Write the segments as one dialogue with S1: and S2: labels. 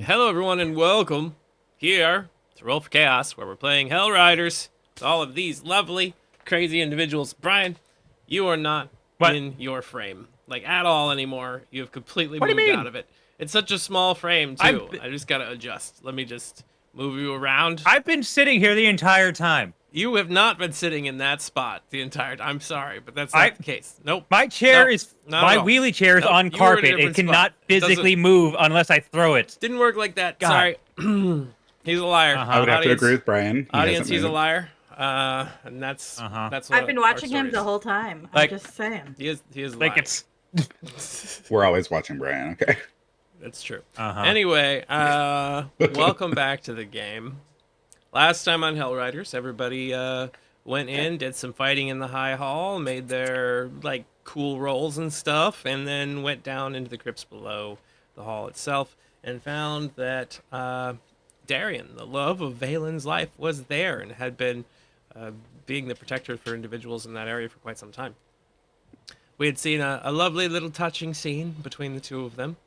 S1: Hello, everyone, and welcome here to Roll for Chaos, where we're playing Hellriders with all of these lovely, crazy individuals. Brian, you are not in your frame, like, at all anymore. You have completely moved out of it. It's such a small frame, too. I just gotta adjust. Let me just move you around.
S2: I've been sitting here the entire time.
S1: You have not been sitting in that spot the entire time. I'm sorry, but that's not the case. Nope.
S2: My chair my wheelie chair is on carpet. It cannot physically move unless I throw it.
S1: Didn't work like that. God. Sorry. He's a liar.
S3: I would have to agree with Brian.
S1: Audience, he's a liar. And that's what
S4: I've been watching him the whole time. I'm just saying.
S1: He is a liar.
S3: We're always watching Brian, okay?
S1: That's true. Anyway, welcome back to the game. Last time on Hellriders, everybody went in, did some fighting in the High Hall, made their cool rolls and stuff, and then went down into the crypts below the hall itself and found that Darian, the love of Valen's life, was there and had been being the protector for individuals in that area for quite some time. We had seen a lovely little touching scene between the two of them,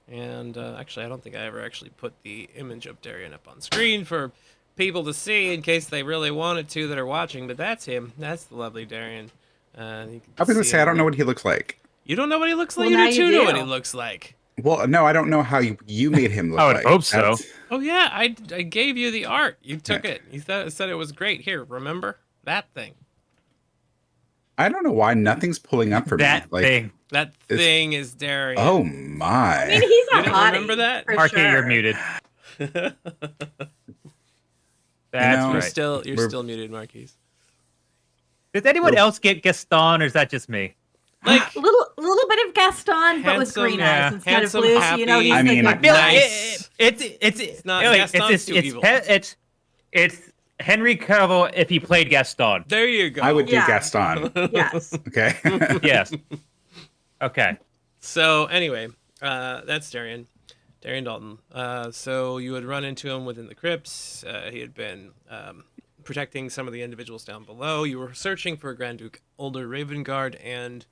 S1: and actually I don't think I ever actually put the image of Darian up on screen for people to see in case they really wanted to that are watching, but that's him. That's the lovely Darian.
S3: I was going to say, I don't know what he looks like.
S1: You don't know what he looks like?
S4: Well,
S1: You do know what he looks like.
S3: Well, no, I don't know how you made him look
S2: I would
S3: like.
S2: hope so.
S1: Oh, yeah, I gave you the art. You took it. You said it was great. Here, remember? That thing.
S3: I don't know why nothing's pulling up for me.
S1: That thing is Darian.
S3: Oh, my.
S4: I mean, he's a hottie.
S1: Remember that?
S2: Marky, you're muted. That's right.
S1: You're still muted, Marquise.
S2: Does anyone else get Gaston, or is that just me?
S4: Like little bit of Gaston, but with green eyes instead of blue. So you know he's
S1: nice.
S2: It's
S1: not Gaston's too evil.
S2: It's Henry Cavill if he played Gaston.
S1: There you go.
S3: I would do Gaston.
S4: Yes.
S3: Okay.
S2: Yes. Okay.
S1: So anyway, that's Darian Dalton. So you had run into him within the crypts. He had been protecting some of the individuals down below. You were searching for Grand Duke Older Ravengard and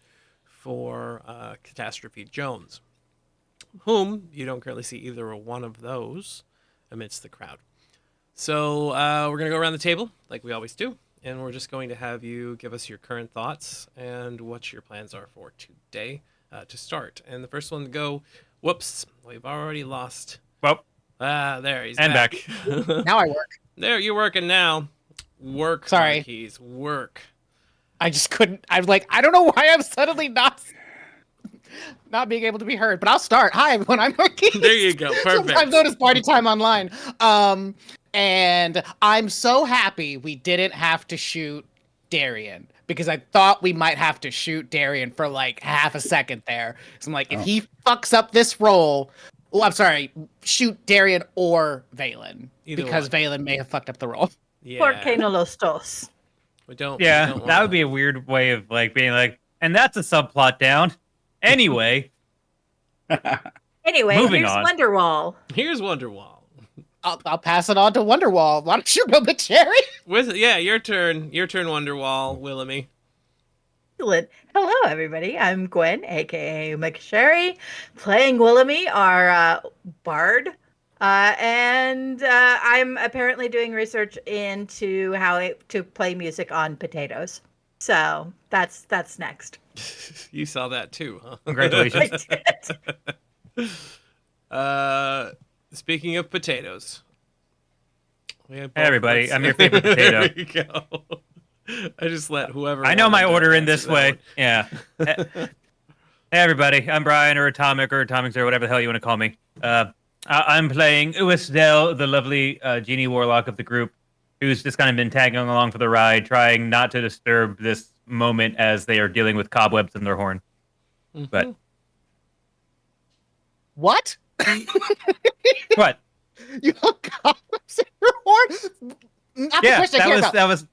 S1: for Catastrophe Jones, whom you don't currently see either one of those amidst the crowd. So we're going to go around the table like we always do, and we're just going to have you give us your current thoughts and what your plans are for today to start. And the first one to go, whoops, we've already lost.
S2: Well,
S1: there, he's
S2: back.
S5: Now I work.
S1: There, you're working now. Work,
S5: sorry.
S1: Marquise, work.
S5: I just couldn't. I was like, I don't know why I'm suddenly not being able to be heard, but I'll start. Hi, everyone. I'm Marquise.
S1: There you go. Perfect.
S5: I've noticed party time online. And I'm so happy we didn't have to shoot Darian, because I thought we might have to shoot Darian for like half a second there. So I'm like, if he fucks up this roll, shoot Darian or Valen, because Valen may have fucked up the roll.
S1: Yeah.
S4: Porque no los dos.
S1: We don't.
S2: Yeah, that would be a weird way of being like, and that's a subplot down. Anyway.
S4: Anyway,
S2: Moving
S4: here's
S2: on.
S4: Wonderwall.
S1: Here's Wonderwall.
S5: I'll pass it on to Wonderwall. Why don't you go with Cherry?
S1: Your turn. Your turn, Wonderwall, Willamy.
S4: Excellent. Hello, everybody. I'm Gwen, aka McSherry, playing Willamy, our bard. And I'm apparently doing research into how to play music on potatoes. So that's next.
S1: You saw that too, huh?
S2: Congratulations.
S1: Speaking of potatoes.
S2: Hey, everybody, I'm your favorite potato.
S1: There you go. I just let whoever.
S2: I know my
S1: wanted to
S2: order in
S1: answer
S2: this
S1: that
S2: way.
S1: one.
S2: Yeah. Hey, everybody, I'm Brian or Atomics or whatever the hell you want to call me. I'm playing Uisdel, the lovely genie warlock of the group, who's just kind of been tagging along for the ride, trying not to disturb this moment as they are dealing with cobwebs in their horn.
S1: Mm-hmm.
S2: But
S5: What?
S2: what?
S5: You have cobwebs in your horn? Not the question I care about.
S2: that was.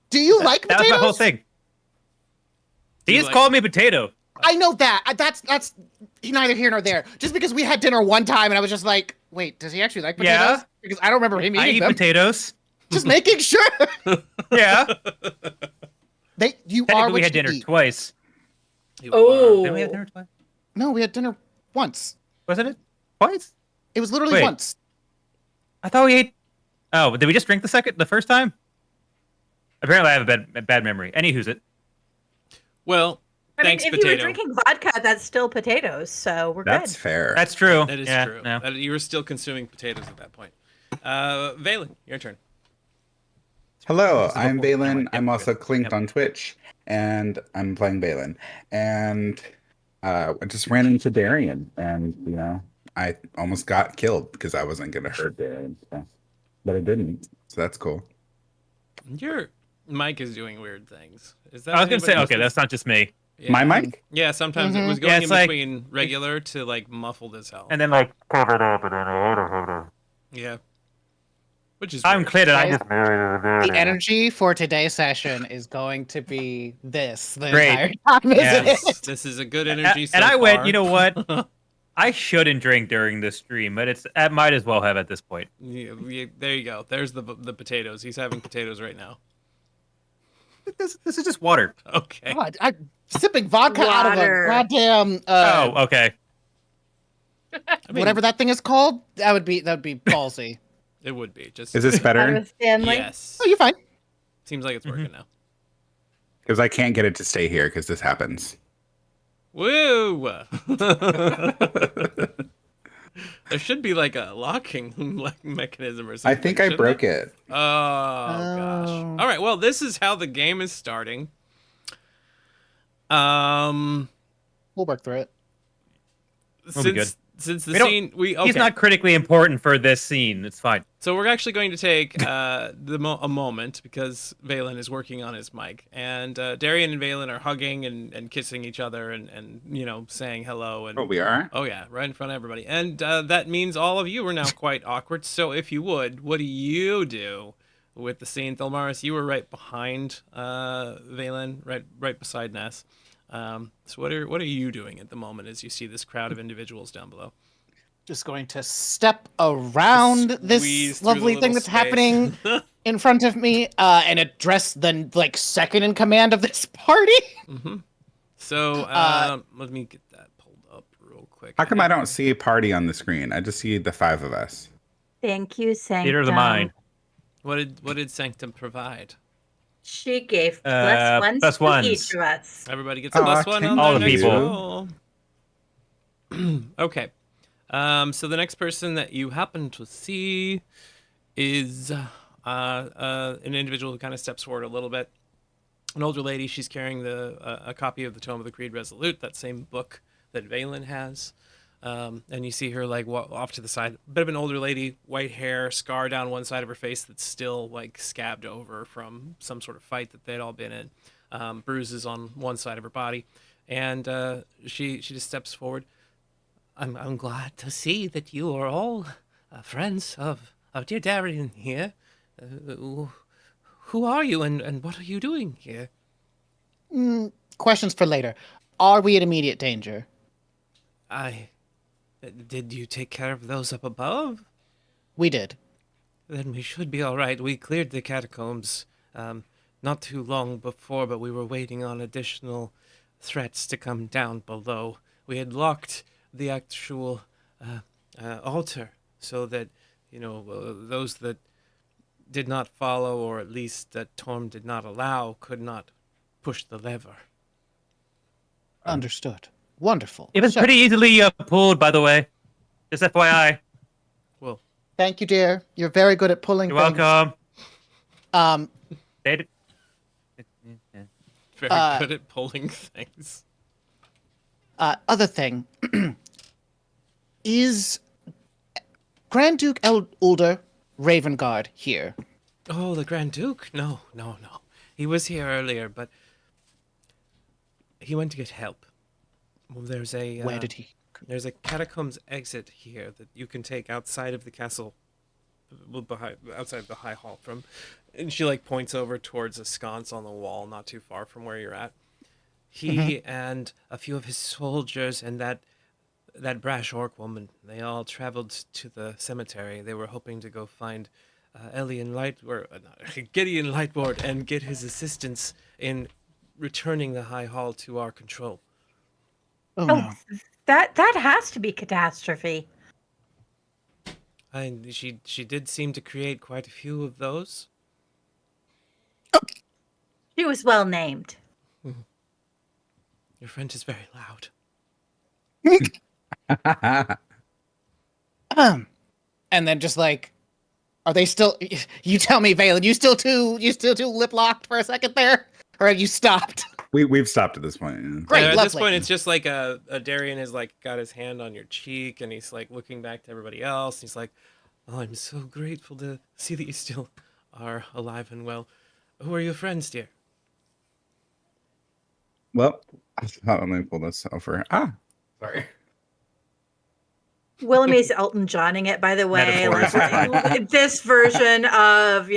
S5: Do you like potatoes?
S2: That was my whole thing. He just called me potato.
S5: I know that. That's neither here nor there. Just because we had dinner one time and I was just like, wait, does he actually like potatoes?
S2: Yeah.
S5: Because I don't remember him eating
S2: I eat
S5: them.
S2: potatoes.
S5: Just making sure.
S2: Yeah.
S5: You
S2: Technically,
S5: are what
S2: we had
S5: you
S2: dinner
S5: eat.
S2: twice.
S4: Oh.
S2: Didn't we have dinner twice?
S5: No, we had dinner once.
S2: Wasn't it twice?
S5: It was literally
S2: Wait.
S5: once.
S2: I thought we ate. Oh, did we just drink the first time? Apparently, I have a bad memory. Who's it?
S1: Well,
S4: I mean,
S1: thanks,
S4: if
S1: potato.
S4: you were drinking vodka, that's still potatoes, so we're
S3: That's
S4: good.
S3: fair.
S2: That's true.
S1: That is
S2: Yeah,
S1: true.
S2: yeah.
S1: You were still consuming potatoes at that point. Valen, your turn.
S3: Hello, I'm
S1: Before-
S3: Balin.
S1: Yep,
S3: I'm also
S1: good.
S3: Clinked
S1: Yep.
S3: on Twitch, and I'm playing Balin. And I just ran into Darian, and I almost got killed because I wasn't gonna hurt Darian, but I didn't. So that's cool.
S1: Your mic is doing weird things. Is that?
S2: I was gonna say,
S1: anybody
S2: okay,
S1: else's?
S2: that's not just me.
S1: Yeah.
S3: My mic?
S1: Yeah, sometimes it
S5: Mhm.
S1: was going
S2: Yeah,
S1: in
S2: it's like-
S1: between regular to like muffled as hell.
S2: And then like covered up,
S1: Yeah. Which is
S2: I'm
S1: weird.
S2: clear that I
S5: Guys,
S2: just
S5: The energy for today's session is going to be this the
S2: Great.
S5: entire time, isn't
S1: Yes,
S5: it?
S1: this is a good energy.
S2: and I went. You know what?
S1: far.
S2: I shouldn't drink during this stream, but I might as well have at this point.
S1: Yeah, there you go. There's the potatoes. He's having potatoes right now.
S2: This is just water.
S1: Okay.
S5: God, I'm sipping vodka out of a
S4: Water.
S5: goddamn
S2: Oh, okay.
S1: I mean,
S5: whatever that thing is called. That would be ballsy.
S1: it would be just.
S3: Is this
S4: Out
S3: better?
S4: of Stanley.
S1: Yes.
S5: Oh, you're fine.
S1: Seems like it's working now.
S3: Because I can't get it to stay here because this happens.
S1: Woo! There should be like a locking mechanism or
S3: I
S1: something.
S3: think I
S1: shouldn't
S3: broke
S1: there?
S3: it.
S1: Oh gosh.
S5: Oh.
S1: All right. Well, this is how the game is starting.
S5: We'll work through it.
S2: We'll be good.
S1: Since the
S2: We don't-
S1: scene okay.
S2: He's not critically important for this scene. It's fine.
S1: So we're actually going to take a moment because Valen is working on his mic, and Darian and Valen are hugging and kissing each other and saying hello and
S3: Oh, we are?
S1: oh yeah, right in front of everybody, and that means all of you are now quite awkward. So if you would, what do you do with the scene? Thelmaris, you were right behind Valen, right beside Ness. So what are you doing at the moment as you see this crowd of individuals down below?
S5: Just going to step around
S1: Squeeze
S5: this
S1: through the
S5: lovely thing
S1: little
S5: that's
S1: space.
S5: happening in front of me and address the second in command of this party.
S1: Mm-hmm. So let me get that pulled up real quick.
S3: How come I don't see a party on the screen? I just see the 5 of us.
S4: Thank you, Sanctum.
S2: Theater of the mind.
S1: What did Sanctum provide?
S4: She gave +1s
S2: plus
S4: to
S2: ones.
S4: each of us.
S1: Everybody gets a
S3: Aw,
S1: plus one on
S3: thank
S2: All
S1: their
S2: the
S1: next
S2: people.
S1: roll. Okay. So the next person that you happen to see is an individual who kind of steps forward a little bit. An older lady. She's carrying a copy of the Tome of the Creed Resolute, that same book that Valen has. And you see her like off to the side. A bit of an older lady, white hair, scar down one side of her face that's still like scabbed over from some sort of fight that they'd all been in. Bruises on one side of her body, and she just steps forward. I'm glad to see that you are all friends of dear Darian here. Who are you and what are you doing here?
S5: Questions for later. Are we in immediate danger?
S1: Did you take care of those up above?
S5: We did.
S1: Then we should be all right. We cleared the catacombs not too long before, but we were waiting on additional threats to come down below. We had locked the actual altar so that those that did not follow, or at least that Torm did not allow, could not push the lever.
S5: Understood. Wonderful.
S2: It was
S5: So,
S2: pretty easily pulled, by the way. Just FYI.
S1: Well,
S5: thank you, dear. You're very good at pulling
S2: You're
S5: things.
S2: welcome.
S5: Um,
S2: Very
S1: good at pulling things.
S5: other thing. Is Grand Duke Ulder Ravengard here?
S1: Oh, the Grand Duke? No. He was here earlier, but he went to get help. Well, there's a
S5: Where did he?
S1: there's a catacombs exit here that you can take outside of the castle, outside of the high hall from. And she like points over towards a sconce on the wall, not too far from where you're at. He and a few of his soldiers and that brash orc woman, they all traveled to the cemetery. They were hoping to go find Gideon Lightboard and get his assistance in returning the High Hall to our control.
S5: Oh no.
S4: That has to be catastrophe.
S1: And she did seem to create quite a few of those.
S4: She was well named.
S1: Your friend is very loud.
S5: And then just like, are they still? You tell me, Valen. You still too lip locked for a second there, or have you stopped?
S3: We've stopped at this point. Yeah.
S5: Great,
S1: At
S5: lovely.
S1: this point, it's just like a Darian has like got his hand on your cheek, and he's like looking back to everybody else. He's like, "Oh, I'm so grateful to see that you still are alive and well. Who are your friends, dear?"
S3: Well, let me pull this over. Sorry.
S4: Willamy's Elton Johning it, by the way.
S2: Metaphors.
S4: Like, this version of,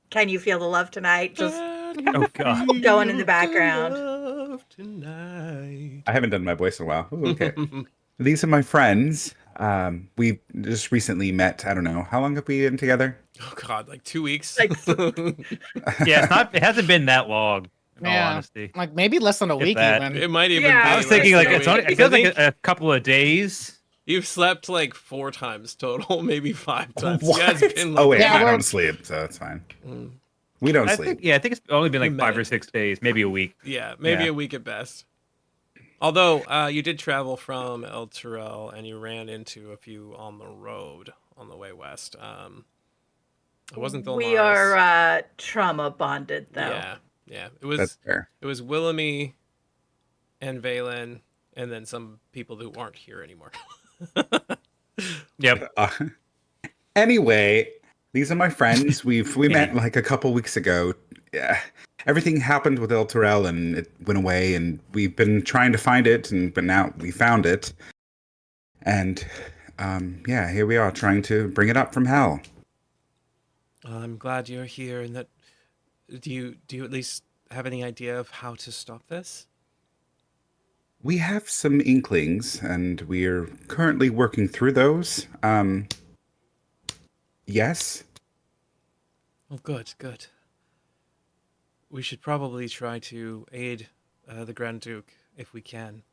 S4: Can You Feel the Love Tonight? Just
S2: Oh, God.
S4: going in the background.
S1: Love tonight.
S3: I haven't done my voice in a while. Ooh, okay. These are my friends. We just recently met. I don't know. How long have we been together?
S1: Oh God, like 2 weeks.
S4: Like,
S2: Yeah, it hasn't been that long, in all honesty.
S5: like maybe less than a
S2: If
S5: week
S2: that.
S5: even.
S1: It might even
S4: Yeah,
S1: be.
S2: I was thinking
S1: less
S2: like
S1: than a
S2: it
S1: week.
S2: feels
S1: I
S2: like
S1: think
S2: a couple of days.
S1: you've slept like 4 times total, maybe 5 times.
S3: What?
S1: Yeah, it's been like
S3: Oh wait,
S5: Yeah,
S3: I
S5: we're-
S3: don't sleep, so it's fine.
S1: Mm.
S3: We don't
S2: I
S3: sleep.
S2: think it's only been like
S1: You
S2: 5 or
S1: meditate.
S2: 6 days, maybe a week.
S1: Yeah, maybe
S2: Yeah.
S1: a week at best. Although you did travel from El Turel and you ran into a few on the road on the way west. It wasn't the
S4: we are trauma bonded, though.
S1: Yeah.
S3: That's fair.
S1: It was Willamy and Valen, and then some people who aren't here anymore.
S2: Yep.
S3: Anyway, these are my friends. We met like a couple weeks ago. Yeah. Everything happened with El Turel and it went away, and we've been trying to find it, but now we found it. And yeah, here we are trying to bring it up from hell.
S1: I'm glad you're here, and that. Do you at least have any idea of how to stop this?
S3: We have some inklings, and we're currently working through those. Yes.
S1: Oh, good. We should probably try to aid the Grand Duke if we can.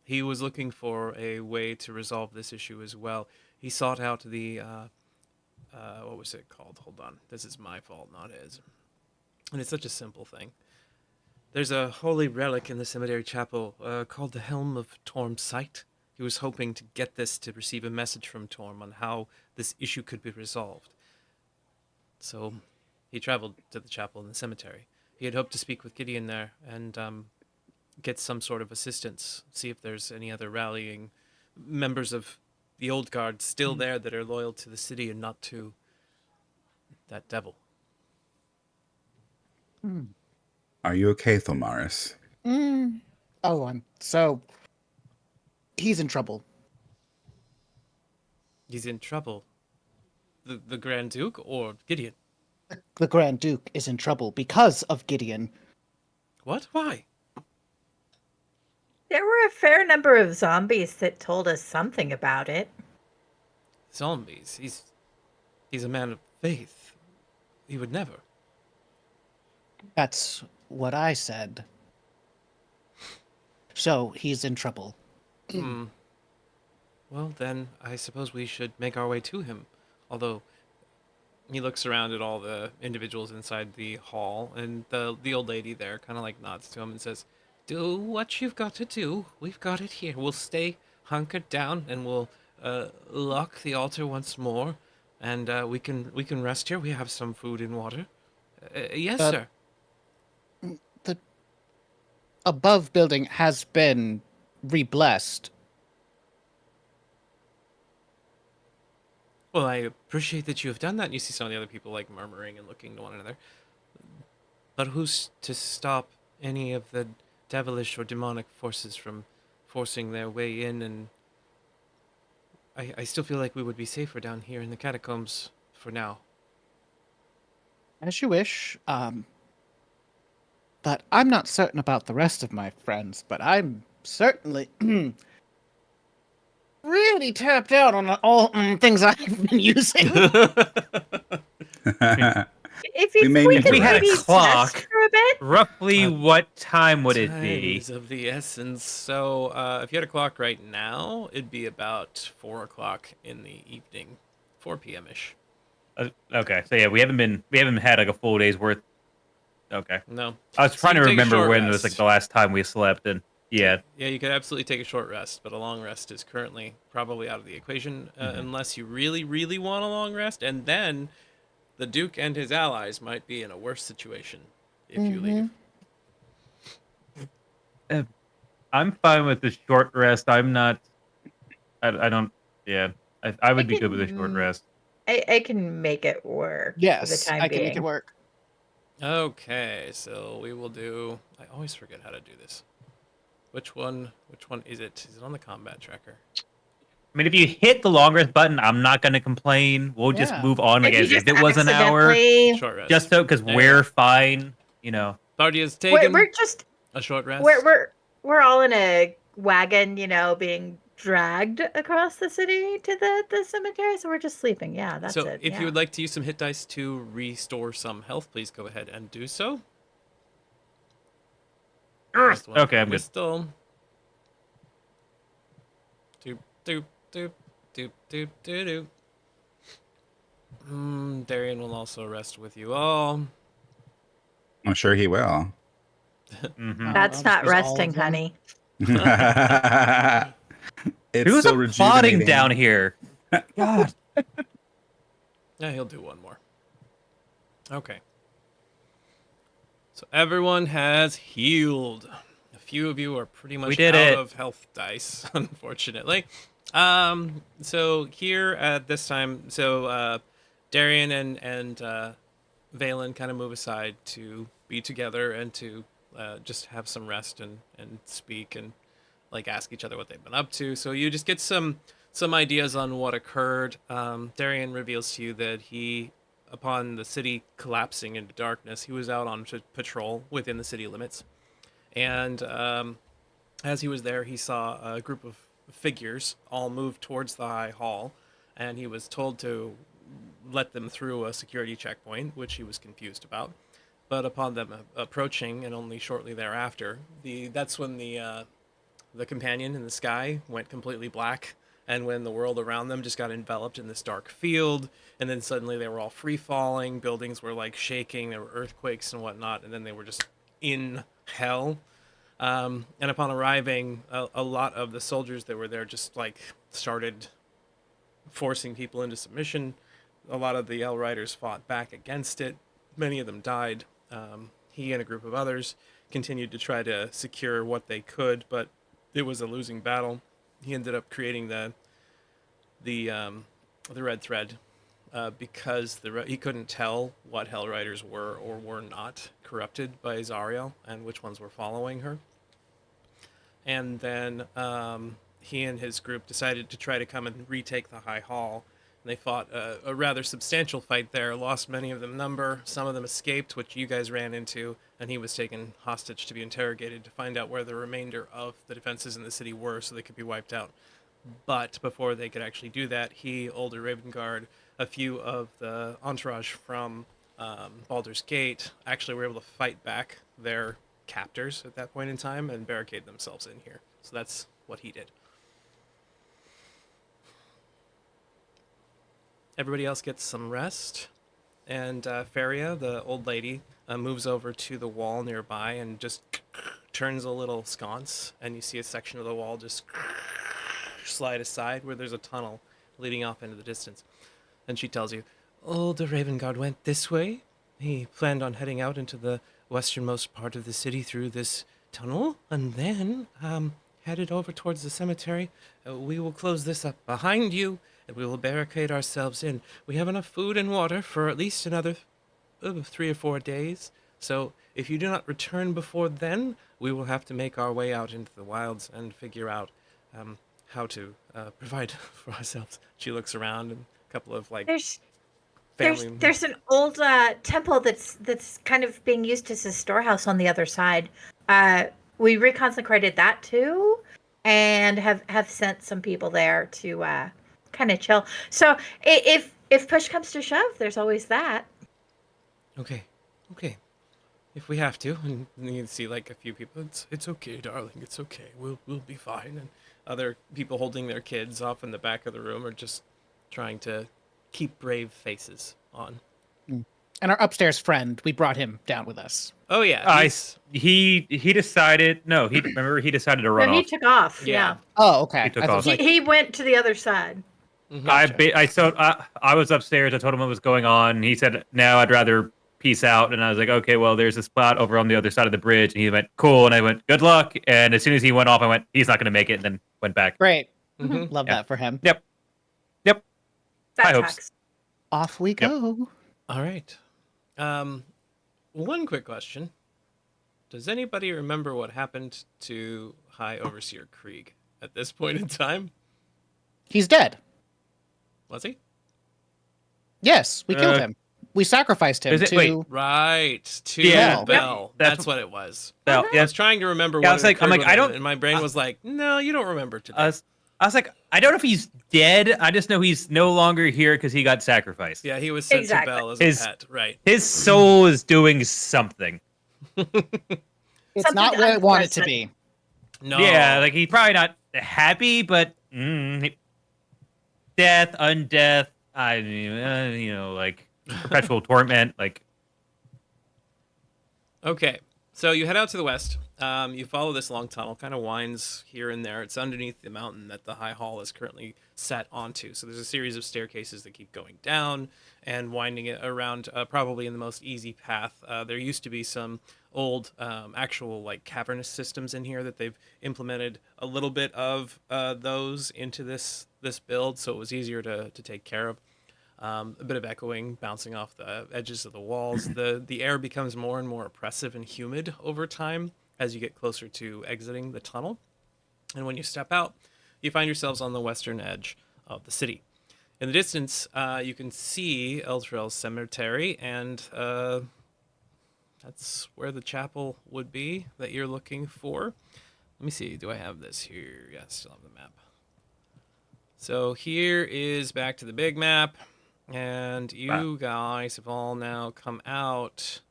S1: He was looking for a way to resolve this issue as well. He sought out the what was it called? Hold on, this is my fault, not his. And it's such a simple thing. There's a holy relic in the cemetery chapel called the Helm of Torm's Sight. He was hoping to get this to receive a message from Torm on how this issue could be resolved. So he traveled to the chapel in the cemetery. He had hoped to speak with Gideon there and get some sort of assistance, see if there's any other rallying members of the old guard still there that are loyal to the city and not to that devil.
S3: Are you okay, Thomaris?
S5: Oh, so he's in trouble.
S1: He's in trouble. The Grand Duke or Gideon?
S5: The Grand Duke is in trouble because of Gideon.
S1: What? Why?
S4: There were a fair number of zombies that told us something about it.
S1: Zombies. He's a man of faith. He would never.
S5: That's what I said. So he's in trouble.
S1: Well, then I suppose we should make our way to him. Although He looks around at all the individuals inside the hall, and the old lady there kind of like nods to him and says, "Do what you've got to do. We've got it here. We'll stay hunkered down, and we'll lock the altar once more, and we can rest here. We have some food and water. Yes,
S5: But-
S1: sir.
S5: The above building has been re-blessed.
S1: Well, I appreciate that you have done that." And you see some of the other people like murmuring and looking to one another. But who's to stop any of the devilish or demonic forces from forcing their way in? And I still feel like we would be safer down here in the catacombs for now.
S5: As you wish. But I'm not certain about the rest of my friends, but I'm certainly really tapped out on all things I've been using.
S4: If
S3: We
S4: you
S3: may
S4: we
S3: need
S4: could
S3: to
S2: We had a
S4: maybe
S3: rest.
S2: clock.
S4: test for a bit.
S2: Roughly what time would it
S1: Time
S2: be?
S1: is of the essence. So if you had a clock right now, it'd be about 4 o'clock in the evening, 4 p.m. ish.
S2: Okay, so yeah, we haven't had like a full day's worth. Okay,
S1: No,
S2: I was
S1: So
S2: trying
S1: you
S2: to
S1: take a
S2: remember
S1: short
S2: when it was like
S1: rest.
S2: the last time we slept, and yeah,
S1: Yeah, you could absolutely take a short rest, but a long rest is currently probably out of the equation, unless you really, really want a long rest, and then the Duke and his allies might be in a worse situation if you leave.
S2: I'm fine with the short rest. I'm not. I don't. Yeah, I would be good with a short rest.
S4: I can make it work for the
S5: Yes,
S4: time
S5: I can make it
S4: being.
S5: work.
S1: Okay, so we will do. I always forget how to do this. Which one? Which one is it? Is it on the combat tracker?
S2: I mean, if you hit the long rest button, I'm not going to complain. We'll just
S5: Yeah.
S2: move on like
S4: If you
S2: as if
S4: just
S2: it was an hour,
S4: accidentally,
S1: Short rest.
S2: just so because
S1: There you
S2: we're
S1: go.
S2: fine. You know.
S1: Bardia's
S4: we're,
S1: taken
S4: we're just
S1: a short rest.
S4: we're all in a wagon, being dragged across the city to the cemetery. So we're just sleeping. Yeah, that's
S1: So,
S4: it.
S1: if
S4: yeah.
S1: you would like to use some hit dice to restore some health, please go ahead and do so. First one
S2: Okay,
S1: for
S2: I'm good.
S1: Whistle. Doop doop doop doop doop doop doop. Darian will also rest with you all.
S3: I'm sure he will.
S2: Mm-hmm.
S4: That's
S5: I'll just
S4: not
S5: use all of
S4: resting,
S5: them.
S4: honey.
S3: It's
S2: Who's
S3: still
S2: applauding
S3: rejuvenating.
S2: down here? God.
S1: Yeah, he'll do one more. Okay. So everyone has healed. A few of you are pretty much
S2: did
S1: out
S2: it.
S1: of health dice, unfortunately. So here at this time, Darian and Valen kind of move aside to be together and to just have some rest and speak and like ask each other what they've been up to. So you just get some ideas on what occurred. Darian reveals to you that he, upon the city collapsing into darkness, he was out on patrol within the city limits, and as he was there, he saw a group of figures all move towards the high hall, and he was told to let them through a security checkpoint, which he was confused about. But upon them approaching, and only shortly thereafter, that's when the companion in the sky went completely black, and when the world around them just got enveloped in this dark field, and then suddenly they were all free falling, buildings were like shaking, there were earthquakes and whatnot, and then they were just in hell. And upon arriving, a lot of the soldiers that were there just like started forcing people into submission. A lot of the Hellriders fought back against it. Many of them died. He and a group of others continued to try to secure what they could, but it was a losing battle. He ended up creating the red thread because he couldn't tell what Hellriders were or were not corrupted by Zariel and which ones were following her. And then he and his group decided to try to come and retake the High Hall. And they fought a rather substantial fight there, lost many of them number. Some of them escaped, which you guys ran into, and he was taken hostage to be interrogated to find out where the remainder of the defenses in the city were so they could be wiped out. But before they could actually do that, he, Older Ravengard, a few of the entourage from Baldur's Gate actually were able to fight back their captors at that point in time and barricade themselves in here. So that's what he did. Everybody else gets some rest. And Feria, the old lady, moves over to the wall nearby and just turns a little sconce, and you see a section of the wall just slide aside where there's a tunnel leading off into the distance. And she tells you, "Oh, the Raven Guard went this way. He planned on heading out into the westernmost part of the city through this tunnel, and then headed over towards the cemetery. We will close this up behind you, and we will barricade ourselves in. We have enough food and water for at least another 3 or 4 days. So if you do not return before then, we will have to make our way out into the wilds and figure out how to provide for ourselves." She looks around, and a couple of like
S4: There's
S1: family.
S4: there's an old temple that's kind of being used as a storehouse on the other side. We reconsecrated that too, and have sent some people there to kind of chill. So if push comes to shove, there's always that.
S1: Okay. If we have to, and you can see like a few people. It's okay, darling. It's okay. We'll be fine. And other people holding their kids off in the back of the room are just trying to keep brave faces on.
S5: And our upstairs friend, we brought him down with us.
S1: Oh yeah,
S2: He decided. No, he decided to run
S4: No, he
S2: off.
S4: took off.
S1: Yeah.
S4: Yeah.
S5: Oh, okay.
S2: He took
S5: I thought it
S2: off.
S5: was like,
S4: He went to the other side.
S5: Gotcha.
S2: I was upstairs. I told him what was going on. And he said, "No, I'd rather peace out." And I was like, "Okay, well, there's a spot over on the other side of the bridge." And he went, "Cool." And I went, "Good luck." And as soon as he went off, I went, "He's not going to make it." And then went back.
S5: Great.
S1: Mhm.
S5: Love
S2: Yeah.
S5: that for him.
S2: Yep.
S4: That
S2: I hope
S4: tracks.
S5: Off we go.
S1: All right. One quick question: does anybody remember what happened to High Overseer Krieg at this point in time?
S5: He's dead.
S1: Was he?
S5: Yes, we killed
S2: Uh,
S5: him. We sacrificed him
S2: is it-
S5: to.
S2: wait.
S1: Right. To
S2: Yeah.
S1: Bell.
S2: Yep.
S1: That's what it was.
S2: So,
S1: I
S2: yeah,
S1: was trying to remember
S2: Yeah, I
S1: what
S2: was like- I'm
S1: occurred
S2: like, I
S1: with
S2: don't-
S1: it, and my brain was like, no, you don't remember today.
S2: I was like, I don't know if he's dead. I just know he's no longer here because he got sacrificed.
S1: Yeah, he was sent
S4: Exactly.
S1: to Bell as
S2: His-
S1: a pet. Right.
S2: His soul is doing something.
S5: It's
S4: Something
S5: not where I want it to
S4: unpleasant.
S5: be.
S1: No.
S2: Yeah, like he's probably not happy, but death, undeath, I mean, like perpetual torment. Like,
S1: Okay. So you head out to the west. You follow this long tunnel, kind of winds here and there. It's underneath the mountain that the high hall is currently set onto. So there's a series of staircases that keep going down and winding it around, probably in the most easy path. There used to be some old actual like cavernous systems in here that they've implemented a little bit of those into this build, so it was easier to take care of. A bit of echoing bouncing off the edges of the walls. The air becomes more and more oppressive and humid over time as you get closer to exiting the tunnel. And when you step out, you find yourselves on the western edge of the city. In the distance, you can see Eldrael's cemetery, and that's where the chapel would be that you're looking for. Let me see. Do I have this here? Yeah, I still have the map. So here is back to the big map. And you guys have all now come out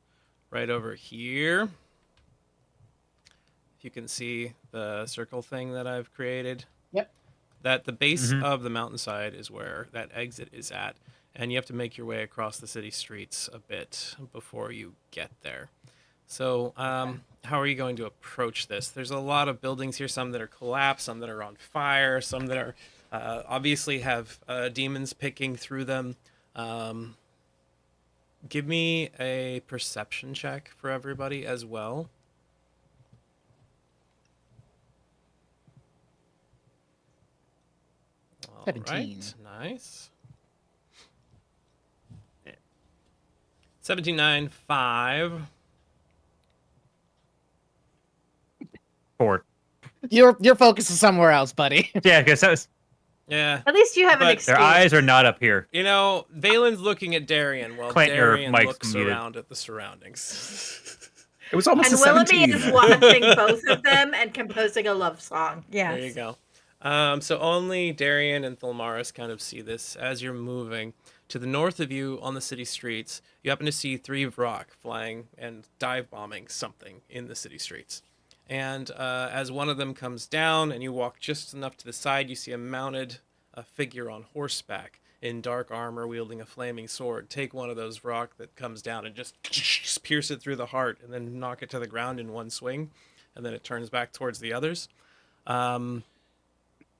S1: right over here. If you can see the circle thing that I've created.
S5: Yep.
S1: That the base of the mountainside is where that exit is at. And you have to make your way across the city streets a bit before you get there. So how are you going to approach this? There's a lot of buildings here, some that are collapsed, some that are on fire, some that are obviously have demons picking through them. Give me a perception check for everybody as well. All
S5: 17.
S1: right, nice. 17.9.5.
S2: 4.
S5: Your focus is somewhere else, buddy.
S2: Yeah, because that was
S1: Yeah.
S4: At least you have an
S1: But
S4: excuse.
S2: their eyes are not up here.
S1: You know, Valen's looking at Darian while
S2: Clint, your
S1: Darian
S2: mic's
S1: looks
S2: muted.
S1: around at the surroundings.
S3: It was almost
S4: And
S3: a
S4: Willoughby
S3: 17.
S4: is watching both of them and composing a love song. Yes.
S1: There you go. So only Darian and Thalmaris kind of see this as you're moving. To the north of you on the city streets, you happen to see 3 Vrock flying and dive bombing something in the city streets. And as one of them comes down and you walk just enough to the side, you see a mounted figure on horseback. in dark armor wielding a flaming sword take one of those rock that comes down and just pierce it through the heart and then knock it to the ground in one swing, and then it turns back towards the others.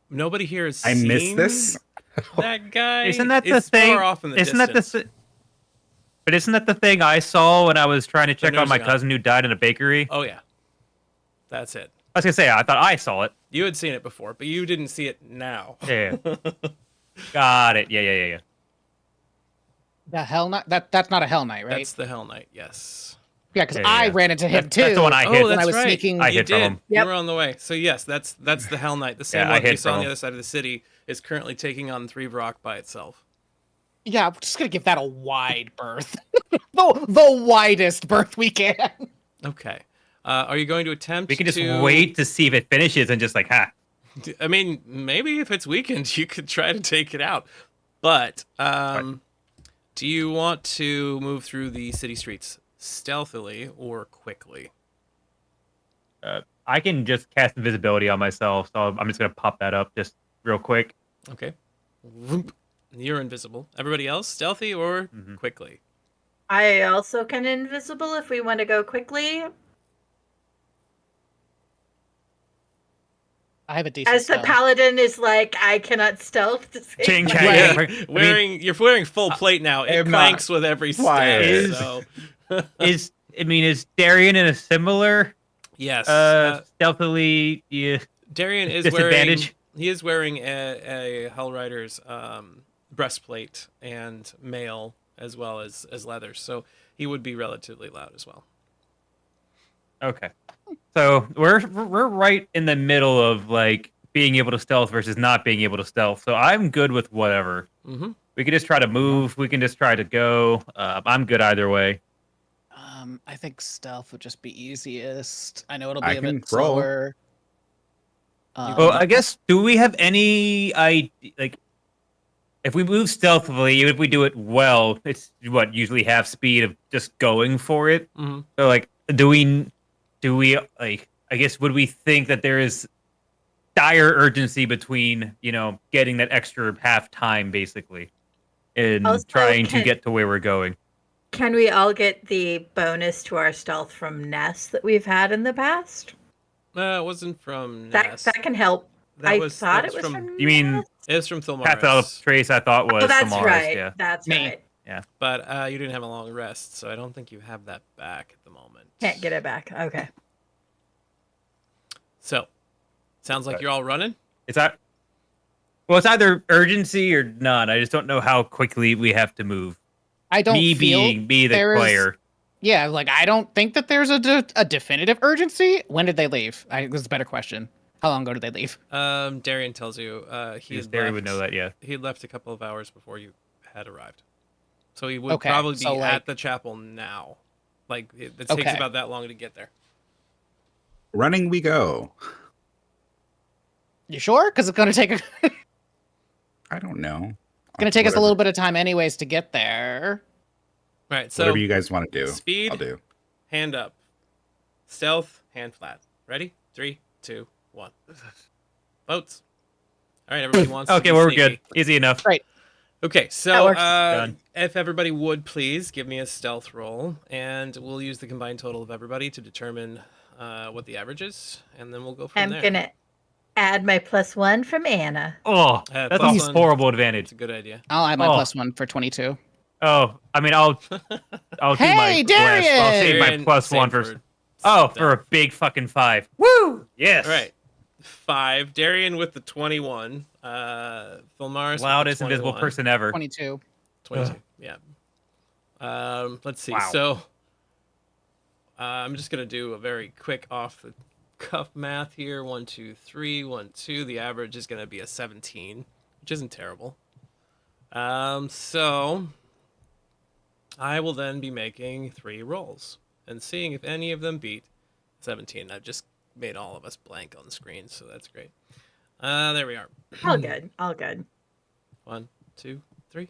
S1: Nobody here has
S3: I
S1: seen
S3: missed this.
S1: that guy.
S2: Isn't that the
S1: It's
S2: thing?
S1: far off in the
S2: Isn't
S1: distance.
S2: that the? But isn't that the thing I saw when I was trying to check on my
S1: nursing home.
S2: cousin who died in a bakery?
S1: Oh yeah, that's it.
S2: I was gonna say I thought I saw it.
S1: You had seen it before, but you didn't see it now.
S2: Yeah. Got it. Yeah.
S5: The Hell Knight. That's not a Hell Knight, right?
S1: That's the Hell Knight. Yes.
S5: Yeah, because
S2: Yeah.
S5: I ran into him too.
S2: That's the one I hit.
S5: when I
S1: that's
S5: was
S1: right.
S5: sneaking.
S2: I
S1: You
S2: hit from
S1: did.
S2: him.
S1: You
S5: Yep.
S1: were on the way. So yes, that's the Hell Knight. The same
S2: Yeah, I
S1: one you
S2: hit
S1: saw on
S2: from
S1: the
S2: him.
S1: other side of the city is currently taking on 3 Vrock by itself.
S5: Yeah, I'm just gonna give that a wide berth. the widest berth we can.
S1: Okay. Are you going to attempt?
S2: We can just
S1: to...
S2: wait to see if it finishes and just like, ha.
S1: I mean, maybe if it's weakened, you could try to take it out. But do you want to move through the city streets stealthily or quickly?
S2: I can just cast invisibility on myself, so I'm just gonna pop that up just real quick.
S1: Okay. Whoop. You're invisible. Everybody else, stealthy or quickly?
S4: I also can invisible if we want to go quickly.
S5: I have a decent.
S4: As the
S5: spell.
S4: paladin is like, I cannot stealth to save
S2: Ching
S4: my
S2: chang.
S4: life.
S2: Yeah.
S1: You're wearing full plate now. It
S3: I'm
S1: clanks
S3: not
S1: with every step.
S3: quiet.
S1: So
S2: Is Darian in a similar
S1: yes,
S2: stealthily
S1: Darian is wearing.
S2: disadvantage?
S1: He is wearing a Hellriders breastplate and mail as well as leather, so he would be relatively loud as well.
S2: Okay. So we're right in the middle of like being able to stealth versus not being able to stealth. So I'm good with whatever.
S1: Mm-hmm.
S2: We can just try to move. We can just try to go. I'm good either way.
S5: I think stealth would just be easiest. I know it'll
S3: I
S5: be a
S3: can
S5: bit
S3: roll.
S5: slower.
S2: Well, I guess do we have any like if we move stealthily, even if we do it well, it's what usually half speed of just going for it.
S1: Mm-hmm.
S2: So like, do we like? I guess would we think that there is dire urgency between getting that extra half time basically, in
S4: Also,
S2: trying to get to where we're going?
S4: Can we all get the bonus to our stealth from Ness that we've had in the past?
S1: It wasn't from
S4: That
S1: Ness.
S4: that can help.
S1: That
S4: I
S1: was-
S4: thought
S1: that
S4: it
S1: was
S4: was
S1: from-
S4: from.
S2: You mean
S4: Ness?
S1: It was from
S2: Path of
S1: Thilmaris,
S2: Trace? I thought was
S4: Oh, that's
S2: Samaras,
S4: right.
S2: Yeah.
S4: That's
S5: Me.
S4: right.
S1: but you didn't have a long rest, so I don't think you have that back at the moment.
S4: Can't get it back. Okay.
S1: So, sounds like you're all running.
S2: It's either urgency or none. I just don't know how quickly we have to move.
S5: I don't
S2: Me
S5: feel
S2: being the
S5: there is-
S2: player.
S5: Yeah, like I don't think that there's a definitive urgency. When did they leave? This is a better question. How long ago did they leave?
S1: Darian tells you he
S2: Because
S1: had
S2: Derry
S1: left,
S2: would know that, yeah.
S1: He had left a couple of hours before you had arrived, so he would
S5: Okay,
S1: probably be
S5: so, like-
S1: at the chapel now. Like it takes
S5: Okay.
S1: about that long to get there.
S3: Running we go.
S5: You sure? Because it's gonna take
S3: I don't know.
S5: us a little bit of time anyways to get there.
S1: Right. So
S3: Whatever you guys want to do,
S1: speed,
S3: I'll do.
S1: hand up, stealth, hand flat. Ready? 3, 2, 1. Votes. All right. Everybody wants. to
S2: Okay,
S1: be
S2: well, we're
S1: sneaky.
S2: good. Easy enough.
S1: Okay,
S4: That
S1: so
S4: works.
S2: Done.
S1: if everybody would please give me a stealth roll, and we'll use the combined total of everybody to determine what the average is, and then we'll go from
S4: I'm
S1: there.
S4: gonna add my +1 from Anna.
S2: Oh, that's
S1: plus
S2: a
S1: one.
S2: horrible
S1: It's
S2: advantage.
S1: a good idea.
S5: I'll add my
S2: Oh.
S5: +1 for 22.
S2: Oh, I mean, I'll do my
S5: Hey,
S2: blast. I'll save my
S1: Darian,
S2: plus
S1: same
S2: one for.
S1: stealth.
S2: For a big fucking 5. Woo! Yes.
S1: All right. 5. Darian with the 21. Filmaris with
S2: Loudest
S1: the
S2: invisible
S1: 21.
S2: person ever.
S5: 22.
S1: 22. Yeah. Let's see.
S2: Wow.
S1: So I'm just gonna do a very quick off the cuff math here. 1, 2, 3, 1, 2. The average is gonna be a 17, which isn't terrible. So I will then be making 3 rolls and seeing if any of them beat 17. I've just made all of us blank on the screen, so that's great. There we are.
S4: All good. All good.
S1: 1, 2, 3.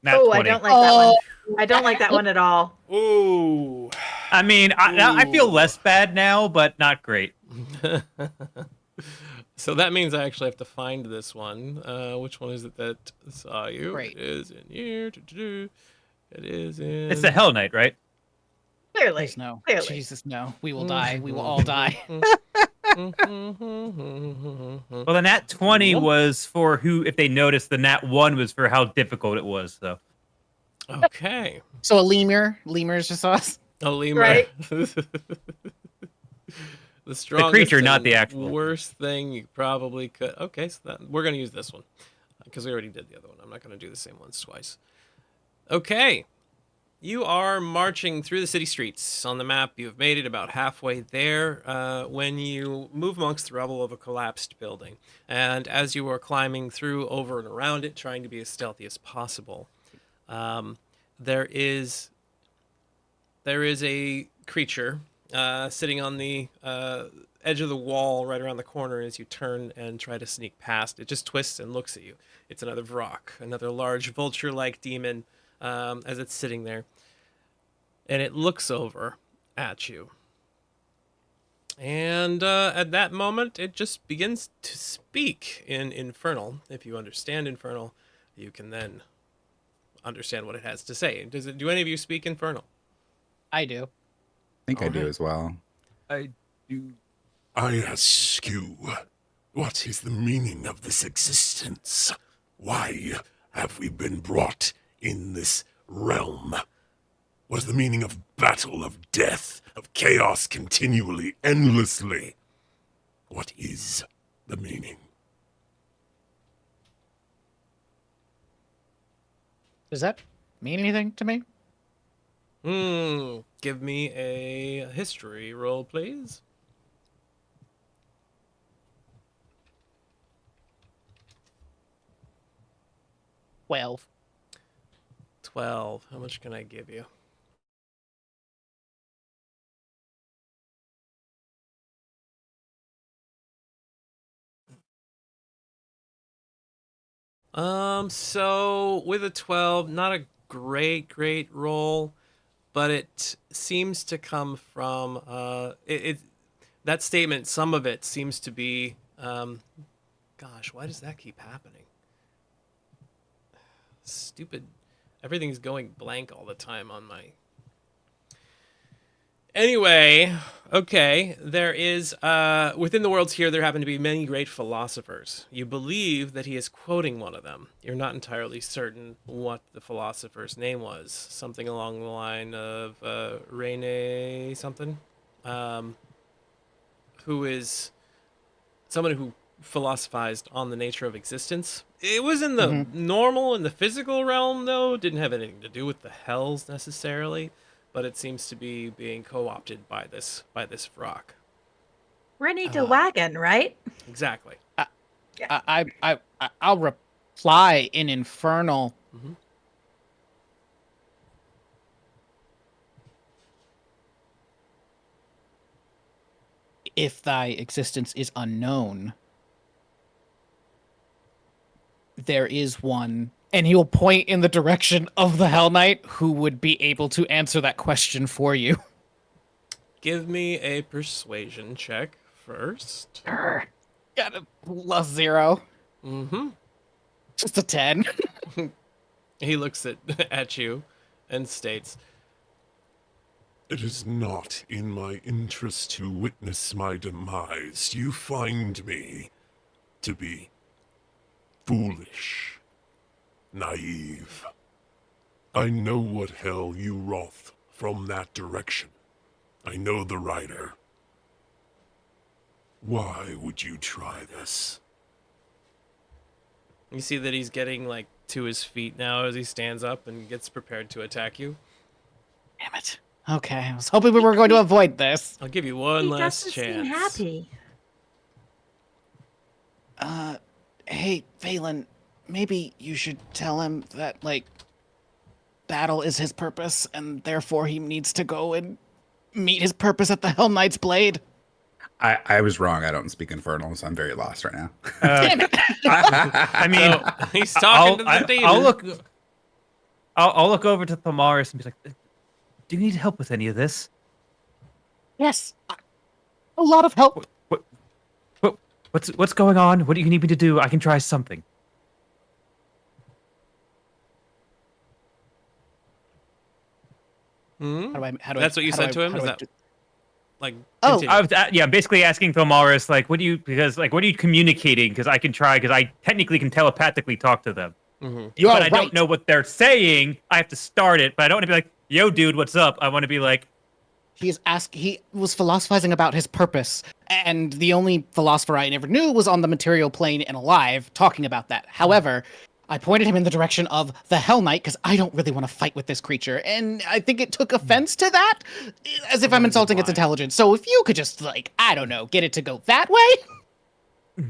S2: Nat
S4: Oh,
S2: 20.
S4: I don't like that one. I don't like that one at all.
S1: Ooh.
S2: I mean, I feel less bad now, but not great.
S1: So that means I actually have to find this one. Which one is it that saw you?
S5: Great.
S1: It is in here. It is in.
S2: It's the Hell Knight, right?
S4: Clearly.
S5: Please no.
S4: Clearly.
S5: Jesus, no. We will die. We will all die.
S2: Well, the nat 20 was for who, if they noticed, the nat 1 was for how difficult it was. So
S1: Okay.
S5: So a lemur. Lemur is just us.
S1: A lemur.
S4: Right.
S1: The strongest
S2: creature, not
S1: and
S2: the actual
S1: worst thing you probably could. Okay, so we're gonna use this one because we already did the other one. I'm not gonna do the same ones twice. Okay, you are marching through the city streets. On the map, you've made it about halfway there when you move amongst the rubble of a collapsed building. And as you are climbing through, over and around it, trying to be as stealthy as possible, there is a creature sitting on the edge of the wall right around the corner. As you turn and try to sneak past, it just twists and looks at you. It's another Vrock, another large vulture-like demon, as it's sitting there. And it looks over at you. And at that moment, it just begins to speak in Infernal. If you understand Infernal, you can then understand what it has to say. Do any of you speak Infernal?
S5: I do.
S3: I think I do
S1: Alright.
S3: as well.
S2: I do.
S6: I ask you, what is the meaning of this existence? Why have we been brought in this realm? What is the meaning of battle, of death, of chaos continually, endlessly? What is the meaning?
S5: Does that mean anything to me?
S1: Give me a history roll, please.
S5: 12.
S1: 12. How much can I give you? So with a 12, not a great roll, but it seems to come from that statement. Some of it seems to be, gosh, why does that keep happening? Stupid, everything's going blank all the time on my. Anyway, okay, there is, within the worlds here, there happen to be many great philosophers. You believe that he is quoting one of them. You're not entirely certain what the philosopher's name was. Something along the line of Rene something, who is someone who philosophized on the nature of existence. It was in the normal, in the physical realm, though. Didn't have anything to do with the hells necessarily. But it seems to be being co-opted by this Vrock.
S4: Rennie de Wagon, right?
S1: Exactly.
S5: I'll reply in Infernal.
S1: Mhm.
S5: If thy existence is unknown, there is one, and he will point in the direction of the Hell Knight who would be able to answer that question for you.
S1: Give me a persuasion check first.
S5: Got a +0.
S1: Mm-hmm.
S5: Just a 10.
S1: He looks at you and states,
S6: It is not in my interest to witness my demise. You find me to be foolish, naive. I know what hell you wrought from that direction. I know the rider. Why would you try this?
S1: you see that he's getting like to his feet now as he stands up and gets prepared to attack you.
S5: Damn it. Okay, I was hoping we were going to avoid this.
S1: I'll give you one
S4: He
S1: last
S4: doesn't
S1: chance.
S4: seem happy.
S5: Hey, Valen, maybe you should tell him that, like, battle is his purpose, and therefore he needs to go and meet his purpose at the Hell Knight's Blade.
S3: I was wrong. I don't speak Infernal, so I'm very lost right now.
S5: Damn it.
S2: I mean,
S1: So, he's talking to the demon.
S2: I'll look over to Thamaris and be like, "Do you need help with any of this?"
S5: Yes. A lot of help.
S2: What's going on? What do you need me to do? I can try something.
S1: Hmm?
S5: How do
S1: That's what you
S5: how
S1: said
S5: do
S1: to him?
S5: how
S1: Is
S5: do I
S1: that
S5: do-
S1: like?
S5: Oh,
S1: Continue.
S2: I was basically asking Thilmaris like, what are you communicating? Because I can try because I technically can telepathically talk to them,
S1: Hmm.
S5: you
S2: but
S5: are
S2: I
S5: right.
S2: don't know what they're saying. I have to start it, but I don't want to be like, yo, dude, what's up? I want to be like,
S5: He was philosophizing about his purpose, and the only philosopher I ever knew was on the material plane and alive, talking about that. However, I pointed him in the direction of the Hell Knight because I don't really want to fight with this creature, and I think it took offense to that, as if I'm
S1: wondered
S5: insulting its
S1: why.
S5: intelligence. So if you could just I don't know, get it to go that way.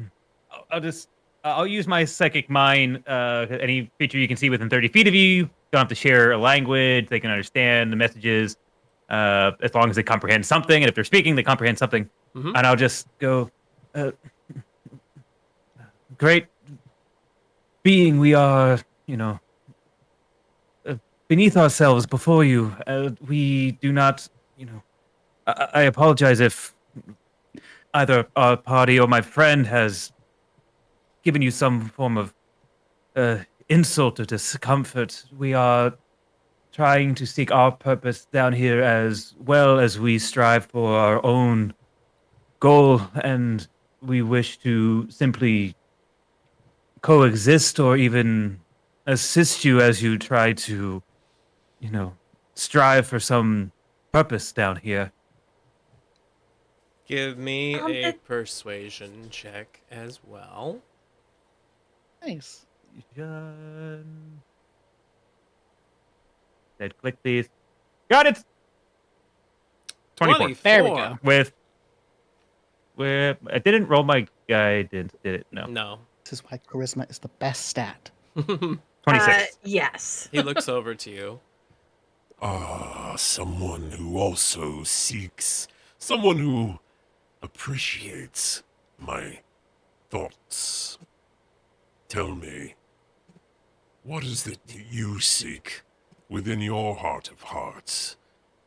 S2: I'll use my psychic mind. Any creature you can see within 30 feet of you, don't have to share a language. They can understand the messages as long as they comprehend something. And if they're speaking, they comprehend something.
S1: Mhm.
S2: And I'll just go, great being, we are, beneath ourselves before you. We do not, I apologize if either our party or my friend has given you some form of insult or discomfort. We are trying to seek our purpose down here as well as we strive for our own goal, and we wish to simply coexist or even assist you as you try to, strive for some purpose down here.
S1: Give me a
S4: The,
S1: persuasion check as well.
S5: Nice.
S2: Dead click these. Got it. 24.
S5: There we go.
S2: With I didn't roll my guy. Did it? No.
S1: No.
S5: This is why charisma is the best stat.
S2: 26.
S4: yes.
S1: He looks over to you.
S6: Someone who also seeks, someone who appreciates my thoughts. Tell me, what is it that you seek within your heart of hearts?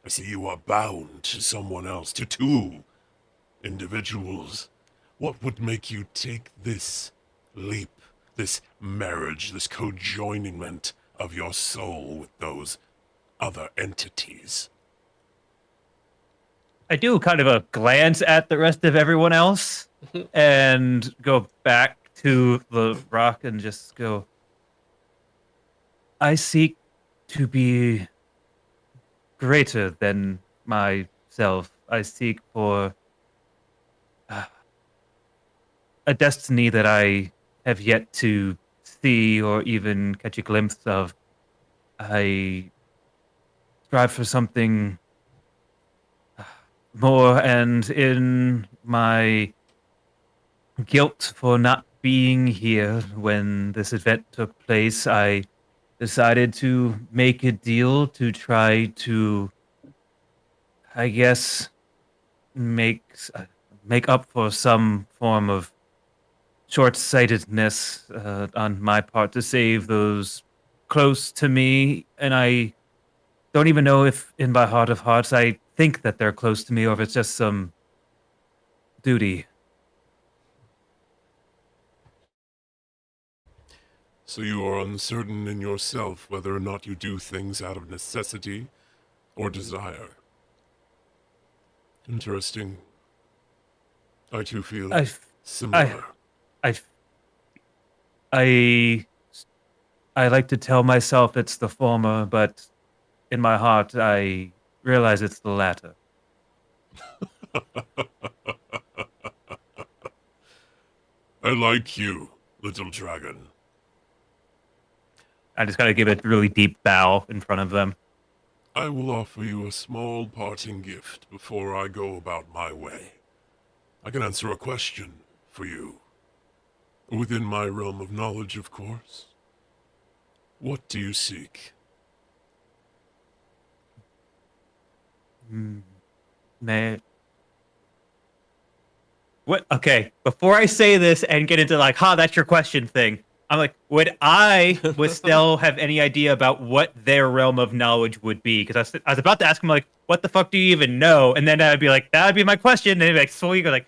S6: I see you are bound to someone else, to two individuals. What would make you take this leap, this marriage, this conjoinment of your soul with those other entities?
S2: I do kind of a glance at the rest of everyone else and go back to the rock and just go, I seek to be greater than myself. I seek for a destiny that I have yet to see or even catch a glimpse of. I strive for something more, and in my guilt for not being here when this event took place, I decided to make a deal to try to, I guess, make up for some form of short-sightedness on my part to save those close to me. And I don't even know if in my heart of hearts I think that they're close to me or if it's just some duty.
S6: So you are uncertain in yourself whether or not you do things out of necessity or desire. Interesting. I too feel
S2: I,
S6: similar.
S2: I like to tell myself it's the former, but in my heart I realize it's the latter.
S6: I like you, little dragon.
S2: I just gotta give a really deep bow in front of them.
S6: I will offer you a small parting gift before I go about my way. I can answer a question for you. Within my realm of knowledge, of course. What do you seek?
S2: Man. What? Okay, before I say this and get into like, that's your question thing, I'm like, would still have any idea about what their realm of knowledge would be? Because I was about to ask him, like, what the fuck do you even know? And then I'd be like, that would be my question. And they'd be like, so you go like,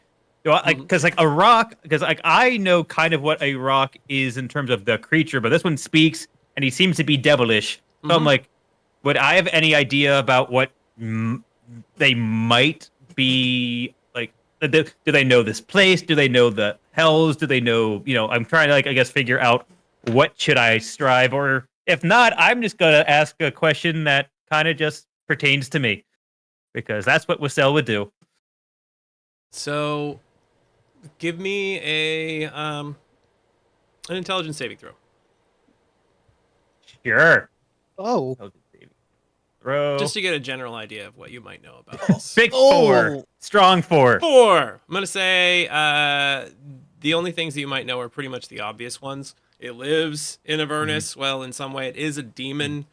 S2: Because like a rock, because like I know kind of what a rock is in terms of the creature, but this one speaks and he seems to be devilish. So I'm like, would I have any idea about what they might be like? Do they know this place? Do they know the hells? Do they know? I'm trying to like I guess figure out what should I strive, or if not, I'm just gonna ask a question that kind of just pertains to me, because that's what Wassel would do.
S1: So, give me an intelligence saving throw.
S2: Sure.
S5: Oh.
S2: Throw.
S1: Just to get a general idea of what you might know about this.
S2: Big 4. Strong 4.
S1: 4. I'm going to say the only things that you might know are pretty much the obvious ones. It lives in Avernus. Well, in some way, it is a demon.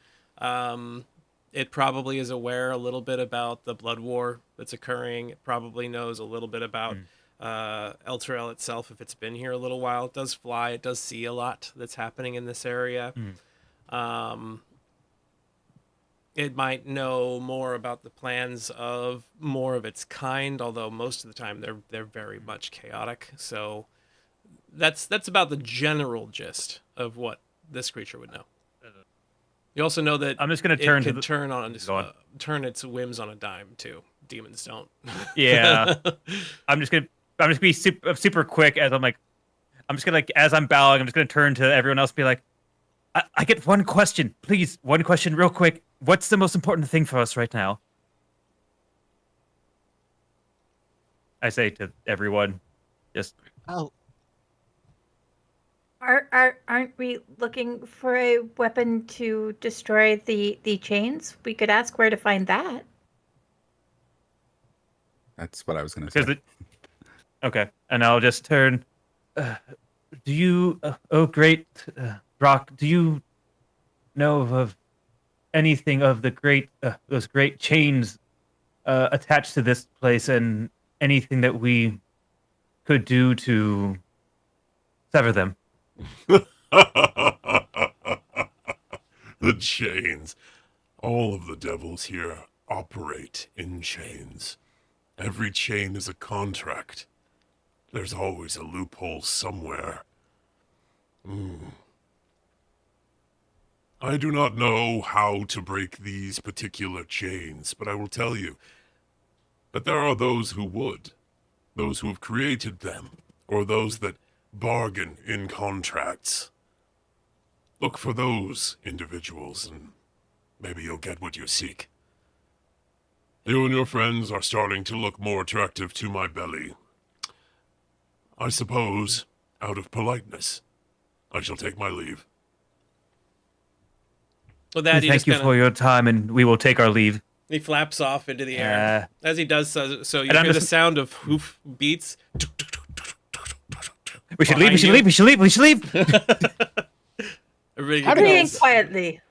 S1: It probably is aware a little bit about the blood war that's occurring. It probably knows a little bit about Elturel itself if it's been here a little while. It does fly. It does see a lot that's happening in this area. It might know more about the plans of more of its kind, although most of the time they're very much chaotic. So that's about the general gist of what this creature would know. You also know that
S2: I'm just going to
S1: turn its whims on a dime too. Demons don't.
S2: Yeah. I'm just gonna be super quick as as I'm bowing, I'm just gonna turn to everyone else and be like, I get one question, please. One question real quick. What's the most important thing for us right now? I say to everyone, just
S4: Aren't we looking for a weapon to destroy the chains? We could ask where to find that.
S3: That's what I was going to say.
S2: Okay, and I'll just turn. Do you, great Rock? Do you know of anything of the those great chains attached to this place, and anything that we could do to sever them?
S6: The chains. All of the devils here operate in chains. Every chain is a contract. There's always a loophole somewhere. I do not know how to break these particular chains, but I will tell you that there are those who would. Those who have created them, or those that bargain in contracts. Look for those individuals, and maybe you'll get what you seek. You and your friends are starting to look more attractive to my belly. I suppose, out of politeness, I shall take my leave.
S1: Well, that
S2: thank you for your time, and we will take our leave.
S1: He flaps off into the air. As he does so you hear the sound of hoof beats.
S2: We should leave.
S4: Hurrying quietly.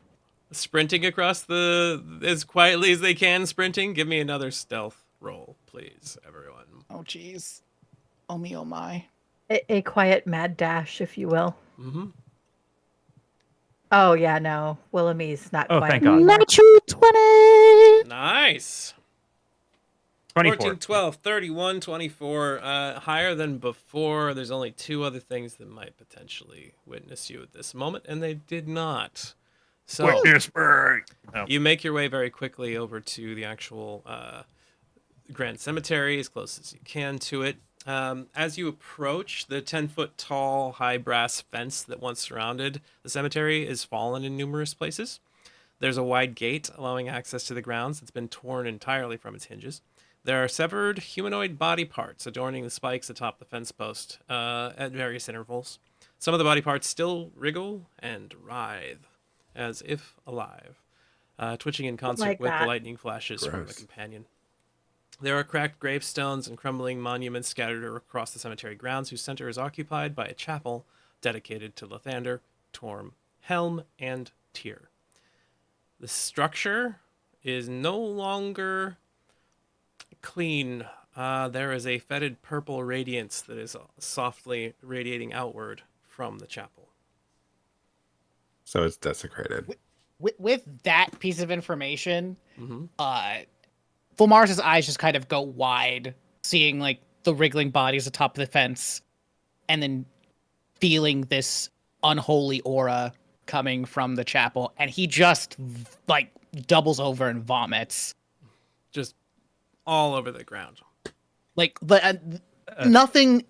S1: Sprinting across as quietly as they can, sprinting. Give me another stealth roll, please, everyone.
S5: Oh, jeez. Oh, me, oh, my.
S4: A quiet mad dash, if you will.
S1: Mm-hmm.
S4: Oh, yeah, no. Willamie's not quiet.
S2: Thank God.
S5: Natural 20!
S1: Nice.
S2: 24.
S1: 14, 12, 31, 24. Higher than before. There's only 2 other things that might potentially witness you at this moment, and they did not. So you make your way very quickly over to the actual Grand Cemetery, as close as you can to it. As you approach, the 10-foot tall, high brass fence that once surrounded the cemetery is fallen in numerous places. There's a wide gate allowing access to the grounds that's been torn entirely from its hinges. There are severed humanoid body parts adorning the spikes atop the fence post at various intervals. Some of the body parts still wriggle and writhe, as if alive, twitching in concert with the lightning flashes from the companion. There are cracked gravestones and crumbling monuments scattered across the cemetery grounds, whose center is occupied by a chapel dedicated to Lathander, Torm, Helm, and Tyr. The structure is no longer clean. There is a fetid purple radiance that is softly radiating outward from the chapel.
S3: So it's desecrated.
S5: With that piece of information, Fulmaris's eyes just kind of go wide, seeing like the wriggling bodies atop the fence, and then feeling this unholy aura coming from the chapel, and he just like doubles over and vomits.
S1: Just all over the ground.
S5: Like nothing.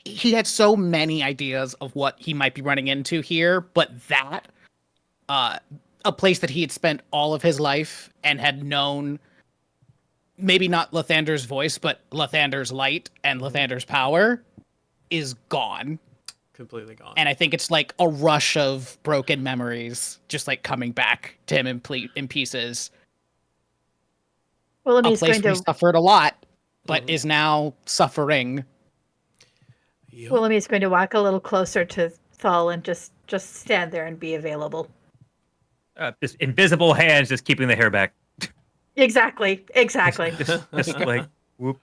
S5: He had so many ideas of what he might be running into here, but that a place that he had spent all of his life and had known, maybe not Lathander's voice, but Lathander's light and Lathander's power, is gone.
S1: Completely gone.
S5: And I think it's like a rush of broken memories just like coming back to him in pieces.
S4: Well, I mean,
S5: A
S4: he's
S5: place
S4: going
S5: where he
S4: to.
S5: suffered a lot, but is now suffering.
S1: Yep.
S4: Well, I mean, he's going to walk a little closer to Thal and just stand there and be available.
S2: Just invisible hands just keeping the hair back.
S4: Exactly.
S2: Just like, whoop.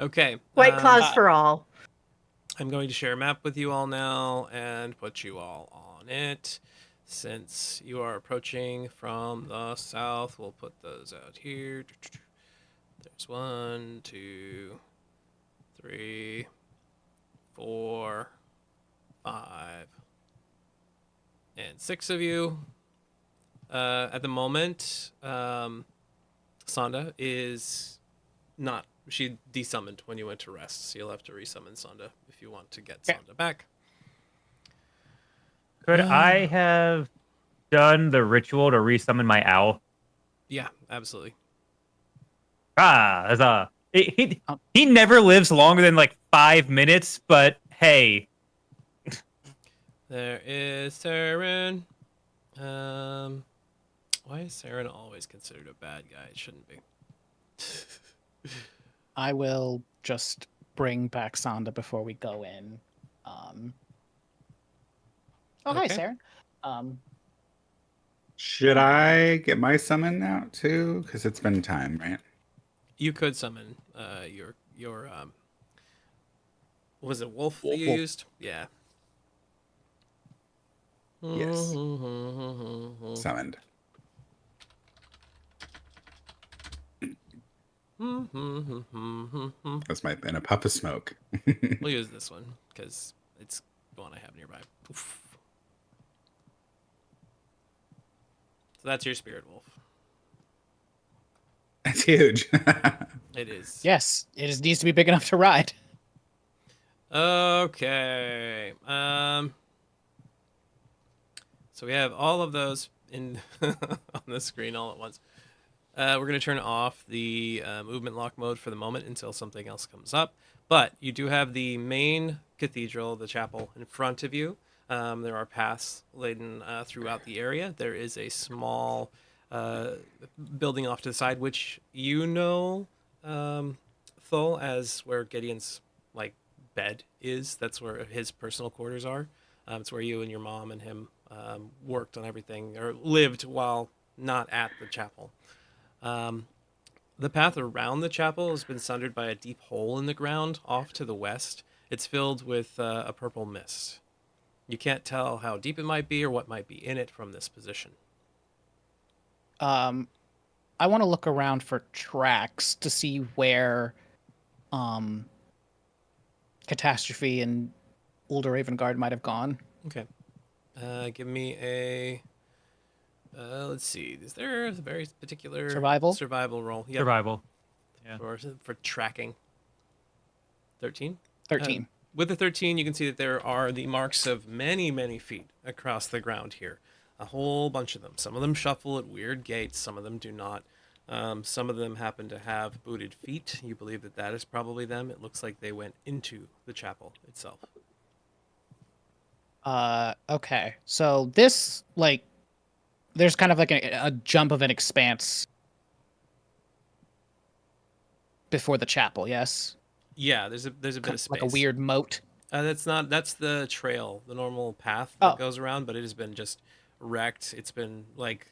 S1: Okay.
S4: White claws for all.
S1: I'm going to share a map with you all now and put you all on it. Since you are approaching from the south, we'll put those out here. There's 1, 2, 3, 4, 5, and 6 of you. At the moment, Sonda is not. She desummoned when you went to rest, so you'll have to resummon Sonda if you want to get Sonda back.
S2: Could I have done the ritual to resummon my owl?
S1: Yeah, absolutely.
S2: Huzzah. He never lives longer than like 5 minutes, but hey.
S1: There is Saren. Why is Saren always considered a bad guy? It shouldn't be.
S5: I will just bring back Sonda before we go in. Hi,
S1: Okay.
S5: Saren.
S3: Should I get my summon out too? Because it's been time, right?
S1: You could summon your was it wolf that you
S5: Wolf.
S1: used? Yeah.
S3: Yes. Summoned. That's my in a puff of smoke.
S1: We'll use this one because it's the one I have nearby. Oof. So that's your spirit wolf.
S3: That's huge.
S1: It is.
S5: Yes, it needs to be big enough to ride.
S1: Okay. So we have all of those in on the screen all at once. We're going to turn off the movement lock mode for the moment until something else comes up. But you do have the main cathedral, the chapel, in front of you. There are paths laden throughout the area. There is a small building off to the side, which you know, Thul, as where Gideon's like bed is. That's where his personal quarters are. It's where you and your mom and him worked on everything or lived while not at the chapel. The path around the chapel has been sundered by a deep hole in the ground off to the west. It's filled with a purple mist. You can't tell how deep it might be or what might be in it from this position.
S5: I want to look around for tracks to see where Catastrophe and Ulder Ravengard might have gone.
S1: Okay. Give me a... let's see. Is there a very particular... Survival roll. Yep.
S2: Survival. Yeah.
S1: For tracking. 13?
S5: 13.
S1: With the 13, you can see that there are the marks of many, many feet across the ground here. A whole bunch of them. Some of them shuffle at weird gaits. Some of them do not. Some of them happen to have booted feet. You believe that that is probably them. It looks like they went into the chapel itself.
S5: Okay. So this, like, there's kind of like a jump of an expanse before the chapel, yes?
S1: Yeah, there's a bit of space.
S5: Like a weird moat.
S1: That's the trail, the normal path that goes around, but it has been just wrecked. It's been like,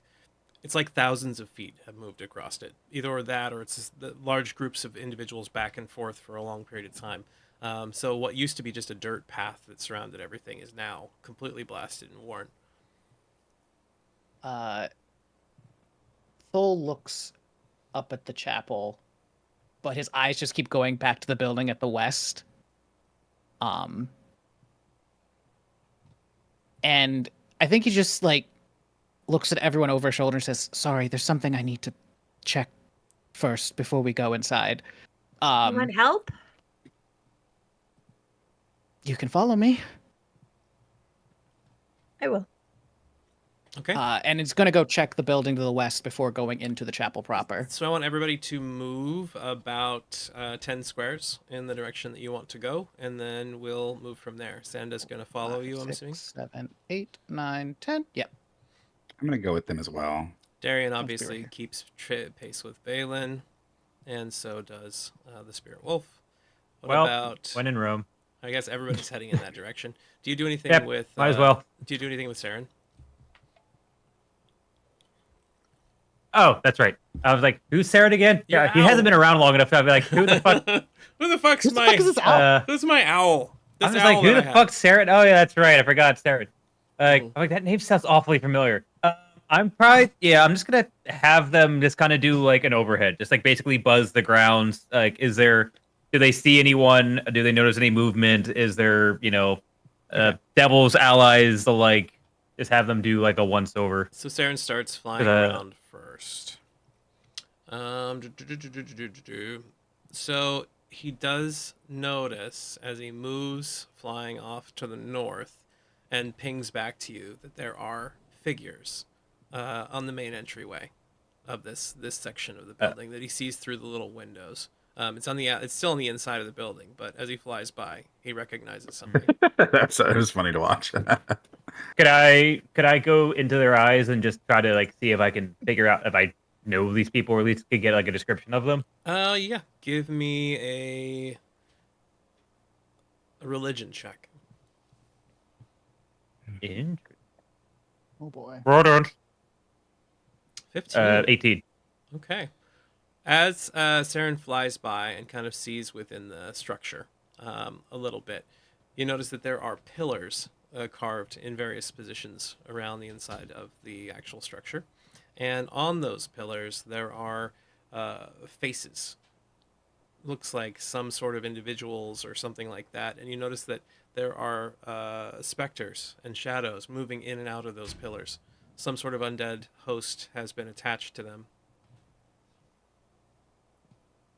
S1: it's like thousands of feet have moved across it. Either that, or it's just the large groups of individuals back and forth for a long period of time. So what used to be just a dirt path that surrounded everything is now completely blasted and worn.
S5: Thul looks up at the chapel but his eyes just keep going back to the building at the west. And I think he just like looks at everyone over his shoulder and says, "Sorry, there's something I need to check first before we go inside."
S4: You want help?
S5: You can follow me.
S4: I will.
S1: Okay.
S5: And it's gonna go check the building to the west before going into the chapel proper.
S1: So I want everybody to move about 10 squares in the direction that you want to go, and then we'll move from there. Sanda's going to follow
S5: 5,
S1: you, I'm
S5: 6,
S1: assuming.
S5: 7, 8, 9, 10. Yep.
S3: I'm gonna go with them as well.
S1: Darian
S5: Spirit
S1: obviously
S5: here.
S1: keeps pace with Balin, and so does the Spirit Wolf. What
S2: Well,
S1: about...
S2: when in Rome.
S1: I guess everybody's heading in that direction. Do you do anything
S2: Yep,
S1: with...
S2: might as well.
S1: Do you do anything with Saren?
S2: Oh, that's right. I was like, who's Saren again?
S1: Your
S2: Yeah, he
S1: owl.
S2: hasn't been around long enough to be like, who the fuck?
S1: Who the fuck's
S5: Who the
S1: my...
S5: fuck is this owl?
S1: Who's my owl? This
S2: I was
S1: owl
S2: like, who
S1: that
S2: the
S1: I have.
S2: fuck's Saren? Oh, yeah, that's right. I forgot Saren. I'm
S1: Mhm.
S2: like, that name sounds awfully familiar. I'm just going to have them just kind of do like an overhead, just like basically buzz the grounds. Like, do they see anyone? Do they notice any movement? Is there, devil's allies, just have them do like a once over.
S1: So Saren starts flying
S2: Uh,
S1: around first. So he does notice as he moves flying off to the north and pings back to you that there are figures on the main entryway of this section of the building that he sees through the little windows. It's still on the inside of the building, but as he flies by, he recognizes something.
S3: It was funny to watch.
S2: Could I go into their eyes and just try to like see if I can figure out if I know these people, or at least could get like a description of them?
S1: Yeah. Give me a religion check.
S2: Interesting.
S5: Oh boy.
S2: Rodent.
S1: 15.
S2: 18.
S1: Okay. As Saren flies by and kind of sees within the structure a little bit, you notice that there are pillars carved in various positions around the inside of the actual structure. And on those pillars, there are faces. Looks like some sort of individuals or something like that. And you notice that there are specters and shadows moving in and out of those pillars. Some sort of undead host has been attached to them.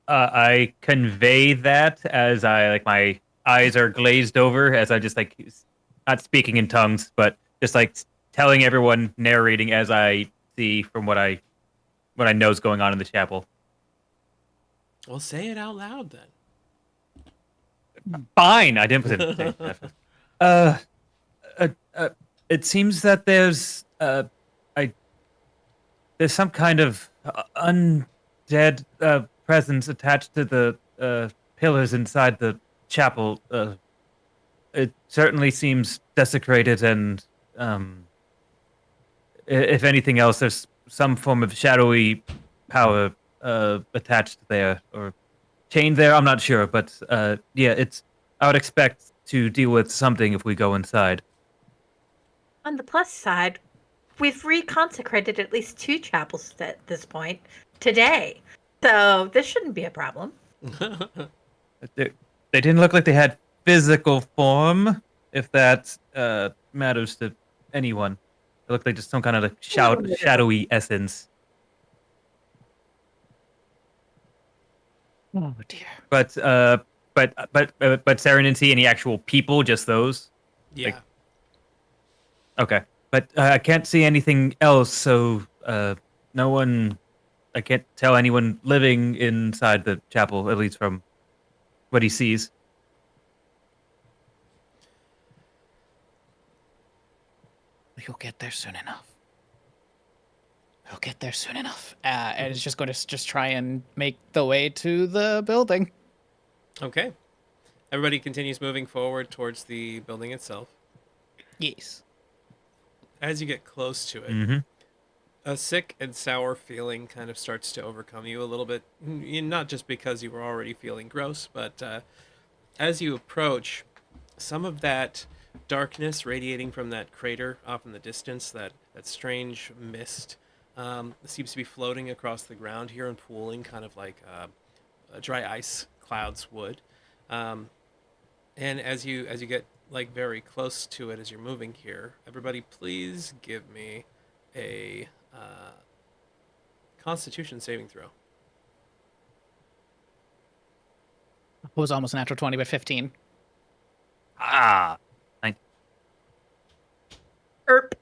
S2: I convey that as my eyes are glazed over, as I just like not speaking in tongues, but just like telling everyone, narrating as I see from what I know is going on in the chapel.
S1: Well, say it out loud then.
S2: Fine, I didn't put it in. It seems that there's some kind of undead presence attached to the pillars inside the chapel. It certainly seems desecrated, and if anything else, there's some form of shadowy power attached there or chained there. I'm not sure, but yeah, I would expect to deal with something if we go inside.
S4: On the plus side, we've reconsecrated at least 2 chapels at this point today. So this shouldn't be a problem.
S2: They didn't look like they had physical form, if that matters to anyone. It looked like just some kind of shadowy essence.
S5: Oh dear.
S2: But Saren didn't see any actual people, just those.
S1: Yeah.
S2: Okay, but I can't see anything else, so no one. I can't tell anyone living inside the chapel, at least from what he sees.
S5: You'll get there soon enough. We'll get there soon enough. And it's just going to just try and make the way to the building.
S1: Okay. Everybody continues moving forward towards the building itself.
S5: Yes.
S1: As you get close to it,
S2: Mm-hmm.
S1: a sick and sour feeling kind of starts to overcome you a little bit. Not just because you were already feeling gross, but as you approach, some of that darkness radiating from that crater off in the distance, that strange mist, seems to be floating across the ground here and pooling kind of like dry ice clouds would. And as you get like very close to it as you're moving here, everybody, please give me a Constitution saving throw.
S5: It was almost a natural 20, but 15.
S2: Ah,
S4: Erp.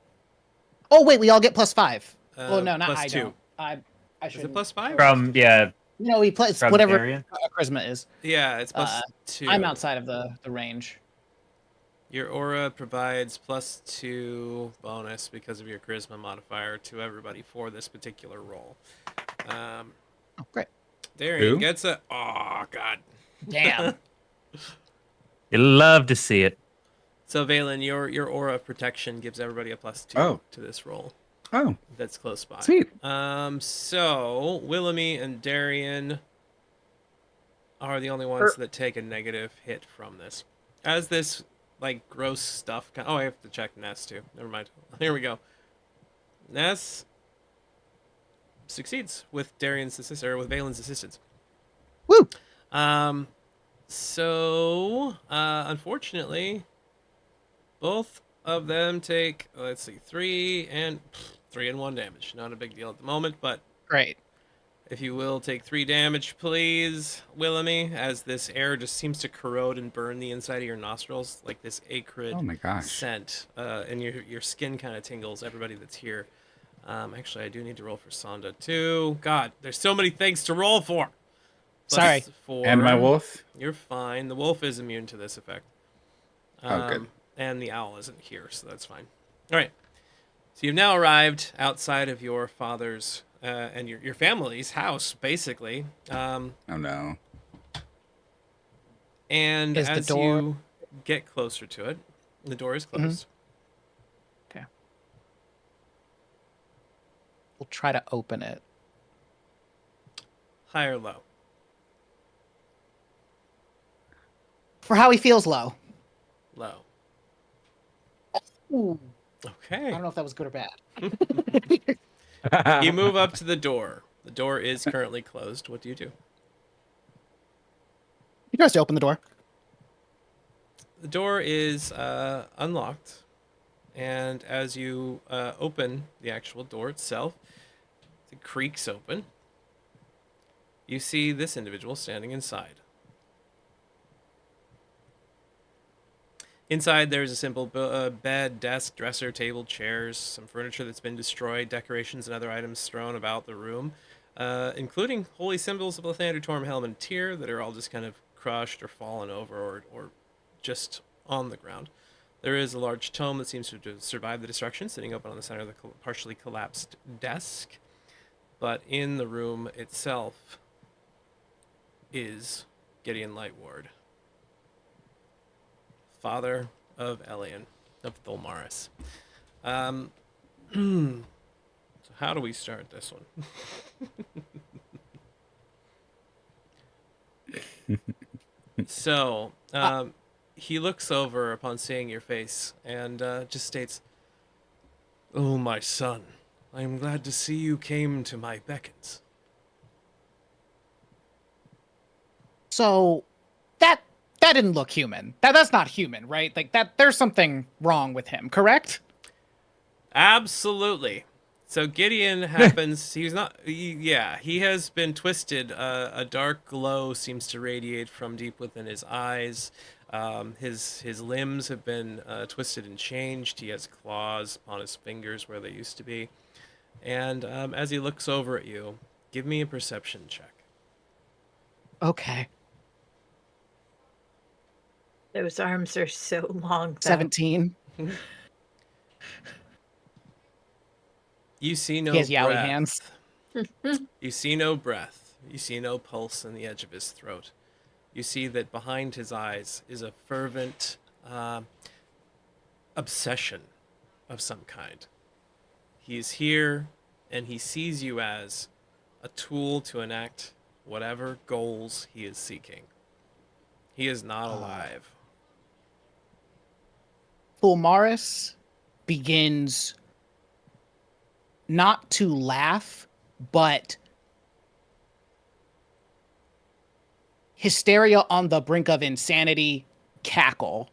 S5: Oh wait, we all get +5. Well, no, not
S1: plus
S5: I
S1: 2.
S5: don't. I
S1: Is
S5: should.
S1: it plus 5?
S2: from
S5: No, he plays
S2: from
S5: whatever
S2: Darian?
S5: charisma is.
S1: Yeah, it's plus 2.
S5: I'm outside of the range.
S1: Your aura provides plus 2 bonus because of your charisma modifier to everybody for this particular roll.
S5: Oh, great.
S1: Darian
S3: Who?
S1: gets a. Oh God.
S5: Damn.
S2: You love to see it.
S1: So Valen, your aura of protection gives everybody a plus 2
S3: Oh.
S1: to this roll.
S3: Oh,
S1: That's close by.
S3: sweet.
S1: So Willamy and Darian are the only ones that take a negative hit from this. As this like gross stuff. Oh, I have to check Ness too. Never mind. Here we go. Ness succeeds with Darian's with Valen's assistance.
S5: Woo!
S1: So unfortunately, both of them take 3 and 1 damage. Not a big deal at the moment, but
S5: Great.
S1: if you will take 3 damage, please, Willamy, as this air just seems to corrode and burn the inside of your nostrils, like this acrid
S3: Oh my gosh.
S1: scent, and your skin kind of tingles. Everybody that's here. Actually, I do need to roll for Sonda too. God, there's so many things to roll for.
S5: Sorry.
S1: 4.
S3: And my wolf?
S1: You're fine. The wolf is immune to this effect.
S3: Oh, good.
S1: And the owl isn't here, so that's fine. All right. So you've now arrived outside of your father's and your family's house, basically.
S3: Oh no.
S1: And
S5: Is the
S1: as
S5: door-
S1: you get closer to it, the door is closed.
S5: Okay. We'll try to open it.
S1: High or low?
S5: For how he feels low.
S1: Low.
S5: Ooh. I
S1: Okay.
S5: don't know if that was good or bad.
S1: You move up to the door. The door is currently closed. What do you do?
S5: He tries to open the door.
S1: The door is unlocked, and as you open the actual door itself, it creaks open. You see this individual standing inside. Inside, there's a simple bed, desk, dresser, table, chairs, some furniture that's been destroyed, decorations and other items thrown about the room, including holy symbols of Lathander, Torm, Helm, and Tyr that are all just kind of crushed or fallen over or just on the ground. There is a large tome that seems to have survived the destruction, sitting open on the center of the partially collapsed desk. But in the room itself is Gideon Lightward, father of Elian, of Thulmaris. So how do we start this one? So, he looks over upon seeing your face and just states, "Oh, my son, I am glad to see you came to my beckons."
S5: So that didn't look human. That's not human, right? Like that there's something wrong with him, correct?
S1: Absolutely. So Gideon happens, he has been twisted. A dark glow seems to radiate from deep within his eyes. His limbs have been twisted and changed. He has claws upon his fingers where they used to be. And as he looks over at you, give me a perception check.
S5: Okay.
S4: Those arms are so long. Though.
S5: 17.
S1: You see no
S5: He has yaoi
S1: breath.
S5: hands.
S1: You see no breath. You see no pulse in the edge of his throat. You see that behind his eyes is a fervent obsession of some kind. He is here, and he sees you as a tool to enact whatever goals he is seeking. He is not alive.
S5: Thulmaris begins not to laugh, but hysteria on the brink of insanity cackle.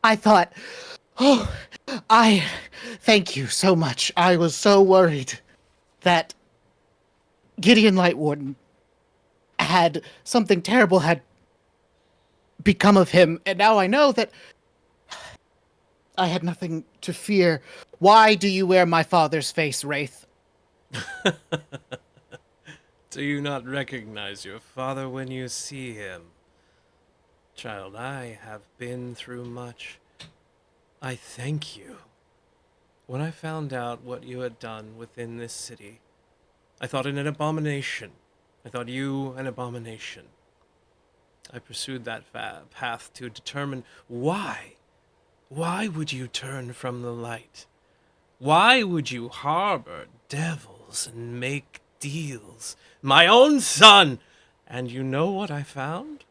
S5: I thought, oh, I thank you so much. I was so worried that Gideon Lightwarden had something terrible had become of him, and now I know that I had nothing to fear. Why do you wear my father's face, Wraith?
S1: Do you not recognize your father when you see him? Child, I have been through much. I thank you. When I found out what you had done within this city, I thought it an abomination. I thought you an abomination. I pursued that path to determine why. Why would you turn from the light? Why would you harbor devils and make deals? My own son! And you know what I found?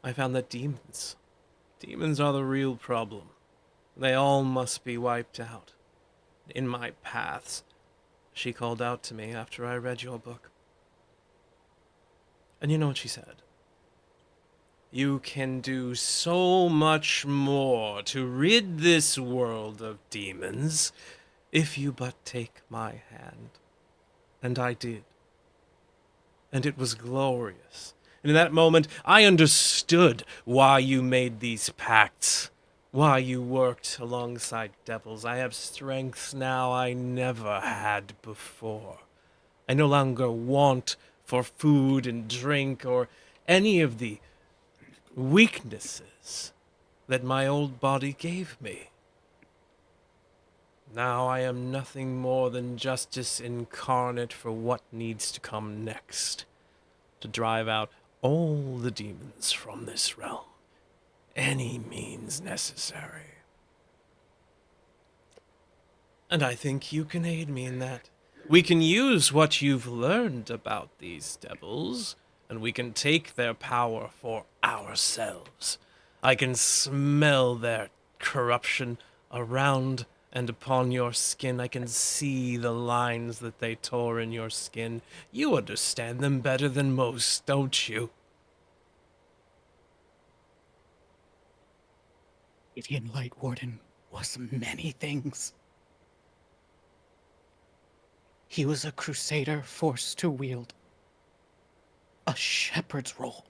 S1: I found that demons are the real problem. They all must be wiped out. In my paths, she called out to me after I read your book. And you know what she said? You can do so much more to rid this world of demons if you but take my hand. And I did. And it was glorious. And in that moment, I understood why you made these pacts, why you worked alongside devils. I have strengths now I never had before. I no longer want for food and drink or any of the weaknesses that my old body gave me. Now I am nothing more than justice incarnate for what needs to come next, to drive out all the demons from this realm, any means necessary. And I think you can aid me in that. We can use what you've learned about these devils, and we can take their power for ourselves. I can smell their corruption around and upon your skin. I can see the lines that they tore in your skin. You understand them better than most, don't you?
S5: Gideon Lightwarden was many things. He was a crusader forced to wield a shepherd's role.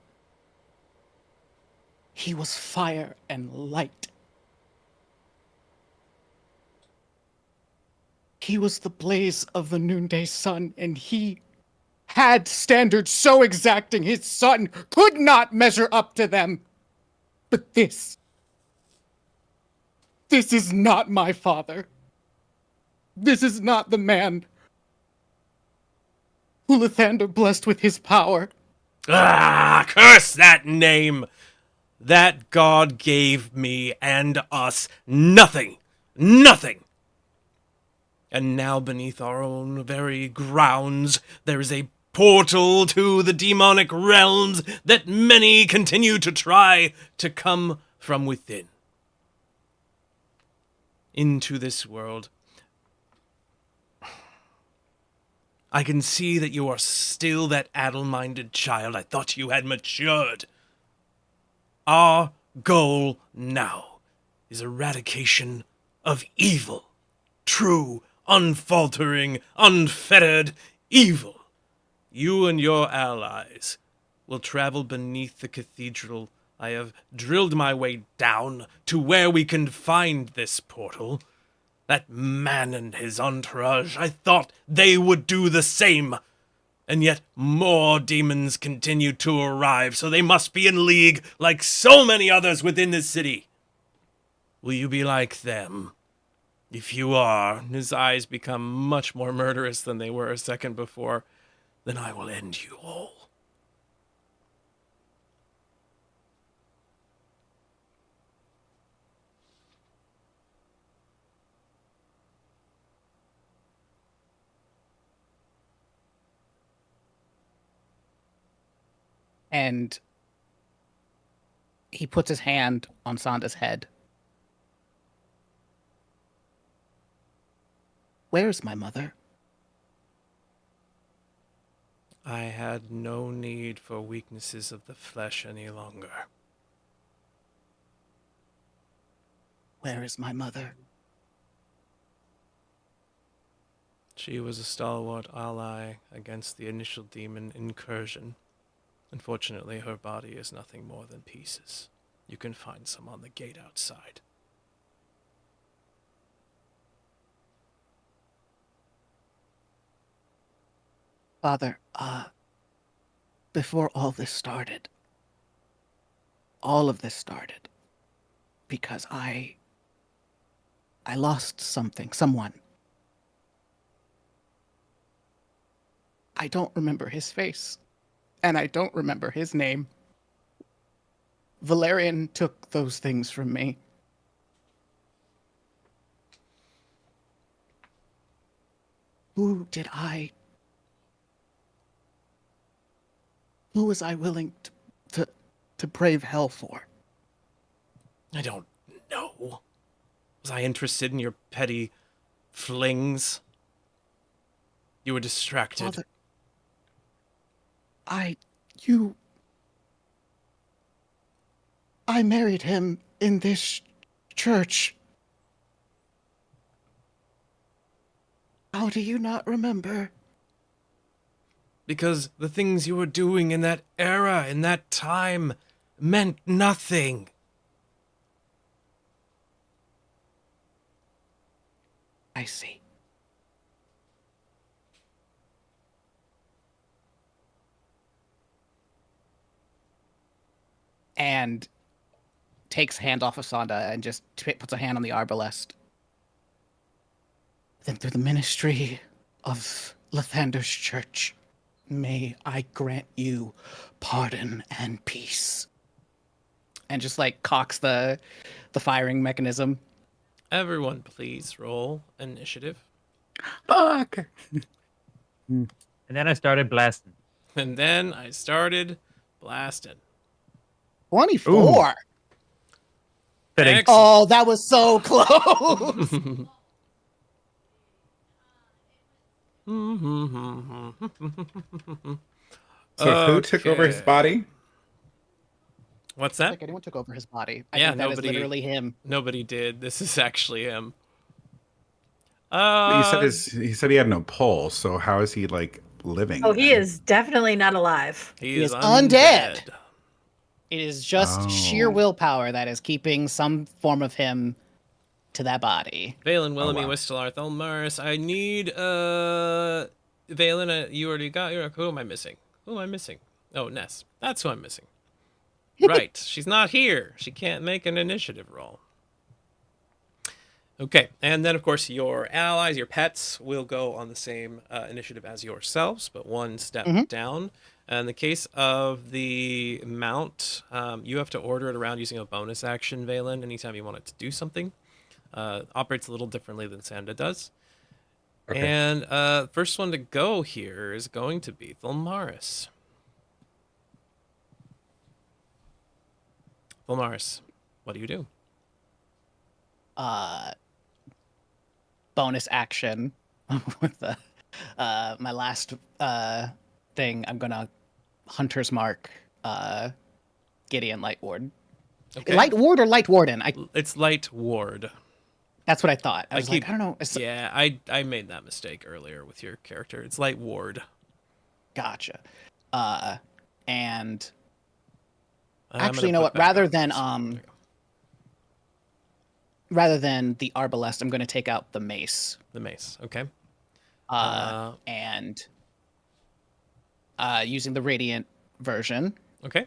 S5: He was fire and light. He was the blaze of the noonday sun, and he had standards so exacting his son could not measure up to them. But this is not my father. This is not the man who Lathander blessed with his power.
S1: Ah, curse that name! That God gave me and us nothing! Nothing! And now beneath our own very grounds, there is a portal to the demonic realms that many continue to try to come from within. Into this world. I can see that you are still that addle-minded child. I thought you had matured. Our goal now is eradication of evil. True, unfaltering, unfettered evil. You and your allies will travel beneath the cathedral. I have drilled my way down to where we can find this portal. That man and his entourage, I thought they would do the same. And yet more demons continue to arrive, so they must be in league like so many others within this city. Will you be like them? If you are, his eyes become much more murderous than they were a second before, then I will end you all.
S5: And he puts his hand on Sanda's head. Where's my mother?
S1: I had no need for weaknesses of the flesh any longer.
S5: Where is my mother?
S1: She was a stalwart ally against the initial demon incursion. Unfortunately, her body is nothing more than pieces. You can find some on the gate outside.
S5: Father, before all of this started, because I lost someone. I don't remember his face, and I don't remember his name. Valerian took those things from me. Who was I willing to brave hell for?
S1: I don't know. Was I interested in your petty flings? You were distracted.
S5: Father, I married him in this church. How do you not remember?
S1: Because the things you were doing in that era, in that time, meant nothing.
S5: I see. And takes hand off of Sonda and just puts a hand on the arbalest. Then through the ministry of Lathander's church, may I grant you pardon and peace. And just like cocks the firing mechanism.
S1: Everyone, please roll initiative.
S3: Fuck.
S2: And then I started blasting.
S1: And then I started blasting.
S5: 24.
S2: Fitting.
S1: Excellent.
S5: Oh, that was so close.
S3: So who took over his
S1: Okay.
S3: body?
S1: What's
S5: I
S1: that?
S5: think anyone took over his body. I
S1: Yeah,
S5: think that is
S1: nobody-
S5: literally him.
S1: Nobody did. This is actually him.
S3: You said he said he had no pulse, so how is he like living?
S4: Oh, he
S3: then?
S4: is definitely not alive.
S1: He
S5: He
S1: is
S5: is
S1: undead.
S5: undead. It is just sheer
S3: Oh.
S5: willpower that is keeping some form of him to that body.
S1: Valen, Willoughby,
S3: wow.
S1: Wistelar, Thelmaris. I need Valen, you already got your. Who am I missing? Who am I missing? Oh, Ness. That's who I'm missing. Right. She's not here. She can't make an initiative roll. Okay. And then, of course, your allies, your pets, will go on the same initiative as yourselves, but one step down. In the case of the mount, you have to order it around using a bonus action, Valen, anytime you want it to do something. Operates a little differently than Sanda does.
S3: Okay.
S1: And first one to go here is going to be Thelmaris. Thelmaris, what do you do?
S5: Bonus action with the my last thing. I'm gonna Hunter's Mark Gideon Lightward.
S1: Okay.
S5: Light Ward or Light Warden?
S1: It's Light Ward.
S5: That's what I thought. I was
S1: keep-
S5: like, I don't know.
S1: Yeah, I made that mistake earlier with your character. It's Light Ward.
S5: Gotcha. And
S1: I'm
S5: actually, you
S1: gonna
S5: know
S1: put
S5: what?
S1: back
S5: Rather
S1: up
S5: than
S1: this- there you go.
S5: rather than the arbalest, I'm gonna take out the mace.
S1: The mace. Okay.
S5: And using the radiant version,
S1: Okay.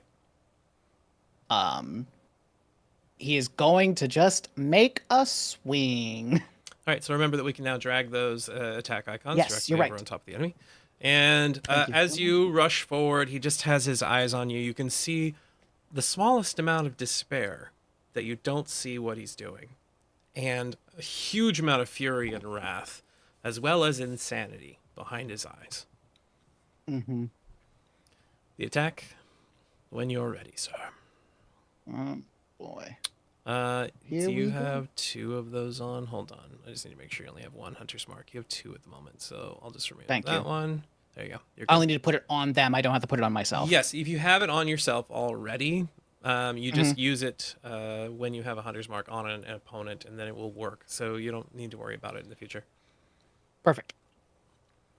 S5: he is going to just make a swing.
S1: All right. So remember that we can now drag those attack icons
S5: Yes,
S1: directly
S5: you're
S1: over
S5: right.
S1: on top of the enemy. And
S5: Thank you.
S1: as you rush forward, he just has his eyes on you. You can see the smallest amount of despair that you don't see what he's doing, and a huge amount of fury and wrath, as well as insanity behind his eyes.
S5: Mm-hmm.
S1: The attack, when you're ready, sir.
S5: Boy. Here
S1: Do you
S5: we go.
S1: have 2 of those on? Hold on. I just need to make sure you only have 1 Hunter's Mark. You have 2 at the moment, so I'll just remove
S5: Thank
S1: that
S5: you.
S1: one. There you go. You're
S5: I
S1: good.
S5: only need to put it on them. I don't have to put it on myself.
S1: Yes, if you have it on yourself already, you just
S5: Mm-hmm.
S1: use it when you have a Hunter's Mark on an opponent, and then it will work. So you don't need to worry about it in the future.
S5: Perfect.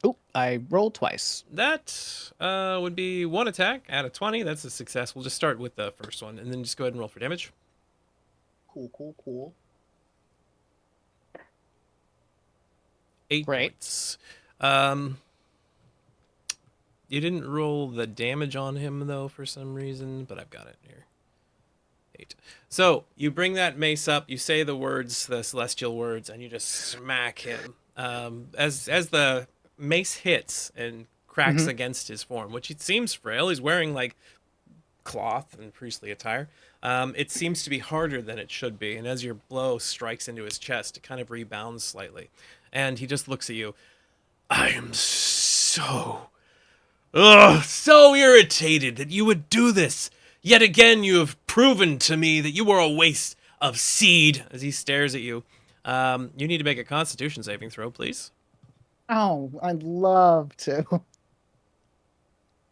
S5: Oh, I rolled twice.
S1: That would be 1 attack out of 20. That's a success. We'll just start with the first one, and then just go ahead and roll for damage.
S5: Cool.
S1: 8
S5: Great.
S1: points. You didn't roll the damage on him, though, for some reason, but I've got it here. 8. So you bring that mace up, you say the words, the celestial words, and you just smack him. As the mace hits and cracks against his form, which it seems frail. He's wearing like cloth and priestly attire. It seems to be harder than it should be, and as your blow strikes into his chest, it kind of rebounds slightly, and he just looks at you. I am so irritated that you would do this. Yet again, you have proven to me that you are a waste of seed. As he stares at you, you need to make a Constitution saving throw, please.
S5: Oh, I'd love to.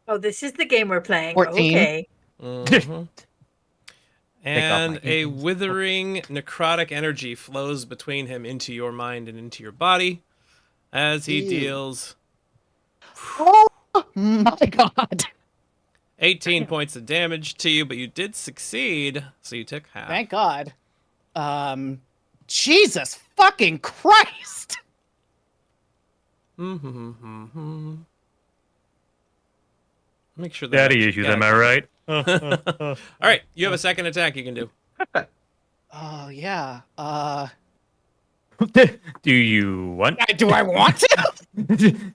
S4: Oh, this is the game we're playing.
S5: 14.
S4: Okay.
S1: Mhm.
S2: Take off
S1: And
S2: my
S1: a
S2: earrings.
S1: withering necrotic energy flows between him into your mind and into your body as he
S5: Ew.
S1: deals
S5: Oh my god.
S1: 18 points of damage to you, but you did succeed, so you took half.
S5: Thank God. Jesus fucking Christ.
S1: Make sure that
S2: Daddy issues, am I right?
S1: All right, you have a second attack you can do.
S5: Oh yeah.
S2: Do you want?
S5: Do I want to?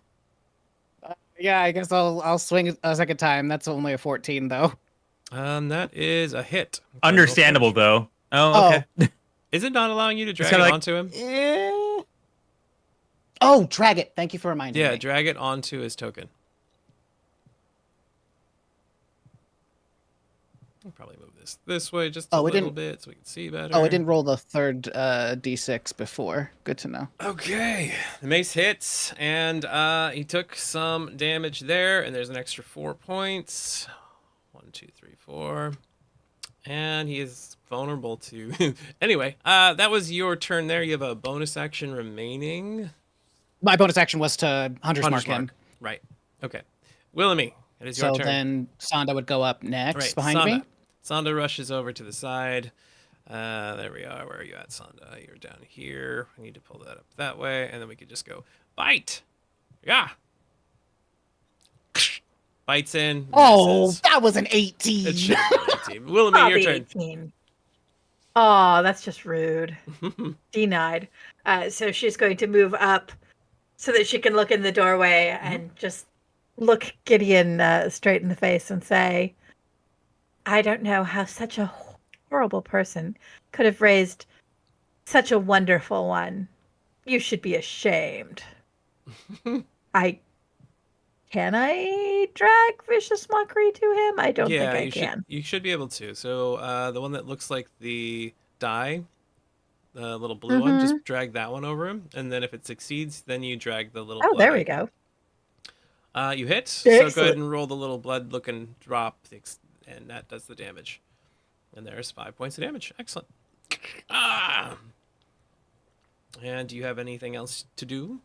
S5: Yeah, I guess I'll swing a second time. That's only a 14 though.
S1: That is a hit.
S2: Understandable though. Oh, okay.
S1: Is it not allowing you to drag it
S2: kinda like-
S1: onto him?
S5: Oh, drag it. Thank you for reminding
S1: Yeah,
S5: me.
S1: drag it onto his token. I'll probably move this way just a
S5: Oh, it
S1: little
S5: didn't-
S1: bit so we can see better.
S5: Oh, I didn't roll the third d6 before. Good to know.
S1: Okay, the mace hits, and he took some damage there, and there's an extra 4 points. 1, 2, 3, 4, and he is vulnerable to. Anyway, that was your turn there. You have a bonus action remaining.
S5: My bonus action was to Hunter's Mark him.
S1: Right. Okay, Willamy, it is your
S5: So
S1: turn.
S5: then Sonda would go up next
S1: Right,
S5: behind
S1: Sonda.
S5: me.
S1: Sonda rushes over to the side. There we are. Where are you at, Sonda? You're down here. I need to pull that up that way, and then we could just go bite. Yeah. Bites in.
S5: Oh,
S1: misses.
S5: that was an 18.
S1: It should be an 18. Willamy, your
S4: Probably
S1: turn.
S4: 18. Oh, that's just rude. Denied. So she's going to move up so that she can look in the doorway and just look Gideon straight in the face and say, I don't know how such a horrible person could have raised such a wonderful one. You should be ashamed. Can I drag vicious mockery to him? I don't think I can.
S1: You should be able to. So the one that looks like the die, the little blue one, just drag that one over him, and then if it succeeds, then you drag the little.
S4: Oh,
S1: blood
S4: there we
S1: icon.
S4: go.
S1: You hit. So go
S4: Excellent.
S1: ahead and roll the little blood-looking drop, and that does the damage. And there's 5 points of damage. Excellent. Ah. And do you have anything else to do?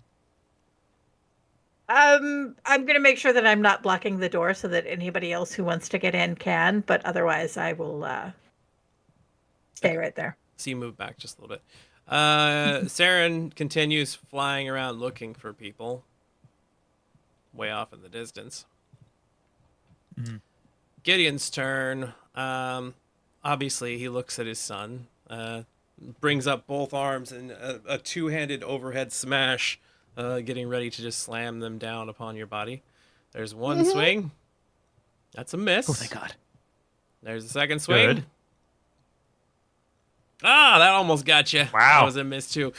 S4: I'm gonna make sure that I'm not blocking the door so that anybody else who wants to get in can, but otherwise I will stay right there.
S1: So you move back just a little bit. Saren continues flying around looking for people way off in the distance. Gideon's turn. Obviously, he looks at his son, brings up both arms and a two-handed overhead smash, getting ready to just slam them down upon your body. There's one swing. That's a miss.
S5: Oh, thank God.
S1: There's a second swing.
S2: Good.
S1: Ah, that almost got you.
S2: Wow.
S1: That was a miss too.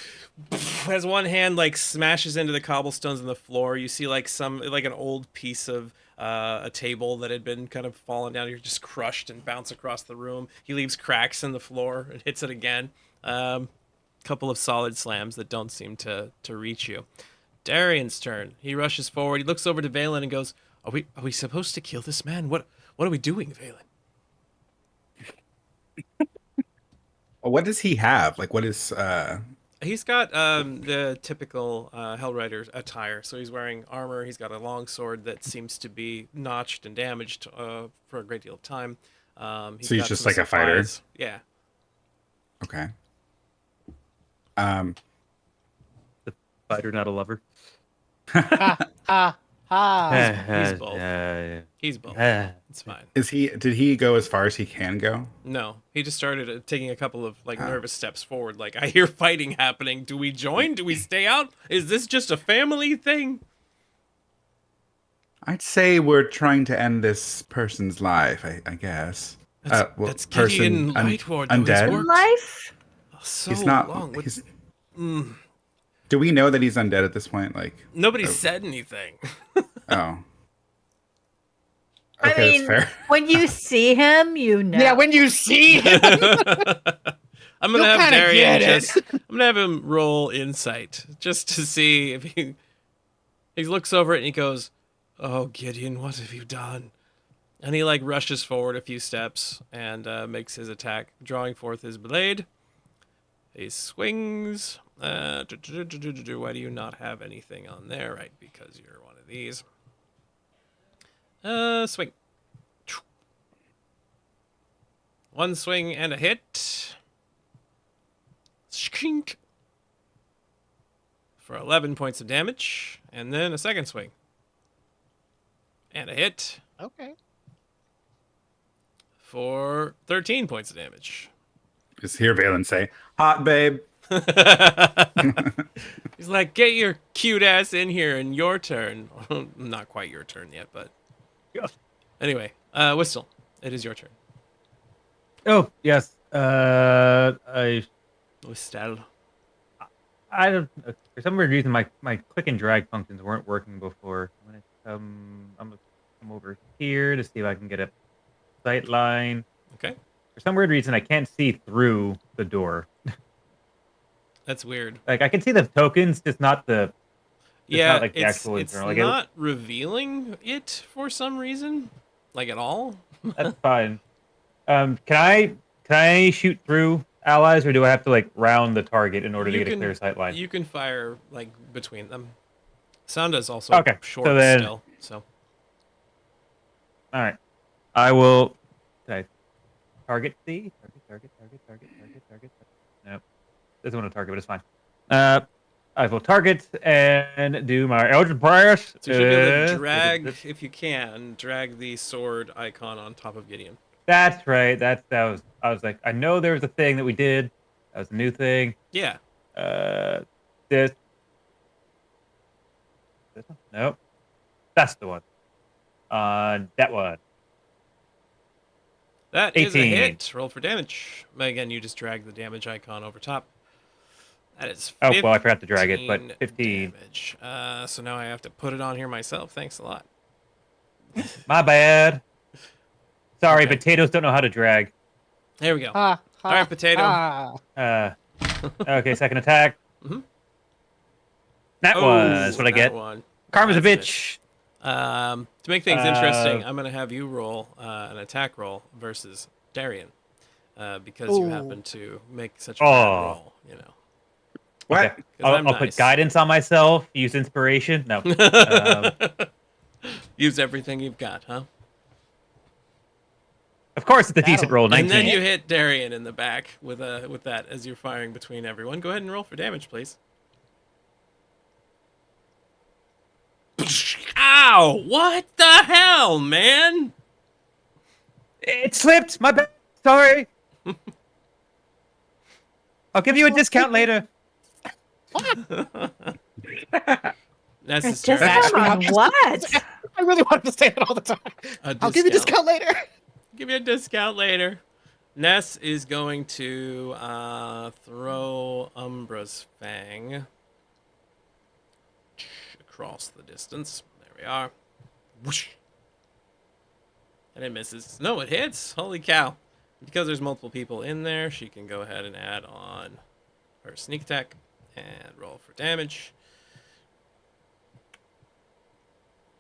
S1: As one hand like smashes into the cobblestones on the floor, you see like an old piece of a table that had been kind of fallen down. You're just crushed and bounce across the room. He leaves cracks in the floor and hits it again. Couple of solid slams that don't seem to reach you. Darian's turn. He rushes forward. He looks over to Valen and goes, Are we supposed to kill this man? What are we doing, Valen?
S3: What does he have? Like, what is?
S1: He's got the typical Hellrider attire. So he's wearing armor. He's got a long sword that seems to be notched and damaged for a great deal of time.
S3: So he's
S1: got
S3: just
S1: some
S3: like a fighter?
S1: supplies. Yeah.
S3: Okay.
S2: Fighter, not a lover.
S5: Ha ha ha.
S1: He's both.
S2: Yeah.
S1: He's both. It's fine.
S3: Did he go as far as he can go?
S1: No, he just started taking a couple of nervous steps forward. Like, I hear fighting happening. Do we join? Do we stay out? Is this just a family thing?
S3: I'd say we're trying to end this person's life. I guess.
S1: That's Gideon Lightward. Who has
S3: undead.
S1: worked
S4: Life?
S1: so
S3: He's not.
S1: long.
S3: He's, Do we know that he's undead at this point? Like
S1: Nobody said anything.
S3: oh.
S4: I
S3: Okay,
S4: mean,
S3: that's fair.
S4: when you see him, you know.
S5: Yeah, when you see him,
S1: I'm gonna
S5: You'll
S1: have
S5: kinda
S1: Darian
S5: get it.
S1: I'm gonna have him roll insight just to see if he looks over it and he goes, "Oh, Gideon, what have you done?" And he like rushes forward a few steps and makes his attack, drawing forth his blade. He swings. Why do you not have anything on there? Right, because you're one of these. Swing. One swing and a hit. Skink. For 11 points of damage. And then a second swing. And a hit.
S5: okay.
S1: For 13 points of damage.
S3: Just hear Valen say, "Hot babe."
S1: He's like, get your cute ass in here and your turn. Not quite your turn yet, but... Anyway, Whistle, it is your turn.
S2: Oh yes.
S1: Whistle.
S2: I don't. For some weird reason, my click and drag functions weren't working before. I'm gonna come over here to see if I can get a sight line.
S1: Okay.
S2: For some weird reason, I can't see through the door.
S1: That's weird.
S2: Like I can see the tokens, just not the.
S1: Yeah,
S2: not like the
S1: it's
S2: actual
S1: it's
S2: internal. Like,
S1: not revealing it for some reason, like at all.
S2: That's fine. Can I shoot through allies, or do I have to like round the target in order to get a clear sight line?
S1: You can fire like between them. Sounda's also
S2: Okay,
S1: short
S2: so then-
S1: still, so
S2: All right. I will. Did I target C? Target. Nope. Doesn't want to target, but it's fine. I will target and do my Eldritch Blast.
S1: so you should be able to drag, if you can, drag the sword icon on top of Gideon.
S2: That's right. I was like, I know there was a thing that we did. That was a new thing.
S1: Yeah.
S2: This one? Nope. That's the one. That one.
S1: That is a
S2: 18.
S1: hit. Roll for damage. Again, you just drag the damage icon over top. That is
S2: Oh, well, I forgot to drag it, but 15.
S1: damage. So now I have to put it on here myself. Thanks a lot.
S2: My bad. Sorry,
S1: Okay.
S2: potatoes don't know how to drag.
S1: There we go.
S5: Ha, ha,
S1: All right, potato.
S5: ha.
S2: Okay, second attack.
S1: Mhm.
S2: That was what I
S1: that
S2: get.
S1: one.
S2: Karma's a
S1: That's
S2: bitch.
S1: To make things interesting, I'm going to have you roll an attack roll versus Darian. Because you
S5: Ooh.
S1: happen to make such a bad roll, you know.
S3: What?
S2: Okay.
S1: 'Cause I'm
S2: I'll
S1: nice.
S2: put guidance on myself. Use inspiration. No. Um,
S1: Use everything you've got, huh?
S2: of course, it's a decent
S5: That'll-
S2: roll.
S1: And
S2: 19.
S1: then you hit Darian in the back with that as you're firing between everyone. Go ahead and roll for damage, please. Ow! What the hell, man?
S2: It slipped. My bad. Sorry. I'll give you a discount later.
S1: That's his
S4: Just
S1: turn.
S4: on what?
S5: I really wanted to say that all the time. I'll give you a discount later.
S1: Give you a discount later. Ness is going to throw Umbra's Fang across the distance. There we are. Whoosh. And it misses. No, it hits. Holy cow. Because there's multiple people in there, she can go ahead and add on her sneak attack and roll for damage.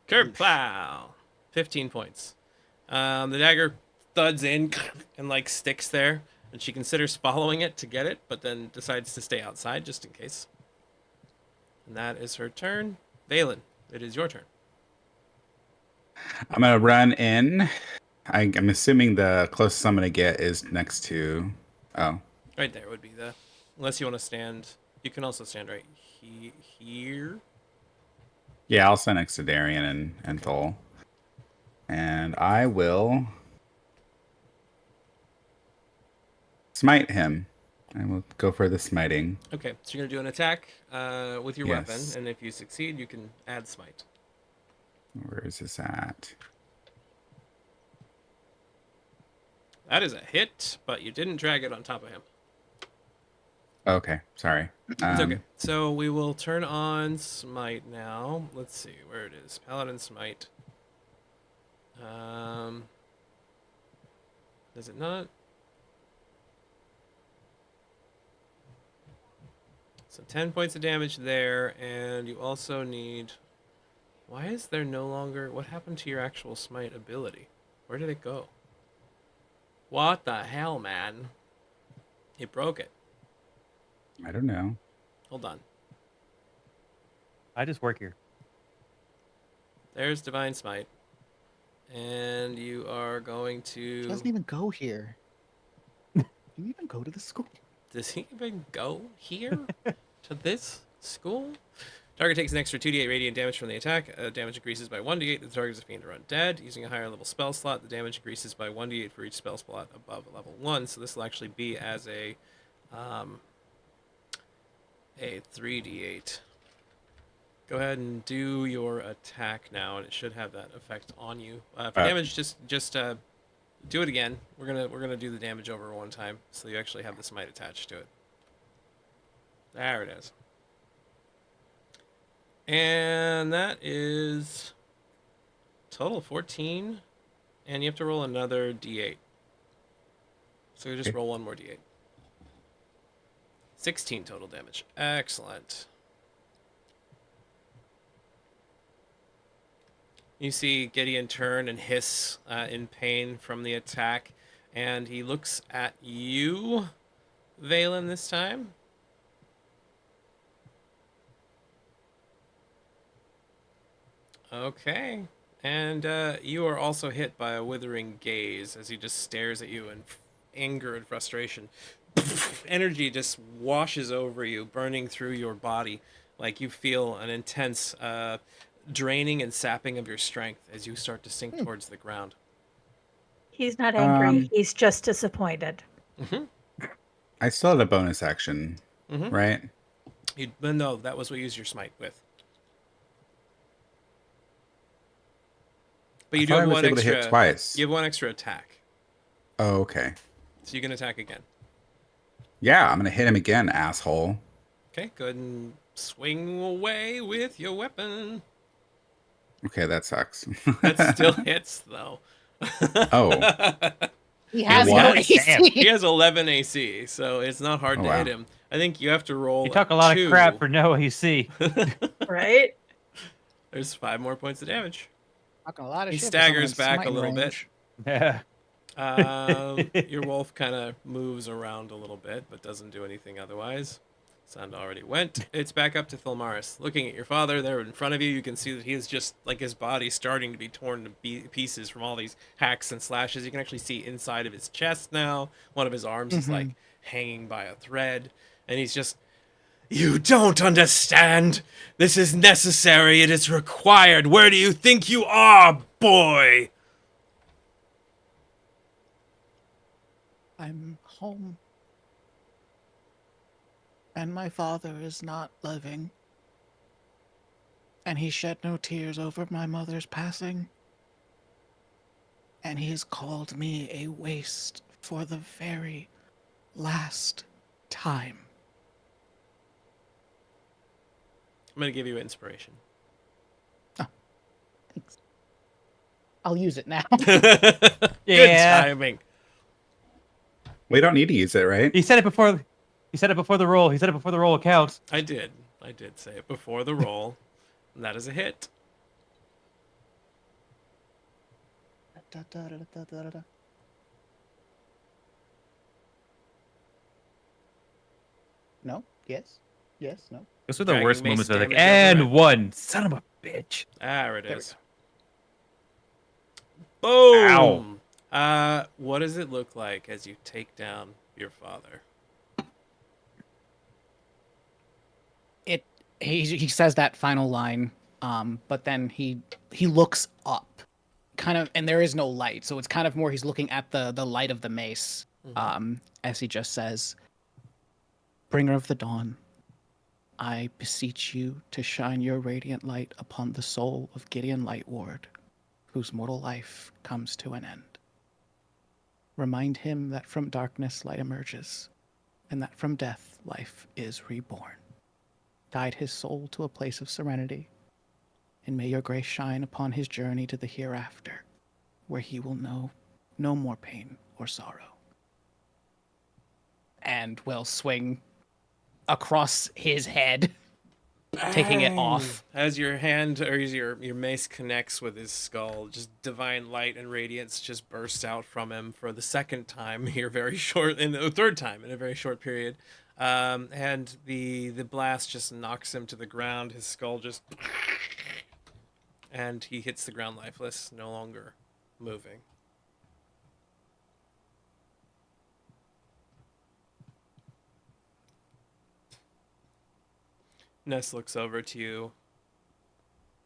S1: Curb plow. 15 points. The dagger thuds in and like sticks there, and she considers following it to get it, but then decides to stay outside just in case. And that is her turn. Valen, it is your turn.
S3: I'm gonna run in. I'm assuming the closest I'm gonna get is next to. Oh,
S1: Right there would be the. Unless you want to stand. You can also stand right here.
S3: yeah, I'll stand next to Darian and Thol, and I will smite him. I will go for the smiting.
S1: Okay, so you're going to do an attack with your weapon,
S3: Yes.
S1: and if you succeed, you can add smite.
S3: Where is this at?
S1: That is a hit, but you didn't drag it on top of him.
S3: Okay, sorry.
S1: It's okay. So we will turn on smite now. Let's see where it is. Paladin smite. Does it not? So 10 points of damage there, and you also need. Why is there no longer? What happened to your actual smite ability? Where did it go? What the hell, man? It broke it.
S3: I don't know.
S1: Hold on.
S2: I just work here.
S1: There's Divine Smite. And you are going
S5: He
S1: to.
S5: doesn't even go here. Do you even go to the school?
S1: Does he even go here? To this school? Target takes an extra 2d8 radiant damage from the attack. Damage increases by 1d8. The target is fiend to run dead. Using a higher level spell slot, the damage increases by 1d8 for each spell slot above level 1. So this will actually be as a 3d8. Go ahead and do your attack now, and it should have that effect on you. For damage, just do it again. We're gonna do the damage over one time, so you actually have the smite attached to it. There it is. And that is total 14, and you have to roll another d8. So you just roll one more d8. 16 total damage. Excellent. You see Gideon turn and hiss in pain from the attack, and he looks at you, Valen, this time. Okay. And you are also hit by a withering gaze as he just stares at you in anger and frustration. Energy just washes over you, burning through your body, like you feel an intense draining and sapping of your strength as you start to sink towards the ground.
S4: He's not angry. He's just disappointed.
S3: I still had a bonus action, right?
S1: No, that was what you used your smite with. But you do
S3: I
S1: have
S3: was
S1: one
S3: able
S1: extra.
S3: to hit twice.
S1: You have one extra attack,
S3: Oh, okay.
S1: so you can attack again.
S3: Yeah, I'm gonna hit him again, asshole.
S1: Okay, go ahead and swing away with your weapon.
S3: Okay, that sucks.
S1: That still hits though.
S3: Oh,
S5: He has
S3: What?
S5: no
S2: Damn.
S5: AC.
S1: He has 11 AC, so it's not hard
S3: Oh,
S1: to
S3: wow.
S1: hit him. I think you have to roll.
S2: You talk a lot
S1: 2.
S2: of crap for no AC.
S4: Right?
S1: There's 5 more points of damage.
S5: Talking a lot of
S1: He
S5: shit for someone
S1: staggers
S5: in
S1: back a
S5: smiting
S1: little
S5: range.
S2: Yeah.
S1: Your wolf kind of moves around a little bit, but doesn't do anything otherwise. Sound already went. It's back up to Thilmaris. Looking at your father there in front of you, you can see that he is just like his body starting to be torn to pieces from all these hacks and slashes. You can actually see inside of his chest now. One of his arms is like hanging by a thread, and he's just. You don't understand. This is necessary. It is required. Where do you think you are, boy?
S5: I'm home. And my father is not living. And he shed no tears over my mother's passing. And he has called me a waste for the very last time.
S1: I'm going to give you inspiration.
S5: Thanks. I'll use it now.
S1: Good
S2: Yeah.
S1: timing.
S3: We don't need to use it, right?
S2: He said it before. He said it before the roll. He said it before the roll counts.
S1: I did say it before the roll. And that is a hit.
S5: No. Yes. Yes. No.
S2: Those were the
S1: Dragging
S2: worst
S1: mace
S2: moments. I was like,
S1: damage over
S2: and
S1: it.
S2: one. Son of a bitch.
S1: There it
S5: There we
S1: is. Boom.
S2: Ow.
S1: What does it look like as you take down your father?
S5: He says that final line, but then he looks up, kind of, and there is no light, so it's kind of more he's looking at the light of the mace, as he just says, "Bringer of the dawn, I beseech you to shine your radiant light upon the soul of Gideon Lightward, whose mortal life comes to an end. Remind him that from darkness light emerges, and that from death life is reborn. Guide his soul to a place of serenity, and may your grace shine upon his journey to the hereafter, where he will know no more pain or sorrow." And will swing across his head, taking it off.
S1: As your hand or as your mace connects with his skull, just divine light and radiance just bursts out from him for the second time here, very short, and the third time in a very short period. And the blast just knocks him to the ground. His skull just, and he hits the ground lifeless, no longer moving. Ness looks over to you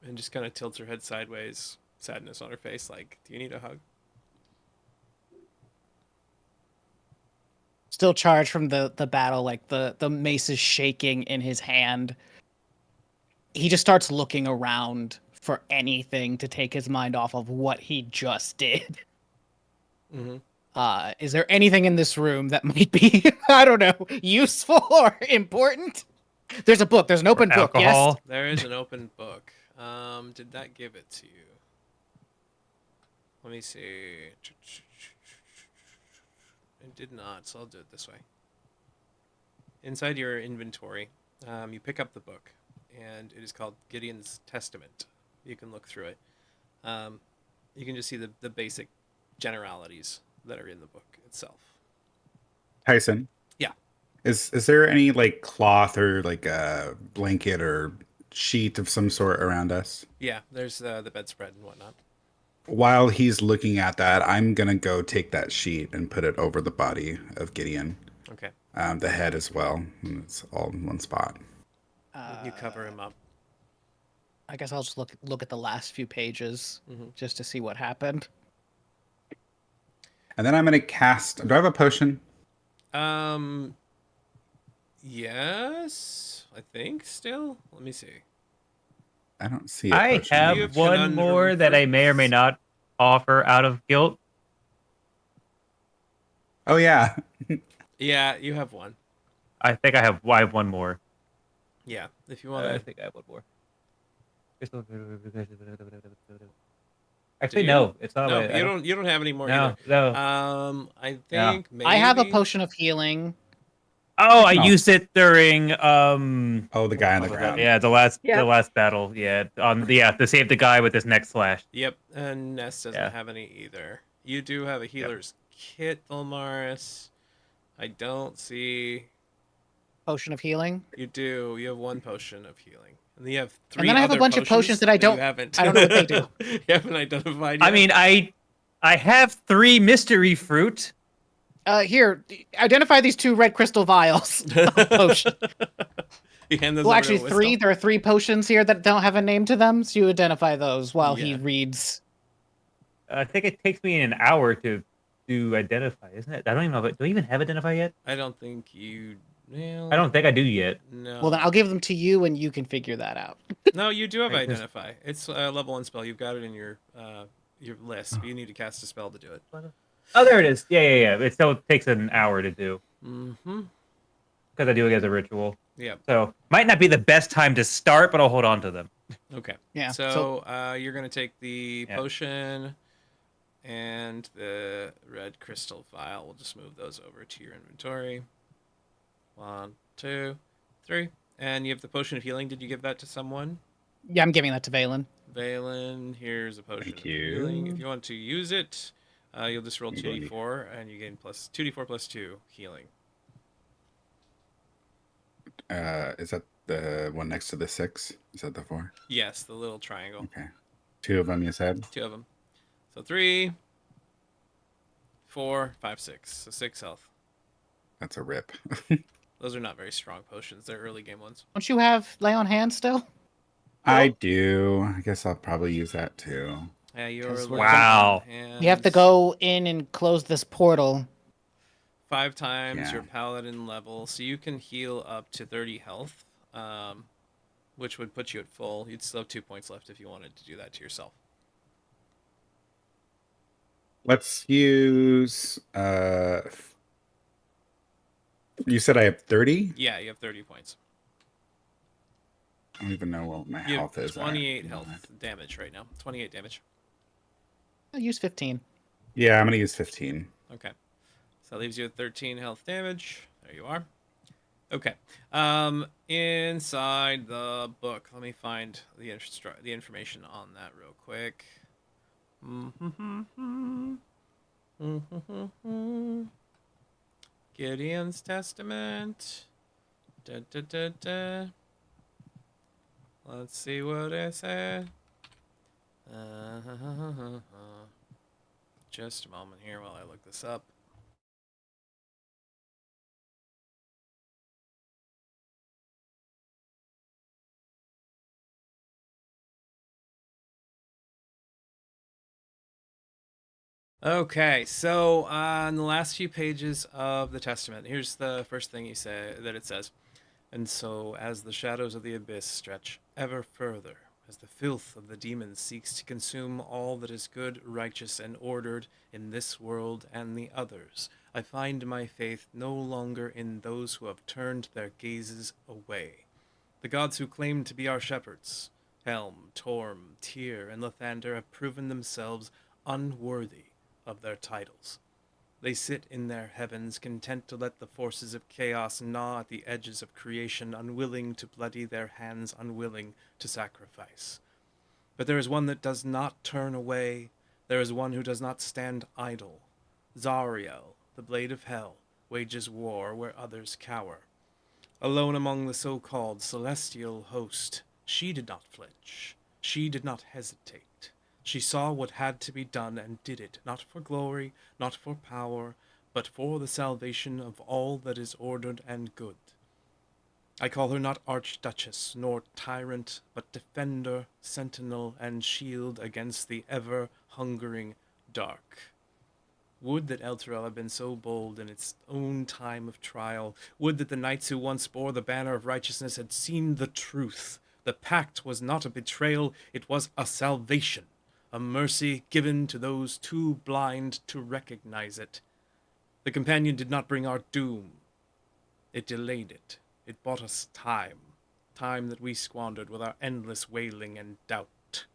S1: and just kind of tilts her head sideways, sadness on her face, like, do you need a hug?
S5: Still charged from the battle, like the mace is shaking in his hand. He just starts looking around for anything to take his mind off of what he just did.
S1: Mm-hmm.
S5: Is there anything in this room that might be, I don't know, useful or important? There's a book. There's an open book.
S2: Alcohol.
S5: Yes.
S1: There is an open book. Did that give it to you? Let me see. It did not, so I'll do it this way. Inside your inventory, you pick up the book, and it is called Gideon's Testament. You can look through it. You can just see the basic generalities that are in the book itself.
S3: Tyson.
S1: Yeah.
S3: Is there any like cloth or like a blanket or sheet of some sort around us?
S1: Yeah, there's the bedspread and whatnot.
S3: While he's looking at that, I'm gonna go take that sheet and put it over the body of Gideon.
S1: Okay.
S3: The head as well. And it's all in one spot.
S1: You cover him up.
S5: I guess I'll just look at the last few pages just to see what happened.
S3: And then I'm gonna cast. Do I have a potion?
S1: Yes, I think still. Let me see.
S3: I don't see a
S2: I
S3: potion.
S2: have
S1: You have
S2: one
S1: conundrum
S2: more that I may or may
S1: fruits.
S2: not offer out of guilt.
S3: Oh yeah.
S1: Yeah, you have one.
S2: I think I have one more.
S1: Yeah, if you want
S2: I
S1: to.
S2: think I have one more. Actually,
S1: you?
S2: no, it's not.
S1: No,
S2: I
S1: you don't have any more
S2: No,
S1: either.
S2: no.
S1: I think maybe
S5: I have a potion of healing.
S2: Oh, I
S3: No.
S2: used it during
S3: Oh, the guy on the
S2: what was that?
S3: ground.
S2: Yeah, the
S4: Yeah.
S2: last battle. Yeah, to save the guy with his neck slashed.
S1: Yep, and Ness doesn't
S2: Yeah.
S1: have any either. You do have a healer's kit, Ilmaris. I don't see.
S5: Potion of healing.
S1: You do. You have one potion of healing, and then you have three.
S5: And then I have a
S1: other
S5: bunch of potions that I
S1: you
S5: don't-
S1: haven't.
S5: I don't know what they do.
S1: You haven't identified yet.
S2: I mean, I have 3 mystery fruit.
S5: Here, identify these 2 red crystal vials of potion.
S1: You hand those
S5: Well,
S1: over
S5: actually,
S1: to
S5: 3.
S1: Whistle.
S5: There are 3 potions here that don't have a name to them, so you identify those while he
S1: Yeah.
S5: reads.
S2: I think it takes me an hour to identify, isn't it? I don't even know. Do I even have identify yet?
S1: I don't think you. Well,
S2: I don't think I do yet.
S1: No.
S5: Well, then I'll give them to you, and you can figure that out.
S1: No, you do have
S2: Wait, this-
S1: identify. It's a level 1 spell. You've got it in your list. But you need to cast a spell to do it.
S2: Oh, there it is. Yeah. It still takes an hour to do
S1: Mm-hmm.
S2: because I do it as a ritual.
S1: Yeah.
S2: So might not be the best time to start, but I'll hold on to them.
S1: Okay.
S5: Yeah.
S1: So you're gonna take the
S2: Yeah.
S1: potion and the red crystal vial. We'll just move those over to your inventory. 1, 2, 3. And you have the potion of healing. Did you give that to someone?
S5: Yeah, I'm giving that to Valen.
S1: Valen, here's a potion
S3: Thank
S1: of
S3: you.
S1: healing. If you want to use it, you'll just roll
S3: I'm going to-
S1: 2d4, and you gain 2d4 plus 2 healing.
S3: Is that the one next to the 6? Is that the 4?
S1: Yes, the little triangle.
S3: Okay. 2 of them, you said?
S1: 2 of them. So 3, 4, 5, 6. So 6 health.
S3: That's a rip.
S1: Those are not very strong potions. They're early game ones.
S5: Don't you have lay on hands still?
S3: I do. I guess I'll probably use that too.
S1: Yeah, you're
S5: 'Cause we're
S1: laying
S2: Wow.
S1: on hands.
S5: We have to go in and close this portal.
S1: 5 times
S3: Yeah.
S1: your paladin level, so you can heal up to 30 health, which would put you at full. You'd still have 2 points left if you wanted to do that to yourself.
S3: Let's use you said I have 30?
S1: Yeah, you have 30 points.
S3: I don't even know what my
S1: You
S3: health
S1: have
S3: is.
S1: 28 health damage right now. 28 damage.
S5: I'll use 15.
S3: Yeah, I'm gonna use 15.
S1: Okay. So that leaves you at 13 health damage. There you are. Okay. Inside the book, let me find the information on that real quick. Gideon's Testament. Da, da, da, da. Let's see what it said. Just a moment here while I look this up. Okay, so on the last few pages of the Testament, here's the first thing it says. And so, as the shadows of the abyss stretch ever further, as the filth of the demons seeks to consume all that is good, righteous, and ordered in this world and the others, I find my faith no longer in those who have turned their gazes away. The gods who claim to be our shepherds, Helm, Torm, Tyr, and Lathander, have proven themselves unworthy of their titles. They sit in their heavens, content to let the forces of chaos gnaw at the edges of creation, unwilling to bloody their hands, unwilling to sacrifice. But there is one that does not turn away. There is one who does not stand idle. Zariel, the blade of hell, wages war where others cower. Alone among the so-called celestial host, she did not flinch. She did not hesitate. She saw what had to be done and did it, not for glory, not for power, but for the salvation of all that is ordered and good. I call her not archduchess nor tyrant, but defender, sentinel, and shield against the ever-hungering dark. Would that Elturel had been so bold in its own time of trial. Would that the knights who once bore the banner of righteousness had seen the truth. The pact was not a betrayal, it was a salvation, a mercy given to those too blind to recognize it. The companion did not bring our doom. It delayed it. It bought us time. Time that we squandered with our endless wailing and doubt.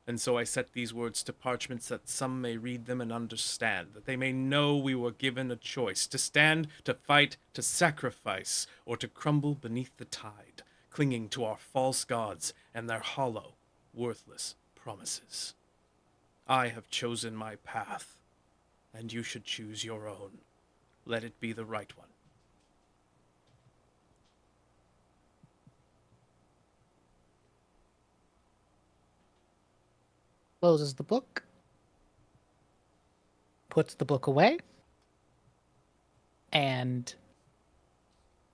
S1: And so I set these words to parchments that some may read them and understand, that they may know we were given a choice, to stand, to fight, to sacrifice, or to crumble beneath the tide, clinging to our false gods and their hollow, worthless promises. I have chosen my path, and you should choose your own. Let it be the right one.
S5: Closes the book. Puts the book away. And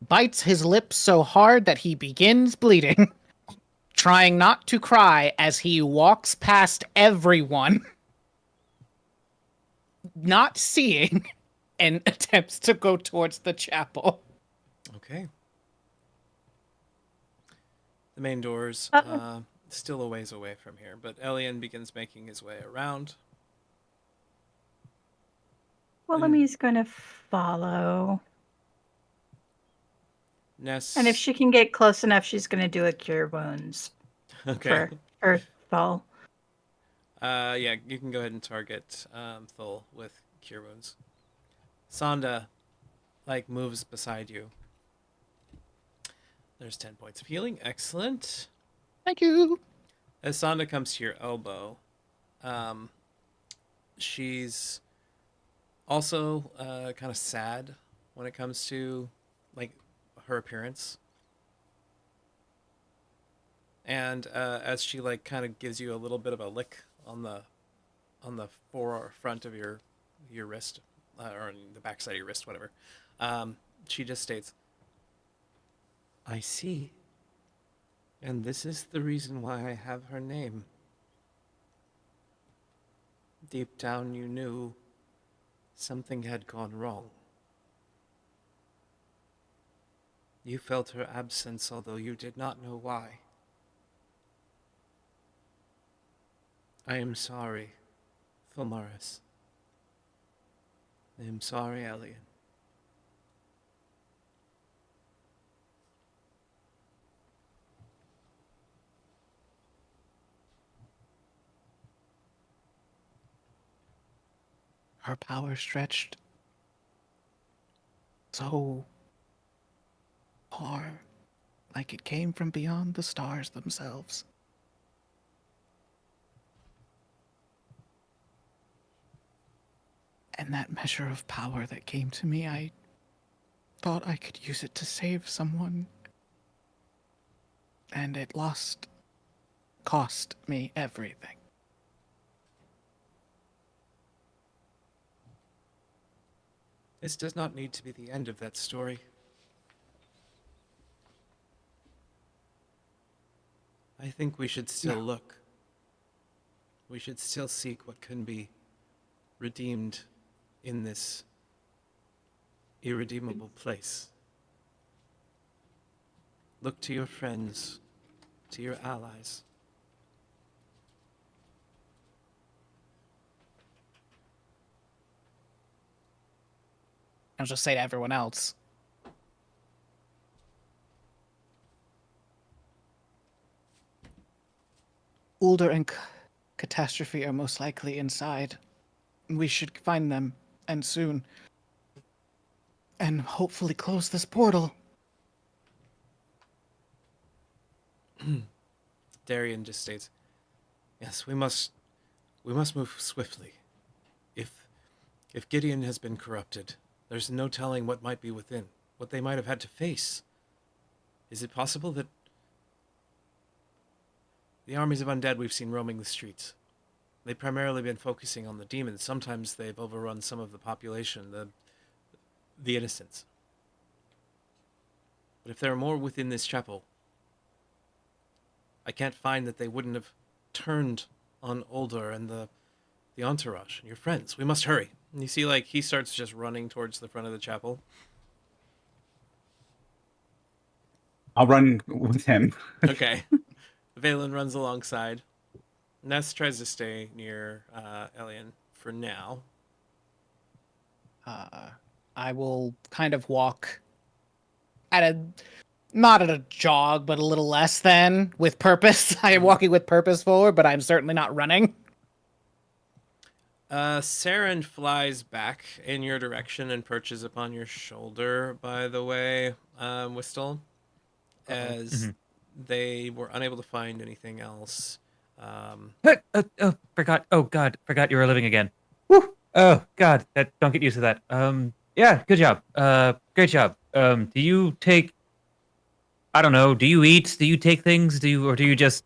S5: bites his lips so hard that he begins bleeding. Trying not to cry as he walks past everyone. Not seeing. And attempts to go towards the chapel.
S1: Okay. The main doors, still a ways away from here, but Elian begins making his way around.
S7: Willemy's going to follow.
S1: Ness.
S7: And if she can get close enough, she's going to do a cure wounds
S1: okay.
S7: for Earthfall.
S1: Yeah, you can go ahead and target Thul with Cure Wounds. Sonda, moves beside you. There's 10 points of healing. Excellent.
S5: Thank you.
S1: As Sonda comes to your elbow, she's also kind of sad when it comes to her appearance. And as she kind of gives you a little bit of a lick on the forefront of your wrist, or on the backside of your wrist, whatever, she just states, "I see. And this is the reason why I have her name. Deep down you knew something had gone wrong. You felt her absence, although you did not know why. I am sorry, Fulmaris. I am sorry, Elian.
S5: Her power stretched so far, like it came from beyond the stars themselves. And that measure of power that came to me, I thought I could use it to save someone. And it cost me everything.
S1: This does not need to be the end of that story. I think we should still look. We should still seek what can be redeemed in this irredeemable place. Look to your friends, to your allies.
S5: I'll just say to everyone else. Ulder and Catastrophe are most likely inside. We should find them, and soon. And hopefully close this portal.
S1: Darian just states, "Yes, we must move swiftly. If Gideon has been corrupted, there's no telling what might be within, what they might have had to face. Is it possible that the armies of undead we've seen roaming the streets, they've primarily been focusing on the demons. Sometimes they've overrun some of the population, the innocents. But if there are more within this chapel, I can't find that they wouldn't have turned on Ulder and the entourage and your friends. We must hurry." And you see, he starts just running towards the front of the chapel.
S3: I'll run with him.
S1: Okay. Valen runs alongside. Ness tries to stay near Elian for now.
S5: I will kind of walk not at a jog, but a little less than, with purpose. I am walking with purpose forward, but I'm certainly not running.
S1: Saren flies back in your direction and perches upon your shoulder, by the way, Whistle, as they were unable to find anything else.
S2: Forgot. Oh God, forgot you were living again. Woo! Oh God, don't get used to that. Yeah, good job. Great job. Do you take? I don't know. Do you eat? Do you take things? Or do you just?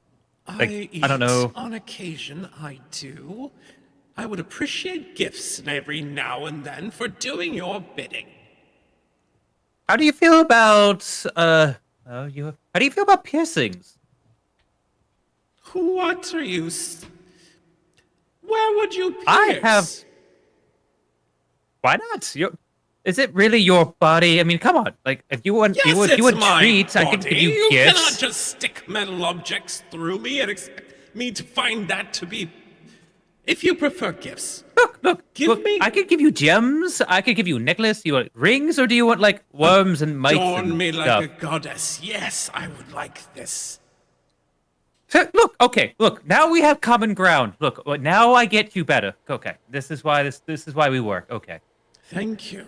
S2: I don't know.
S6: On occasion, I do. I would appreciate gifts every now and then for doing your bidding.
S2: How do you feel about how do you feel about piercings?
S6: What are you? Where would you pierce?
S2: I have. Why not? Is it really your body? I mean, come on. If you want,
S6: Yes,
S2: if you want
S6: my
S2: treats,
S6: body.
S2: I can give you
S6: You
S2: gifts.
S6: cannot just stick metal objects through me and expect me to find that to be. If you prefer gifts,
S2: Look,
S6: give me.
S2: I could give you gems. I could give you a necklace. Do you want rings, or do you want worms and mites
S6: Adorn
S2: and
S6: me
S2: stuff?
S6: like a goddess. Yes, I would like this.
S2: Look. Now we have common ground. Look, now I get you better. Okay, this is why we work. Okay.
S6: Thank you.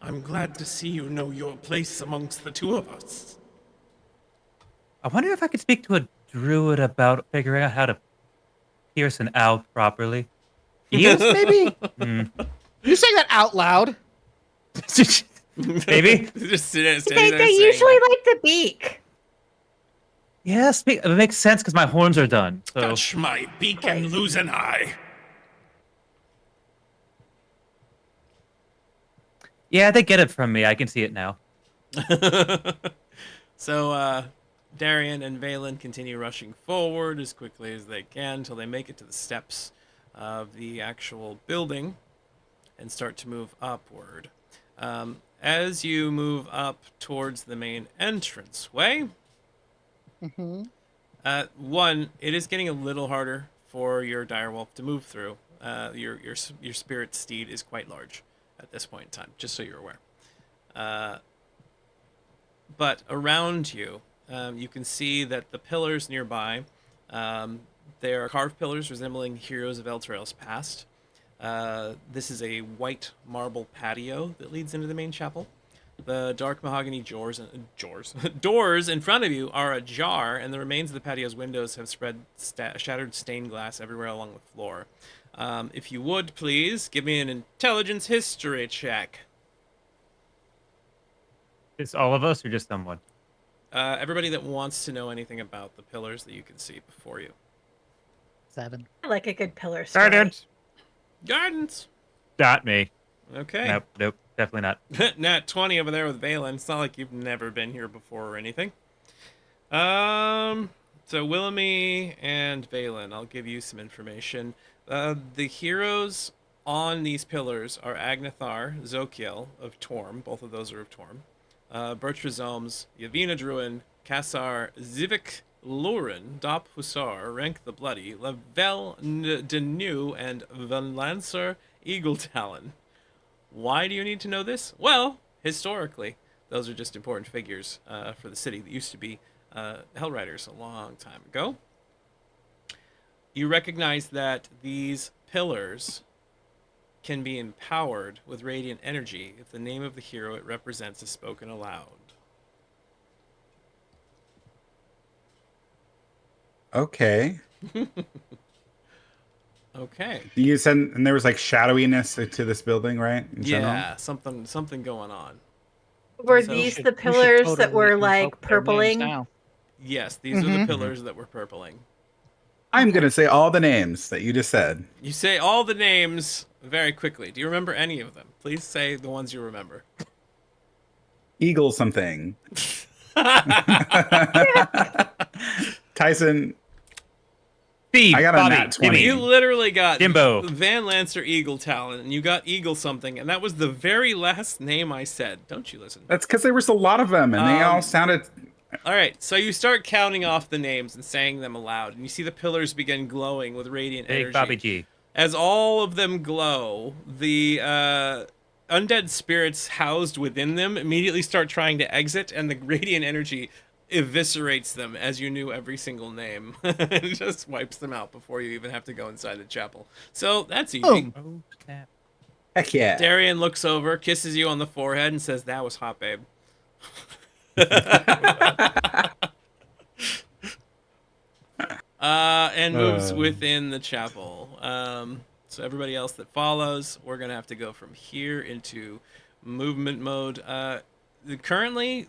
S6: I'm glad to see you know your place amongst the two of us.
S2: I wonder if I could speak to a druid about figuring out how to pierce an owl properly. Eels, maybe?
S5: You saying that out loud?
S2: Maybe?
S1: Just standing
S4: They
S1: there saying
S4: usually
S1: that.
S4: like the beak.
S2: Yeah, it makes sense because my horns are done. So
S6: Touch my beak and lose an eye.
S2: yeah, they get it from me. I can see it now.
S1: So, Darian and Valen continue rushing forward as quickly as they can until they make it to the steps of the actual building and start to move upward. As you move up towards the main entranceway, one, it is getting a little harder for your direwolf to move through. Your spirit steed is quite large at this point in time, just so you're aware. But around you, you can see that the pillars nearby, they are carved pillars resembling heroes of Elturel's past. This is a white marble patio that leads into the main chapel. The dark mahogany doors in front of you are ajar, and the remains of the patio's windows have spread shattered stained glass everywhere along the floor. If you would, please, give me an intelligence history check.
S2: It's all of us or just someone?
S1: Everybody that wants to know anything about the pillars that you can see before you.
S5: 7.
S4: I like a good pillar story.
S1: Guidance!
S2: Not me.
S1: Okay.
S2: Nope, definitely not.
S1: Nat 20 over there with Valen. It's not like you've never been here before or anything. So Willamy and Valen, I'll give you some information. The heroes on these pillars are Agnathar, Zokiel of Torm. Both of those are of Torm. Bertrazomes, Yavina Druin, Kassar, Zivik Lurin, Dop Hussar, Rank the Bloody, Lavel Denu, and Van Lancer Eagle Talon. Why do you need to know this? Well, historically, those are just important figures for the city that used to be Hellriders a long time ago. You recognize that these pillars can be empowered with radiant energy if the name of the hero it represents is spoken aloud.
S3: Okay.
S1: Okay.
S3: You said, and there was like shadowiness to this building, right? In general?
S1: Yeah, something going on.
S4: Were
S1: So-
S4: these
S1: You
S4: the pillars that were like
S5: invoke their names
S4: purpling?
S5: now.
S1: Yes, these are the pillars that were purpling.
S3: I'm gonna say all the names that you just said.
S1: You say all the names very quickly. Do you remember any of them? Please say the ones you remember.
S3: Eagle something. Tyson.
S2: Steve,
S3: I got a
S2: Bobby,
S3: nat 20.
S2: Jimmy.
S1: You literally got
S2: Jimbo.
S1: Van Lancer Eagle Talon, and you got Eagle something, and that was the very last name I said. Don't you listen?
S3: That's because there was a lot of them, and they all sounded.
S1: All right, so you start counting off the names and saying them aloud, and you see the pillars begin glowing with radiant
S2: Big
S1: energy.
S2: Bobby G.
S1: As all of them glow, the undead spirits housed within them immediately start trying to exit, and the radiant energy eviscerates them as you knew every single name. It just wipes them out before you even have to go inside the chapel. So that's easy.
S5: Boom.
S2: Oh, snap.
S3: Heck yeah.
S1: Darian looks over, kisses you on the forehead, and says, "That was hot, babe." And moves within the chapel. So everybody else that follows, we're gonna have to go from here into movement mode. Currently,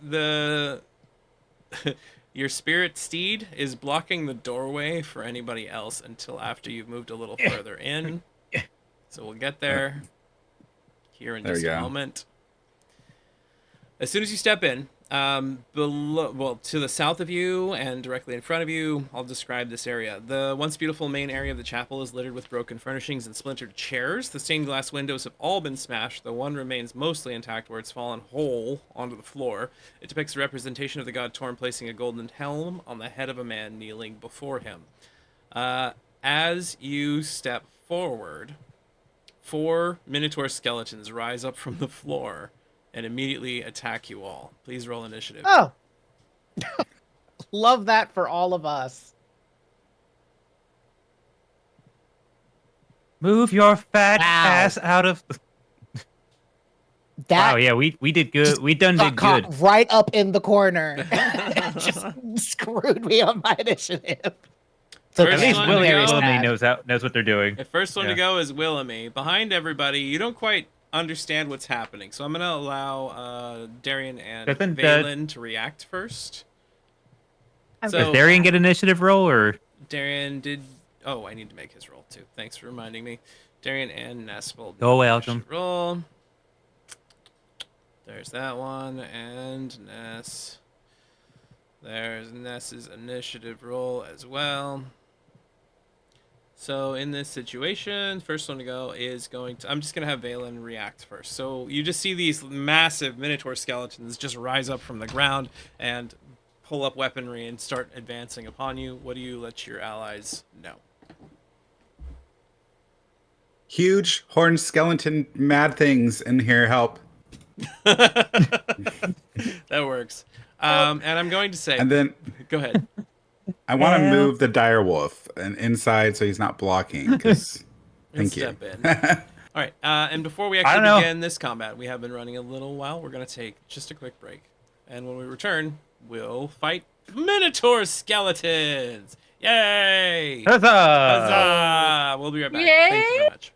S1: your spirit steed is blocking the doorway for anybody else until after you've moved a little further in. So we'll get there here in
S3: There we
S1: just a
S3: go.
S1: moment. As soon as you step in, to the south of you and directly in front of you, I'll describe this area. The once beautiful main area of the chapel is littered with broken furnishings and splintered chairs. The stained glass windows have all been smashed, though one remains mostly intact where it's fallen whole onto the floor. It depicts a representation of the god Torm placing a golden helm on the head of a man kneeling before him. As you step forward, 4 minotaur skeletons rise up from the floor and immediately attack you all. Please roll initiative.
S5: Oh. Love that for all of us.
S2: Move your fat
S5: Wow.
S2: ass out of.
S5: That
S2: Wow, yeah, we did good. We did
S5: got caught
S2: good.
S5: right up in the corner. Just screwed me on my initiative. So
S1: First
S2: At least
S1: one to
S2: Willie
S1: go.
S2: Willamie knows what they're doing.
S1: The first one to
S2: Yeah.
S1: go is Willamie. Behind everybody, you don't quite understand what's happening, so I'm gonna allow Darian and
S2: Doesn't,
S1: Valen to react first.
S7: Okay.
S1: So-
S2: Does Darian get initiative roll or?
S1: Darian did. Oh, I need to make his roll too. Thanks for reminding me. Darian and Ness will
S2: You're welcome.
S1: roll. There's that one, and Ness. There's Ness's initiative roll as well. So in this situation, first one to go is going to. I'm just gonna have Valen react first. So you just see these massive Minotaur skeletons just rise up from the ground and pull up weaponry and start advancing upon you. What do you let your allies know?
S3: Huge horned skeleton mad things in here. Help.
S1: That works. And I'm going to say,
S3: And then
S1: go ahead.
S3: I want to
S2: Help.
S3: move the dire wolf and inside so he's not blocking. Because
S1: And
S3: thank you.
S1: step in. All right. And before we actually
S2: don't know.
S1: begin this combat, we have been running a little while. We're going to take just a quick break. And when we return, we'll fight Minotaur skeletons. Yay!
S2: Huzzah!
S1: Huzzah! We'll be right back. Thank you very much.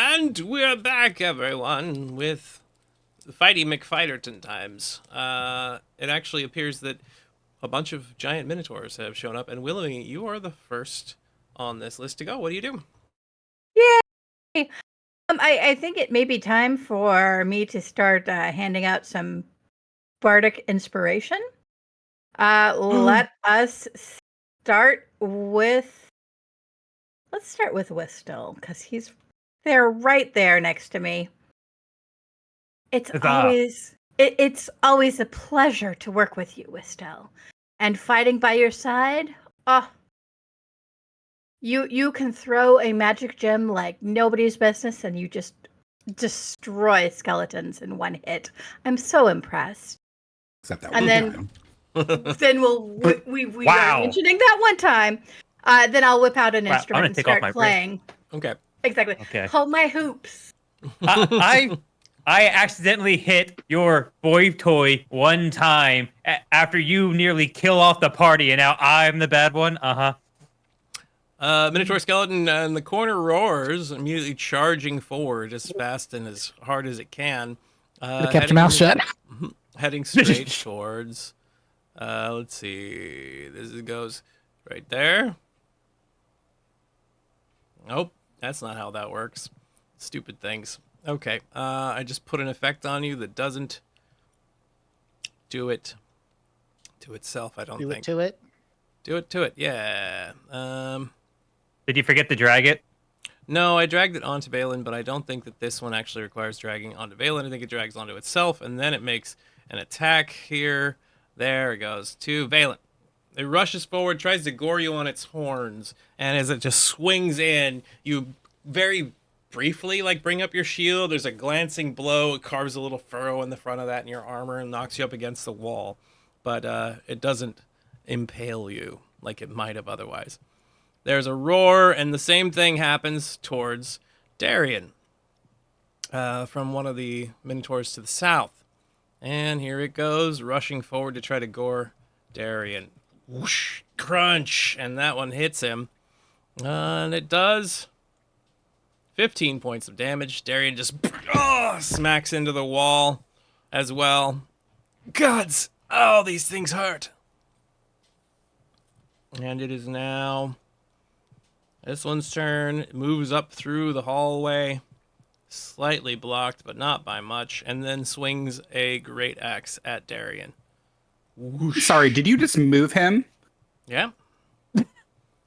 S1: And we're back, everyone, with Fighty McFighterton times. It actually appears that a bunch of giant minotaurs have shown up, and Willowy, you are the first on this list to go. What do you do?
S4: Yay! I think it may be time for me to start handing out some bardic inspiration. Let us start with. Let's start with Whistle, because he's there, right there next to me. It's always a pleasure to work with you, Whistle, and fighting by your side. Oh, you can throw a magic gem like nobody's business, and you just destroy skeletons in one hit. I'm so impressed.
S3: Except that
S4: And
S3: one
S4: then
S3: time.
S4: then we
S2: Wow.
S4: are mentioning that one time. Then I'll whip out an
S2: Wow, I'm
S4: instrument
S2: gonna
S4: and
S2: take off
S4: start
S2: my wrist.
S4: playing.
S1: Okay.
S4: Exactly.
S2: Okay.
S4: Hold my hoops.
S2: I accidentally hit your boy toy one time after you nearly kill off the party, and now I'm the bad one.
S1: Minotaur skeleton in the corner roars, immediately charging forward as fast and as hard as it can.
S5: Kept your mouth shut.
S1: Heading straight towards. Let's see. This goes right there. Nope, that's not how that works. Stupid things. Okay, I just put an effect on you that doesn't do it to itself. I don't
S5: Do
S1: think.
S5: it to it.
S1: Do it to it. Yeah.
S2: Did you forget to drag it?
S1: No, I dragged it onto Valen, but I don't think that this one actually requires dragging onto Valen. I think it drags onto itself, and then it makes an attack here. There it goes to Valen. It rushes forward, tries to gore you on its horns, and as it just swings in, you very briefly bring up your shield. There's a glancing blow. It carves a little furrow in the front of that in your armor and knocks you up against the wall, but it doesn't impale you like it might have otherwise. There's a roar, and the same thing happens towards Darian from one of the Minotaurs to the south. And here it goes, rushing forward to try to gore Darian. Whoosh, crunch, and that one hits him. And it does 15 points of damage. Darian just smacks into the wall as well. Gods, oh, these things hurt. And it is now this one's turn. It moves up through the hallway, slightly blocked, but not by much, and then swings a great axe at Darian. Whoosh.
S3: Sorry, did you just move him?
S1: Yeah,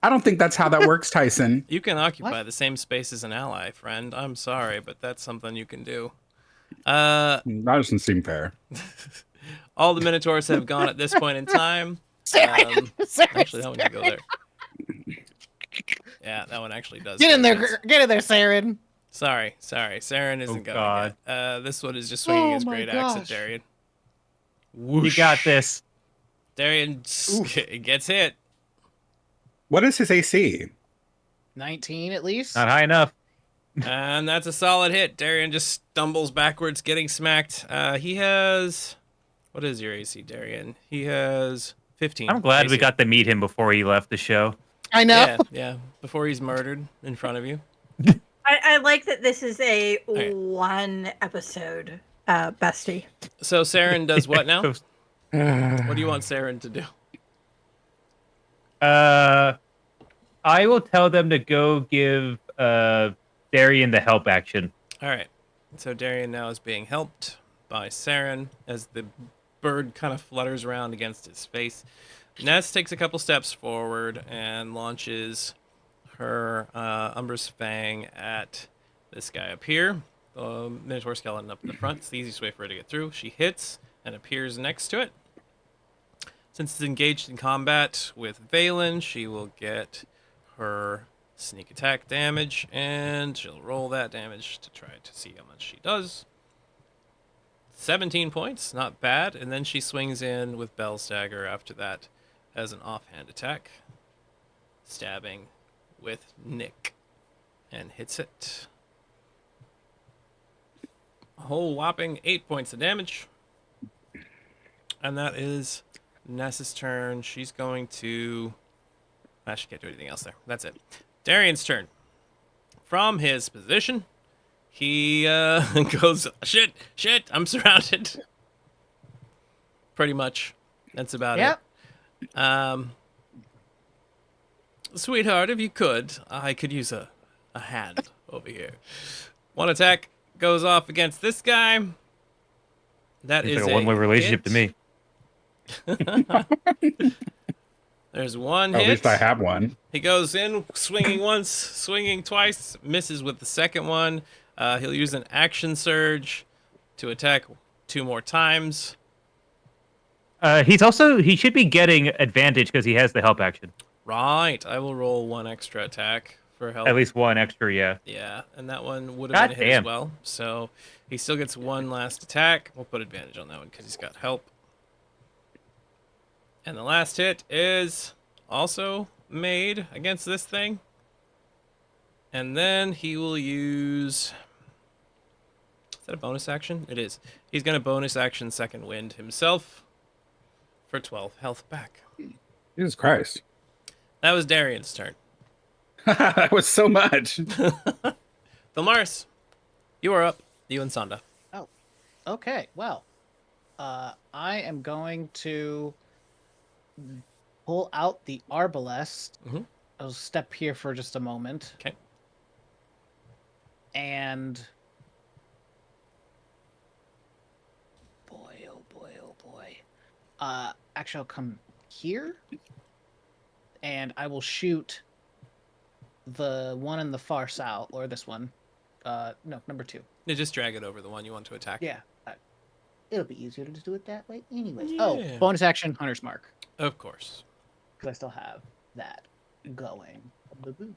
S3: I don't think that's how that works, Tyson.
S1: you can occupy the same space as an ally, friend. I'm sorry, but that's something you can do.
S3: That doesn't seem fair.
S1: All the Minotaurs have gone at this point in time.
S5: Saren,
S1: Actually, that one can go there. Yeah, that one actually does.
S5: Get in
S1: go
S5: there, get in there, Saren.
S1: Sorry. Saren isn't going
S2: God.
S1: yet. This one is just swinging his
S5: my
S1: great axe at
S5: gosh.
S1: Darian.
S2: You
S1: Whoosh.
S2: got this.
S1: Darian gets hit.
S3: What is his AC?
S5: 19 at least.
S2: Not high enough.
S1: And that's a solid hit. Darian just stumbles backwards, getting smacked. He has... What is your AC, Darian? He has 15.
S2: I'm glad we
S1: AC.
S2: got to meet him before he left the show.
S5: I know.
S1: Yeah. Before he's murdered in front of you.
S4: I like that this is a
S1: Okay.
S4: one episode bestie.
S1: So Saren does what now? What do you want Saren to do?
S2: I will tell them to go give Darian the help action.
S1: All right. So Darian now is being helped by Saren as the bird kind of flutters around against his face. Ness takes a couple steps forward and launches her Umbrous Fang at this guy up here. The Minotaur skeleton up in the front. It's the easiest way for her to get through. She hits and appears next to it. Since it's engaged in combat with Valen, she will get her sneak attack damage, and she'll roll that damage to try to see how much she does. 17 points, not bad. And then she swings in with Bell's Dagger after that as an offhand attack, stabbing with Nick, and hits it. A whole whopping 8 points of damage. And that is Ness's turn. She's going to... she can't do anything else there. That's it. Darian's turn. From his position, he goes, shit, I'm surrounded. Pretty much. That's about
S5: Yep.
S1: it. Sweetheart, if you could, I could use a hand over here. One attack goes off against this guy. That
S2: It's
S1: is
S2: like a one-way relationship to
S1: hit.
S2: me.
S1: There's one
S3: At
S1: hit.
S3: least I have one.
S1: He goes in, swinging once, swinging twice, misses with the second one. He'll use an action surge to attack 2 more times.
S2: He should be getting advantage because he has the help action.
S1: Right, I will roll 1 extra attack for help.
S2: At least one extra, yeah.
S1: Yeah, and that one would have been a hit as
S2: Goddamn.
S1: well. So he still gets 1 last attack. We'll put advantage on that one because he's got help. And the last hit is also made against this thing. And then he will use... Is that a bonus action? It is. He's going to bonus action second wind himself for 12 health back.
S3: Jesus Christ.
S1: That was Darian's turn.
S3: That was so much.
S1: Vilmaris, you are up. You and Sonda.
S5: Okay, well, I am going to pull out the arbalest.
S1: Mhm.
S5: I'll step here for just a moment.
S1: Okay.
S5: And boy, oh boy, oh boy. Actually, I'll come here, and I will shoot the one in the far south, or this one. No, number 2.
S1: Yeah, just drag it over the one you want to attack.
S5: Yeah. It'll be easier to just do it that way anyways.
S1: Yeah.
S5: Oh, bonus action, Hunter's Mark.
S1: Of course.
S5: Because I still have that going. Ba-boom.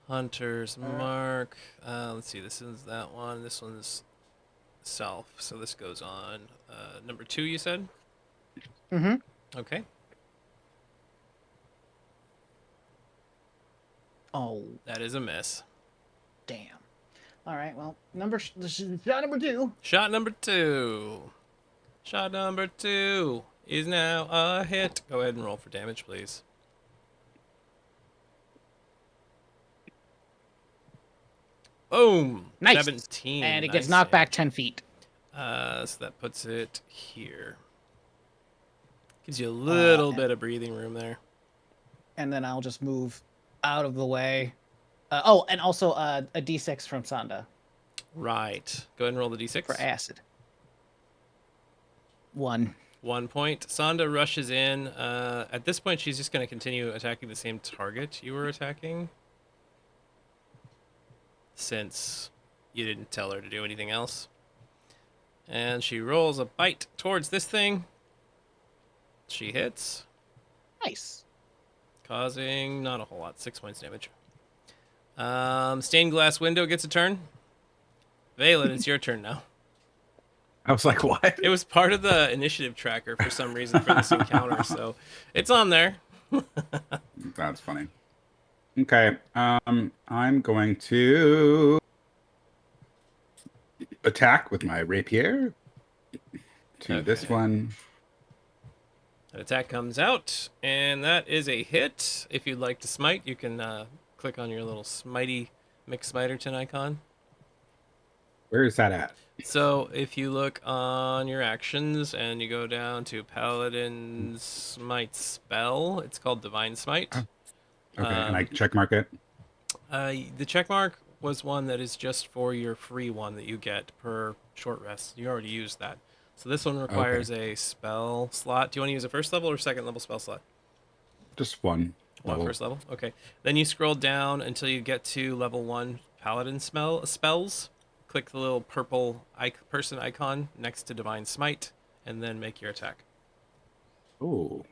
S1: Hunter's Mark. Let's see. This is that one. This one's self. So this goes on. Number 2, you said?
S5: Mm-hmm.
S1: Okay.
S5: Oh,
S1: That is a miss.
S5: damn. All right, well, this is shot number 2.
S1: Shot number 2. Shot number 2 is now a hit. Go ahead and roll for damage, please. Boom.
S5: Nice.
S1: 17.
S5: And it gets
S1: Nice
S5: knocked back
S1: damage.
S5: 10 feet.
S1: So that puts it here. Gives you a little bit of breathing room there.
S5: And then I'll just move out of the way. And also a d6 from Sonda
S1: Right. Go ahead and roll the d6.
S5: for acid. 1.
S1: 1 point. Sonda rushes in. At this point, she's just going to continue attacking the same target you were attacking. Since you didn't tell her to do anything else. And she rolls a bite towards this thing. She hits,
S5: Nice.
S1: causing not a whole lot, 6 points damage. Stained glass window gets a turn. Valen, it's your turn now.
S3: I was like, what?
S1: It was part of the initiative tracker for some reason for this encounter, so it's on there.
S3: That's funny. Okay. I'm going to attack with my rapier to this
S1: Okay.
S3: one.
S1: That attack comes out, and that is a hit. If you'd like to smite, you can click on your little smitey McSmiterton icon.
S3: Where is that at?
S1: So if you look on your actions and you go down to Paladin Smite spell, it's called Divine Smite.
S3: Okay, and I check mark it.
S1: The checkmark was one that is just for your free one that you get per short rest. You already used that. So this one requires a spell slot. Do you want to use a first level or second level spell slot?
S3: Just one.
S1: One
S3: level.
S1: first level? Okay. Then you scroll down until you get to level 1 Paladin spells. Click the little purple person icon next to Divine Smite, and then make your attack.
S3: Oh.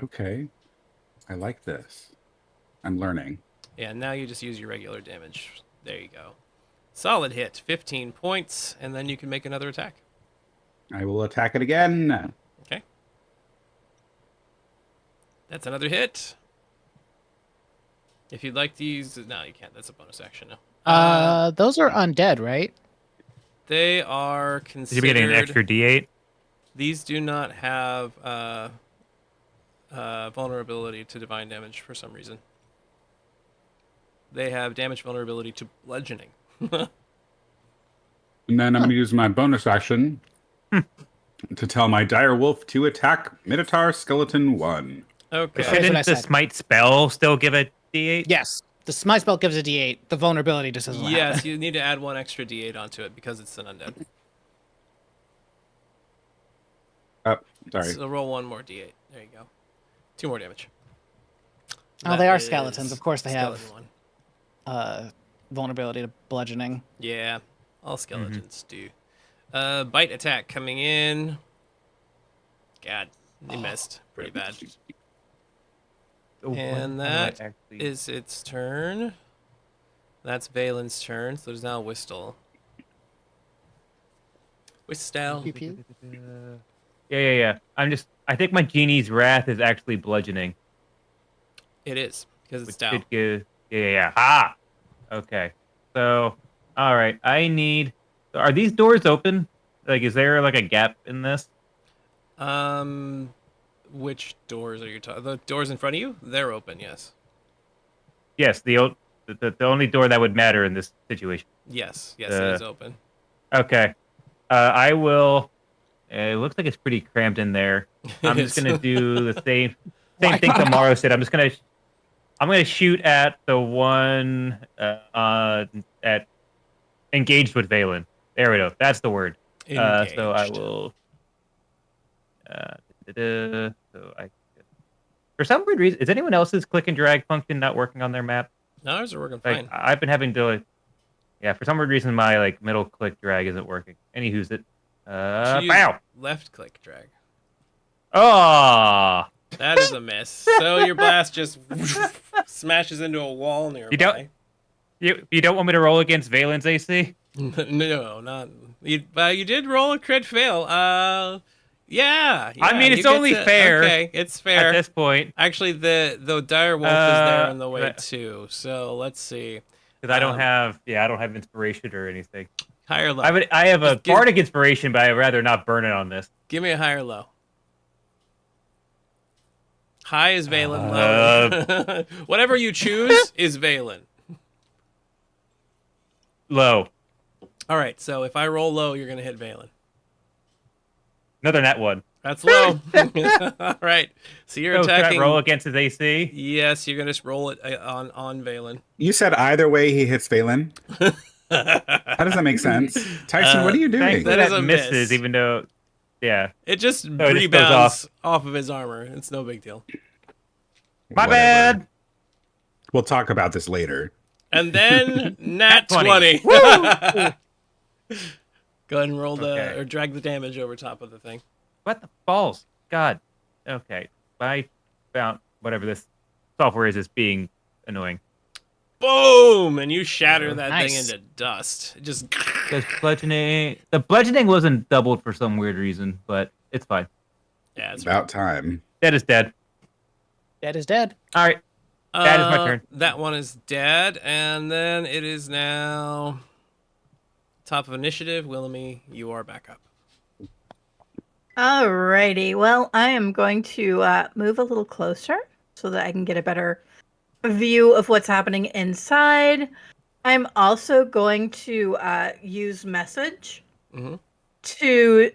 S3: Okay. I like this. I'm learning.
S1: Yeah, now you just use your regular damage. There you go. Solid hit, 15 points, and then you can make another attack.
S3: I will attack it again.
S1: Okay. That's another hit. If you'd like to use... No, you can't. That's a bonus action now.
S5: Those are undead, right?
S1: They are
S2: You
S1: considered...
S2: should be getting an extra D8.
S1: These do not have vulnerability to divine damage for some reason. They have damage vulnerability to bludgeoning.
S3: And then I'm going to use my bonus action to tell my dire wolf to attack Minotaur Skeleton 1.
S1: Okay.
S5: Here's what I
S2: Shouldn't the
S5: said.
S2: smite spell still give a D8?
S5: Yes, the smite spell gives a D8. The vulnerability just doesn't
S1: Yes,
S5: happen.
S1: you need to add 1 extra D8 onto it because it's an undead.
S3: Oh, sorry.
S1: So roll 1 more D8. There you go. 2 more damage.
S5: Oh,
S1: That
S5: they are
S1: is
S5: skeletons. Of course they have
S1: skeleton 1.
S5: vulnerability to bludgeoning.
S1: Yeah, all skeletons do. Bite attack coming in. God, he missed pretty bad.
S2: Oh,
S1: And
S2: how do I
S1: that
S2: actually-
S1: is its turn. That's Valen's turn. So there's now Whistle. Whistle.
S5: Pew pew.
S2: Yeah. I think my genie's wrath is actually bludgeoning.
S1: It is because it's
S2: Which
S1: down.
S2: did give. Yeah. Ah. Okay. So, all right. Are these doors open? Like, is there like a gap in this?
S1: Which doors are you talking? The doors in front of you? They're open. Yes.
S2: Yes. The only door that would matter in this situation.
S1: Yes. Yes, it is open.
S2: Okay. I will. It looks like it's pretty cramped in there. I'm just
S1: It
S2: gonna
S1: is.
S2: do the same
S5: Why
S2: thing
S5: not?
S2: Tomorrow said. I'm gonna shoot at the one at engaged with Valen. There we go. That's the word. So I
S1: Engaged.
S2: will. So I. For some weird reason, is anyone else's click and drag function not working on their map?
S1: No, ours are working
S2: Like
S1: fine.
S2: I've been having to. Yeah, for some weird reason, my middle click drag isn't working. Anywho's it.
S1: Should use
S2: Bow.
S1: left click drag.
S2: Oh.
S1: That is a miss. So your blast just smashes into a wall nearby.
S2: You don't want me to roll against Valen's AC?
S1: No, not you. You did roll a crit fail. Yeah.
S2: I mean,
S1: you
S2: it's
S1: get
S2: only fair
S1: Okay, it's fair.
S2: At this point,
S1: Actually, the dire wolf is there in the way
S2: that-
S1: too. So let's see.
S2: because I don't have inspiration or anything.
S1: High or low?
S2: I have a
S1: Just give-
S2: bardic inspiration, but I'd rather not burn it on this.
S1: Give me a high or low. High is Valen. Low. Whatever you choose is Valen.
S2: Low.
S1: All right. So if I roll low, you're gonna hit Valen.
S2: Another net one.
S1: That's low. All right. So you're
S2: So should I
S1: attacking.
S2: roll against his AC?
S1: Yes, you're gonna just roll it on Valen.
S3: You said either way he hits Valen. How does that make sense? Tyson, what are you doing?
S2: Thankfully,
S1: That is
S2: that
S1: a
S2: misses,
S1: miss.
S2: even though, yeah.
S1: It just
S2: it just goes
S1: rebounds off of his armor. It's no big deal.
S2: My
S3: Whatever.
S2: bad.
S3: We'll talk about this later.
S1: And then nat
S2: 20.
S1: 20. Go ahead and roll
S2: Okay.
S1: or drag the damage over top of the thing.
S2: What the balls? God. Okay. I found whatever this software is being annoying.
S1: Boom! And you shatter that thing
S5: Nice.
S1: into dust. It just
S2: Because the bludgeoning wasn't doubled for some weird reason, but it's fine.
S1: yeah, it's
S3: About time.
S2: Dead is dead.
S5: Dead is dead.
S2: All right. That is my turn.
S1: That one is dead, and then it is now top of initiative. Willemie, you are back up.
S4: Alrighty. Well, I am going to move a little closer so that I can get a better view of what's happening inside. I'm also going to use message
S1: Mhm.
S4: to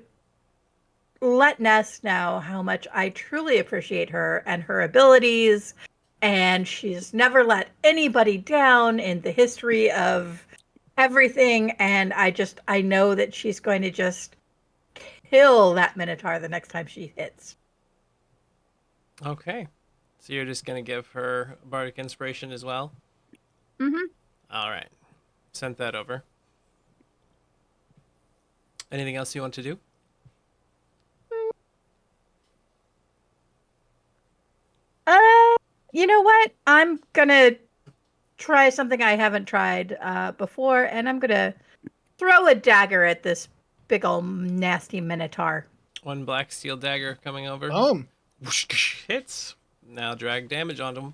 S4: let Ness know how much I truly appreciate her and her abilities. And she's never let anybody down in the history of everything. And I know that she's going to just kill that Minotaur the next time she hits.
S1: Okay. So you're just going to give her bardic inspiration as well?
S4: Mm-hmm.
S1: All right. Sent that over. Anything else you want to do?
S4: You know what? I'm gonna try something I haven't tried before, and I'm gonna throw a dagger at this big old nasty Minotaur.
S1: One black steel dagger coming over.
S5: Boom.
S1: Whoosh, hits. Now drag damage onto him.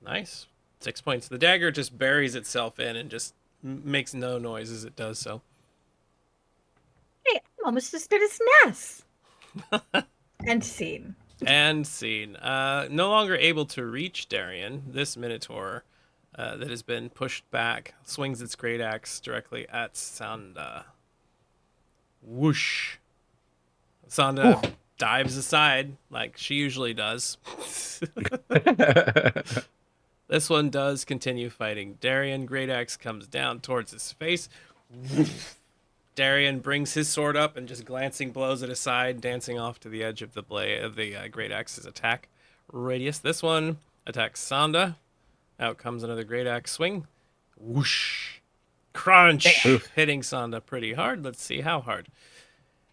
S1: Nice. 6 points. The dagger just buries itself in and just makes no noise as it does so.
S4: Hey, I'm almost as good as Ness. And scene.
S1: And scene. No longer able to reach Darien, this Minotaur that has been pushed back, swings its great axe directly at Sanda. Whoosh. Sanda dives aside like she usually does. This one does continue fighting. Darian, great axe comes down towards his face. Darian brings his sword up and just glancing blows it aside, dancing off to the edge of the blade of the great axe's attack radius. This one attacks Sanda. Out comes another great axe swing. Whoosh. Crunch.
S3: Oof.
S1: Hitting Sanda pretty hard. Let's see how hard.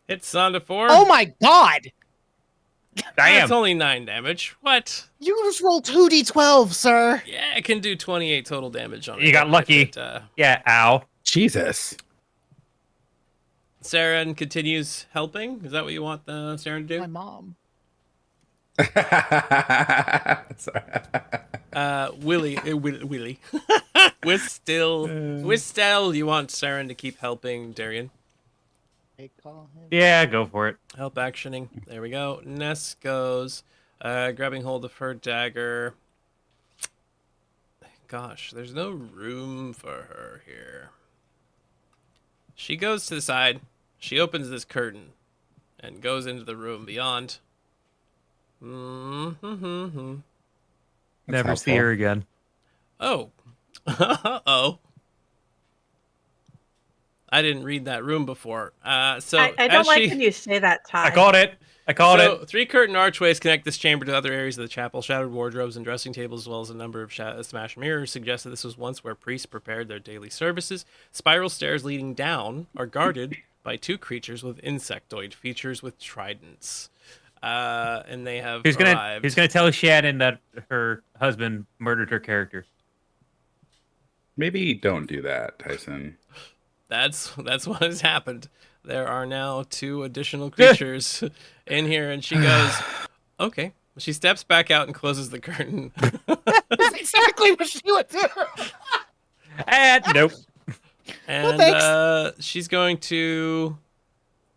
S1: Hits Sanda for.
S5: Oh my god!
S1: That's only 9 damage. What?
S5: You just rolled 2d12, sir.
S1: Yeah, it can do 28 total damage on it.
S2: You got lucky.
S1: It,
S2: Yeah, ow.
S3: Jesus.
S1: Saren continues helping. Is that what you want Saren to
S5: My
S1: do?
S5: mom.
S3: Sorry.
S1: Willie. Wistel, you want Saren to keep helping Darian?
S5: They call him.
S2: Yeah, go for it.
S1: Help actioning. There we go. Ness goes, grabbing hold of her dagger. Gosh, there's no room for her here. She goes to the side. She opens this curtain and goes into the room beyond. Mm-hmm.
S2: Never see her again.
S1: Oh. Oh. I didn't read that room before. So
S4: I don't
S1: as
S4: like
S1: she...
S4: when you say that, Ty.
S2: I called it.
S1: So 3 curtain archways connect this chamber to other areas of the chapel. Shattered wardrobes and dressing tables, as well as a number of smashed mirrors, suggest that this was once where priests prepared their daily services. Spiral stairs leading down are guarded by 2 creatures with insectoid features with tridents. And they have arrived.
S2: Who's gonna tell Shannon that her husband murdered her character?
S3: Maybe don't do that, Tyson.
S1: That's what has happened. There are now 2 additional creatures in here, and she goes, okay. She steps back out and closes the curtain.
S5: That's exactly what she would do.
S2: And nope.
S1: And she's going to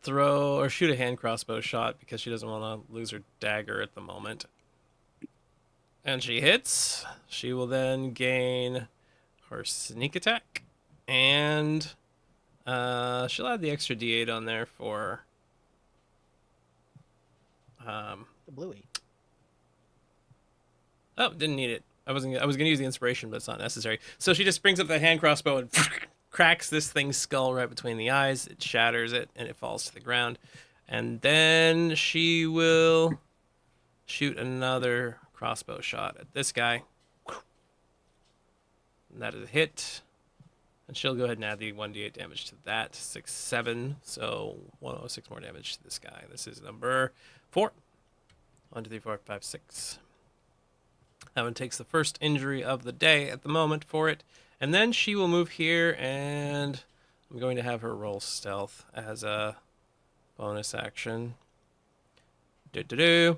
S1: throw or shoot a hand crossbow shot because she doesn't want to lose her dagger at the moment. And she hits. She will then gain her sneak attack. And she'll add the extra D8 on there for
S5: The bluey.
S1: Oh, didn't need it. I was gonna use the inspiration, but it's not necessary. So she just brings up the hand crossbow and cracks this thing's skull right between the eyes. It shatters it and it falls to the ground. And then she will shoot another crossbow shot at this guy. And that is a hit. And she'll go ahead and add the 1d8 damage to that. 6, 7. So 106 more damage to this guy. This is number 4. 1, 2, 3, 4, 5, 6. That one takes the first injury of the day at the moment for it. And then she will move here, and I'm going to have her roll stealth as a bonus action. And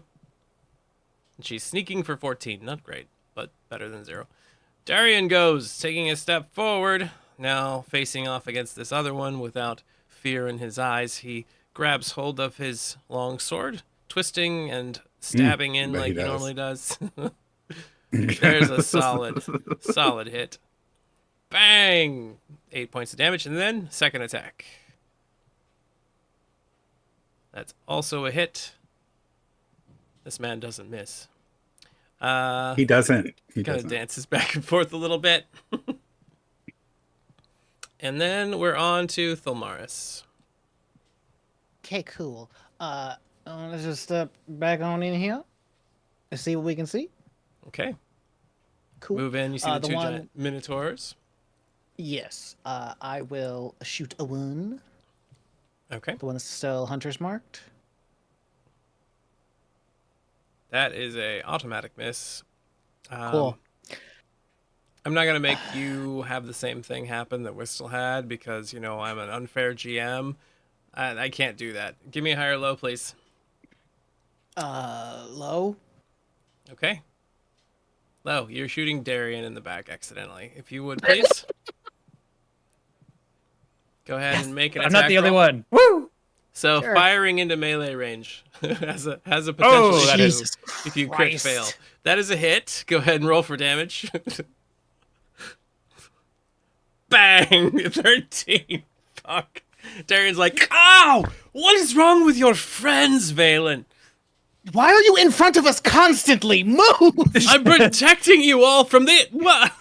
S1: she's sneaking for 14. Not great, but better than 0. Darian goes, taking a step forward. Now facing off against this other one without fear in his eyes. He grabs hold of his long sword, twisting and stabbing in like he normally does. There's a solid hit. Bang! 8 points of damage, and then second attack. That's also a hit. This man doesn't miss.
S3: He doesn't. He
S1: kind of
S3: doesn't.
S1: dances back and forth a little bit. And then we're on to Thulmaris.
S5: Okay, cool. Let's just step back on in here and see what we can see.
S1: Okay.
S5: Cool.
S1: Move in. You see the 2
S5: one-
S1: giant minotaurs.
S5: Yes. I will shoot a 1.
S1: Okay.
S5: The one that's still hunter's marked.
S1: That is a automatic miss.
S5: Cool.
S1: I'm not going to make you have the same thing happen that Whistle had because, you know, I'm an unfair GM. I can't do that. Give me a high or low, please.
S5: Low.
S1: Okay. Low. You're shooting Darian in the back accidentally. If you would, please. Go ahead and make an attack
S2: I'm not the only
S1: roll.
S2: one. Woo!
S1: So
S5: Sure.
S1: firing into melee range has a potential
S2: Oh, that
S1: issue
S2: is-
S1: if you crit
S5: Christ.
S1: fail. That is a hit. Go ahead and roll for damage. Bang! 13. Fuck. Darian's like, ow! What is wrong with your friends, Valen?
S5: Why are you in front of us constantly? Move!
S1: I'm protecting you all from the... What?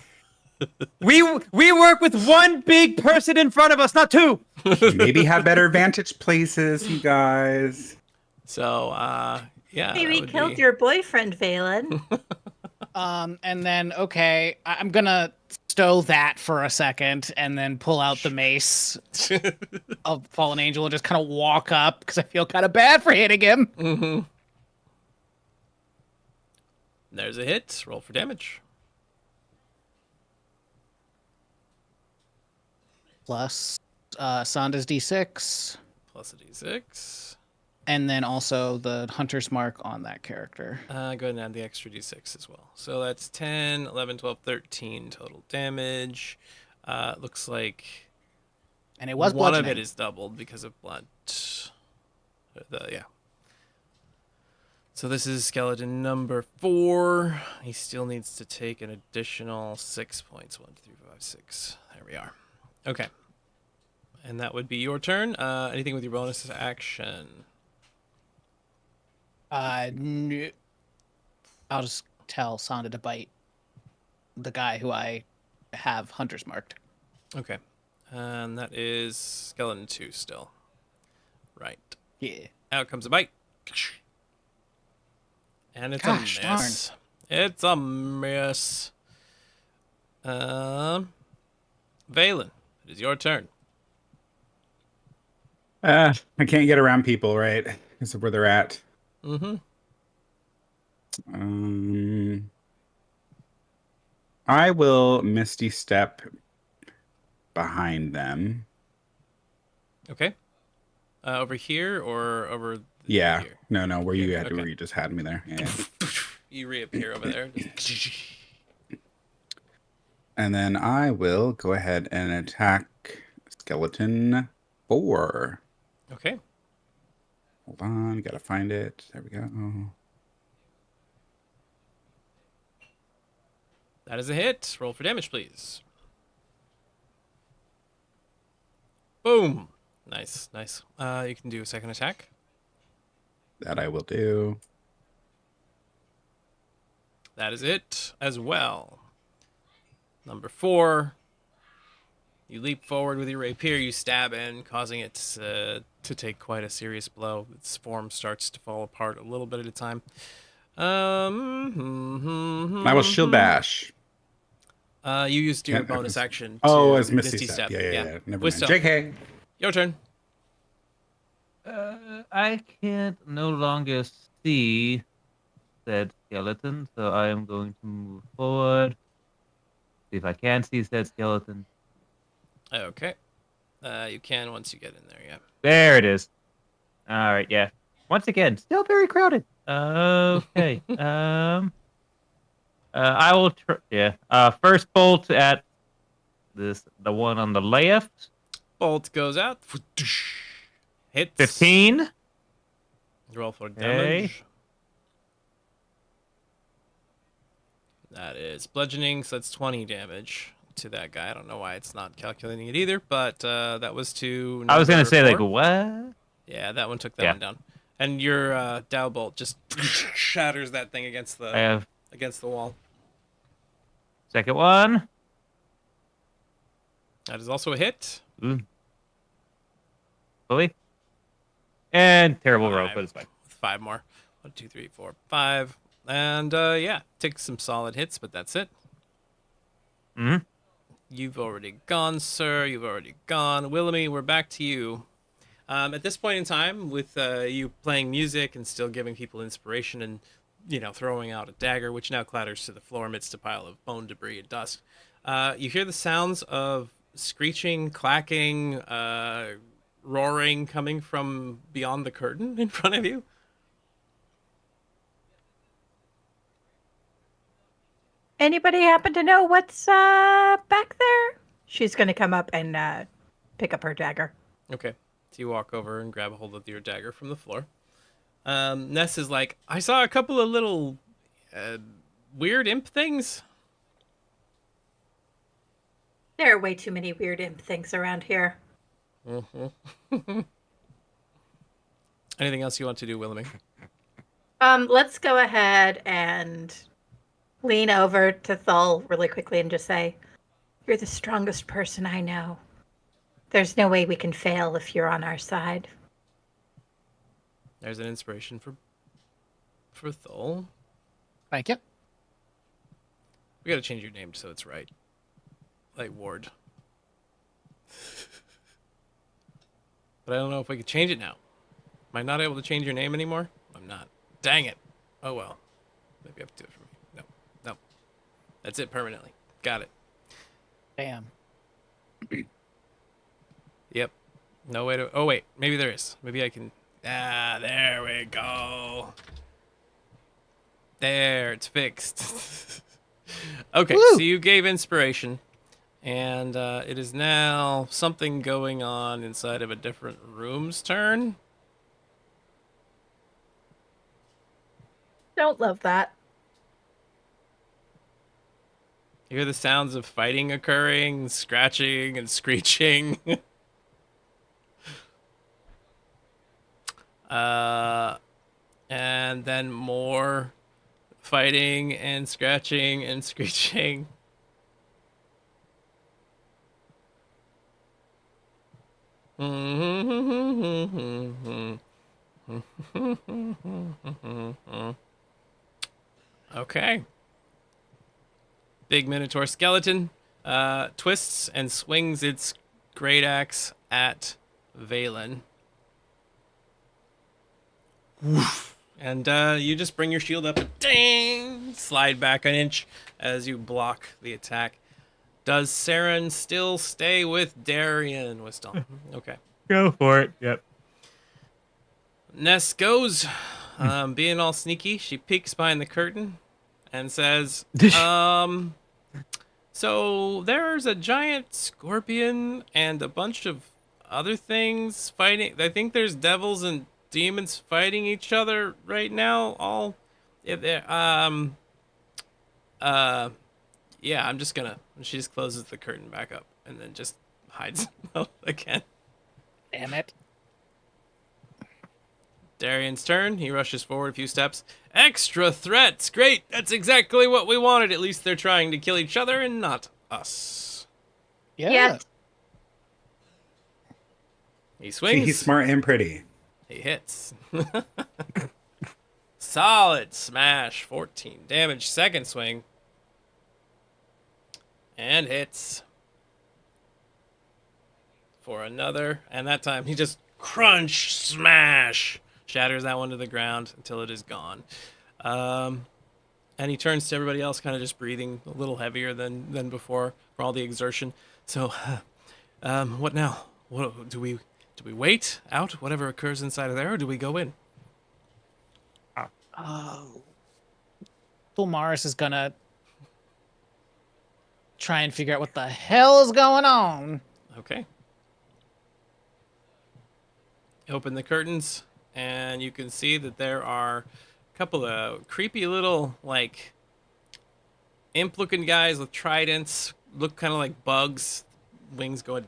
S2: We work with one big person in front of us, not two.
S3: Maybe have better vantage places, you guys.
S1: So, yeah.
S4: Maybe
S1: that
S4: we
S1: would
S4: killed
S1: be-
S4: your boyfriend, Valen.
S5: And then, okay, I'm gonna stow that for a second and then pull out the mace of Fallen Angel and just kind of walk up because I feel kind of bad for hitting him.
S1: Mm-hmm. There's a hit. Roll for damage.
S5: Plus Sanda's D6,
S1: Plus a d6.
S5: and then also the Hunter's Mark on that character.
S1: Go ahead and add the extra d6 as well. So that's 10, 11, 12, 13 total damage. Looks like
S5: And it was
S1: one of
S5: bludgeoning.
S1: it is doubled because of blood. Yeah. So this is skeleton number 4. He still needs to take an additional 6 points. 1, 2, 3, 4, 5, 6. There we are. Okay. And that would be your turn. Anything with your bonus action?
S5: No. I'll just tell Sanda to bite the guy who I have Hunter's marked.
S1: Okay. And that is skeleton 2 still. Right.
S5: Yeah.
S1: Out comes a bite. And it's
S5: Gosh,
S1: a miss. It's a miss. Valen, it is your turn.
S3: I can't get around people, right? Because of where they're at.
S1: Mm-hmm.
S3: I will Misty Step behind them.
S1: Okay. Over here or over
S3: Yeah.
S1: here?
S3: No, where you
S1: Okay.
S3: where you just had me there. Yeah.
S1: You reappear over there.
S3: And then I will go ahead and attack skeleton 4.
S1: Okay.
S3: Hold on, gotta find it. There we go.
S1: That is a hit. Roll for damage, please. Boom. Nice, nice. You can do a second attack.
S3: That I will do.
S1: That is it as well. Number 4. You leap forward with your rapier, you stab in, causing it to take quite a serious blow. Its form starts to fall apart a little bit at a time.
S3: That was Shield Bash.
S1: You used your
S3: Can't-
S1: bonus action.
S3: Oh,
S1: to
S3: as Misty Step. Yeah. Never
S1: With
S3: mind.
S1: stealth.
S3: JK.
S1: Your turn.
S2: I can't no longer see said skeleton, so I am going to move forward. See if I can see said skeleton.
S1: Okay. You can once you get in there, yeah.
S2: There it is. All right, yeah. Once again, still very crowded. Okay. I will. First bolt at the one on the left.
S1: Bolt goes out. Hits.
S2: 15.
S1: Roll for damage.
S2: Okay.
S1: That is bludgeoning, so that's 20 damage to that guy. I don't know why it's not calculating it either, but that was to.
S2: I was gonna
S1: number
S2: say like
S1: 4.
S2: what?
S1: Yeah, that one took that
S2: Yeah.
S1: one down. And your Dow bolt just shatters that thing against
S2: I
S1: the
S2: have
S1: wall.
S2: second one.
S1: That is also a hit.
S2: Ooh. Fully. And terrible roll,
S1: 5.
S2: but it's fine.
S1: 5 more. 1, 2, 3, 4, 5. And yeah, take some solid hits, but that's it.
S2: Hmm.
S1: You've already gone, sir. You've already gone. Willamy, we're back to you. At this point in time, with you playing music and still giving people inspiration and, throwing out a dagger, which now clatters to the floor amidst a pile of bone debris and dust, you hear the sounds of screeching, clacking, roaring coming from beyond the curtain in front of you.
S4: Anybody happen to know what's back there? She's going to come up and pick up her dagger.
S1: Okay. So you walk over and grab a hold of your dagger from the floor. Ness is like, I saw a couple of little weird imp things.
S4: There are way too many weird imp things around here.
S1: Mm-hmm. Anything else you want to do, Willoughby?
S4: Let's go ahead and lean over to Thul really quickly and just say, "You're the strongest person I know. There's no way we can fail if you're on our side."
S1: There's an inspiration for Thul.
S5: Thank you.
S1: We gotta change your name so it's right. Like Ward. But I don't know if we can change it now. Am I not able to change your name anymore? I'm not. Dang it. Oh well. Maybe I have to do it from... No. That's it permanently. Got it.
S5: Damn.
S1: Yep. No way to... Oh wait, maybe there is. Maybe I can... Ah, there we go. There, it's fixed. Okay,
S5: Woo!
S1: so you gave inspiration. And it is now something going on inside of a different room's turn.
S4: Don't love that.
S1: You hear the sounds of fighting occurring, scratching and screeching. And then more fighting and scratching and screeching. Okay. Big Minotaur skeleton twists and swings its great axe at Valen. Woof. And you just bring your shield up and ding, slide back an inch as you block the attack. Does Saren still stay with Darian, Wisdom? Okay.
S2: Go for it. Yep.
S1: Ness goes, being all sneaky. She peeks behind the curtain and says, so there's a giant scorpion and a bunch of other things fighting. I think there's devils and demons fighting each other right now. Yeah, I'm just gonna... She just closes the curtain back up and then just hides again.
S5: Damn it.
S1: Darian's turn. He rushes forward a few steps. Extra threats! Great! That's exactly what we wanted. At least they're trying to kill each other and not us.
S5: Yeah.
S4: Yes.
S1: He
S3: See,
S1: swings.
S3: he's smart and pretty.
S1: He hits. Solid smash. 14 damage. Second swing. And hits. For another. And that time he just crunch, smash. Shatters that one to the ground until it is gone. And he turns to everybody else, kind of just breathing a little heavier than before for all the exertion. So, what now? What do we wait out whatever occurs inside of there, or do we go in?
S5: Oh. Fulmaris is gonna try and figure out what the hell is going on.
S1: Okay. Open the curtains, and you can see that there are a couple of creepy little, like, imp-looking guys with tridents. Look kind of like bugs. Wings going...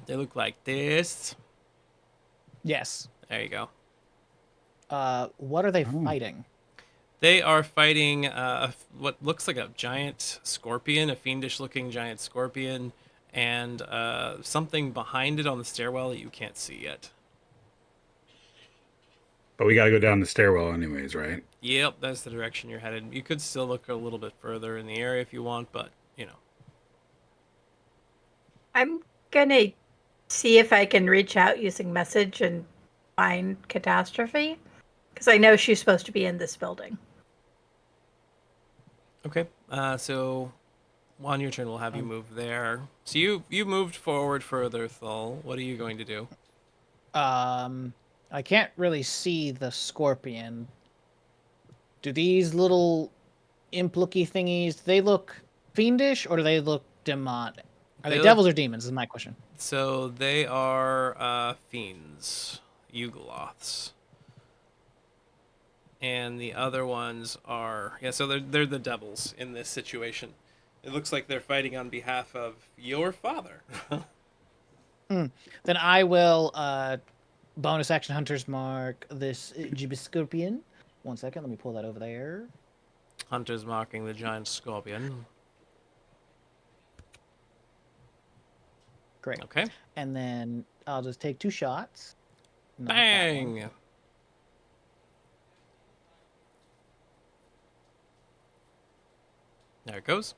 S1: They look like this.
S5: Yes.
S1: There you go.
S5: What are they fighting?
S1: They are fighting what looks like a giant scorpion, a fiendish-looking giant scorpion, and something behind it on the stairwell that you can't see yet.
S3: But we gotta go down the stairwell anyways, right?
S1: Yep, that's the direction you're headed. You could still look a little bit further in the area if you want, but, you know.
S4: I'm gonna see if I can reach out using message and find Catastrophe, because I know she's supposed to be in this building.
S1: Okay, so on your turn, we'll have you move there. So you moved forward further, Thul. What are you going to do?
S5: I can't really see the scorpion. Do these little imp-looky thingies, do they look fiendish or do they look demonic? Are they devils or demons is my question.
S1: So they are fiends, Yugoloths. And the other ones are... Yeah, so they're the devils in this situation. It looks like they're fighting on behalf of your father.
S5: Then I will bonus action Hunter's Mark this Scorpion. 1 second, let me pull that over there.
S1: Hunter's marking the giant scorpion.
S5: Great.
S1: Okay.
S5: And then I'll just take 2 shots. Not that one.
S1: Bang! There it goes.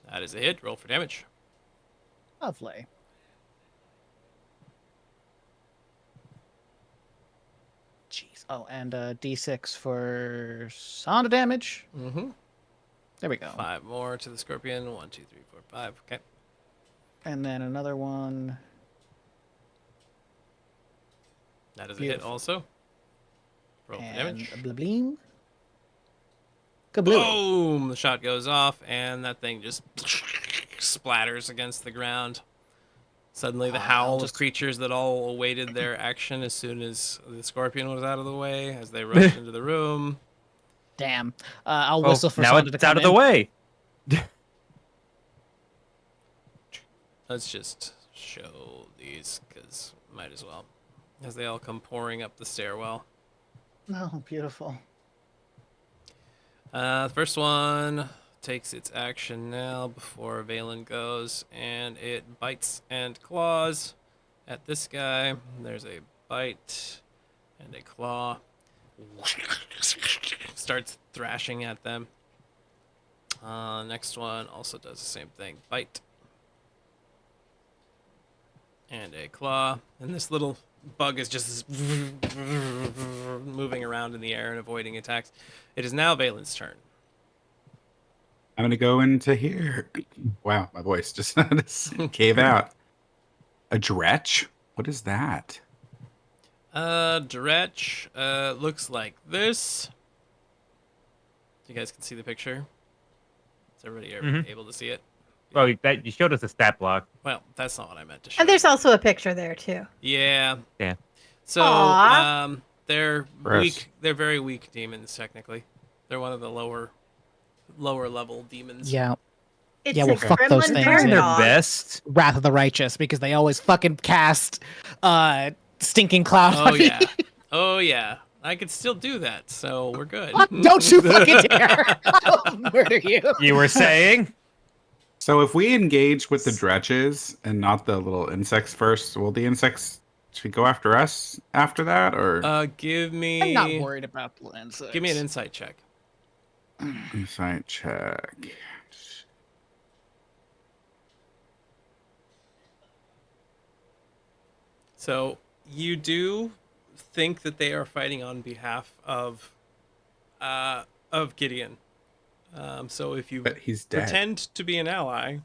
S1: That is a hit. Roll for damage.
S5: Lovely. Jeez. Oh, and D6 for sound damage.
S1: Mm-hmm.
S5: There we go.
S1: 5 more to the scorpion. 1, 2, 3, 4, 5. Okay.
S5: And then another one.
S1: That is a hit
S5: Beautiful.
S1: also. Roll for
S5: And
S1: damage.
S5: a blableen. Kablooey.
S1: Boom! The shot goes off, and that thing just splatters against the ground. Suddenly, the howl of creatures that all awaited their action as soon as the scorpion was out of the way, as they rushed into the room.
S5: Damn. I'll
S2: Well,
S5: whistle for
S2: now
S5: Sonda to
S2: it's
S5: come
S2: out of the
S5: in.
S2: way.
S1: Let's just show these, because might as well. As they all come pouring up the stairwell.
S5: Oh, beautiful.
S1: The first one takes its action now before Valen goes, and it bites and claws at this guy. There's a bite and a claw. Starts thrashing at them. Next one also does the same thing. Bite. And a claw. And this little bug is just moving around in the air and avoiding attacks. It is now Valen's turn.
S3: I'm gonna go into here. Wow, my voice just gave out. A dretch? What is that?
S1: Dretch looks like this. You guys can see the picture. Is everybody able to see it?
S2: Oh, that you showed us a stat block.
S1: Well, that's not what I meant to show.
S4: And there's also a picture there too.
S1: Yeah.
S2: Yeah.
S1: So,
S4: Aw.
S1: they're
S3: Gross.
S1: weak. They're very weak demons, technically. They're one of the lower level demons.
S5: Yeah.
S4: It's
S5: Yeah, well,
S4: a
S5: fuck those
S4: gremlin
S5: things.
S4: bear
S2: Doing their
S4: dog.
S2: best.
S5: Wrath of the Righteous, because they always fucking cast Stinking Cloud
S1: Oh
S5: on me.
S1: yeah. Oh yeah. I could still do that, so we're good.
S5: Don't you fucking dare. I'll murder you.
S2: You were saying?
S3: So if we engage with the dretches and not the little insects first, will the insects should go after us after that, or
S1: Give me.
S5: I'm not worried about the insects.
S1: Give me an insight check.
S3: insight check?
S1: So you do think that they are fighting on behalf of Gideon. So if you
S3: But he's dead.
S1: pretend to be an ally,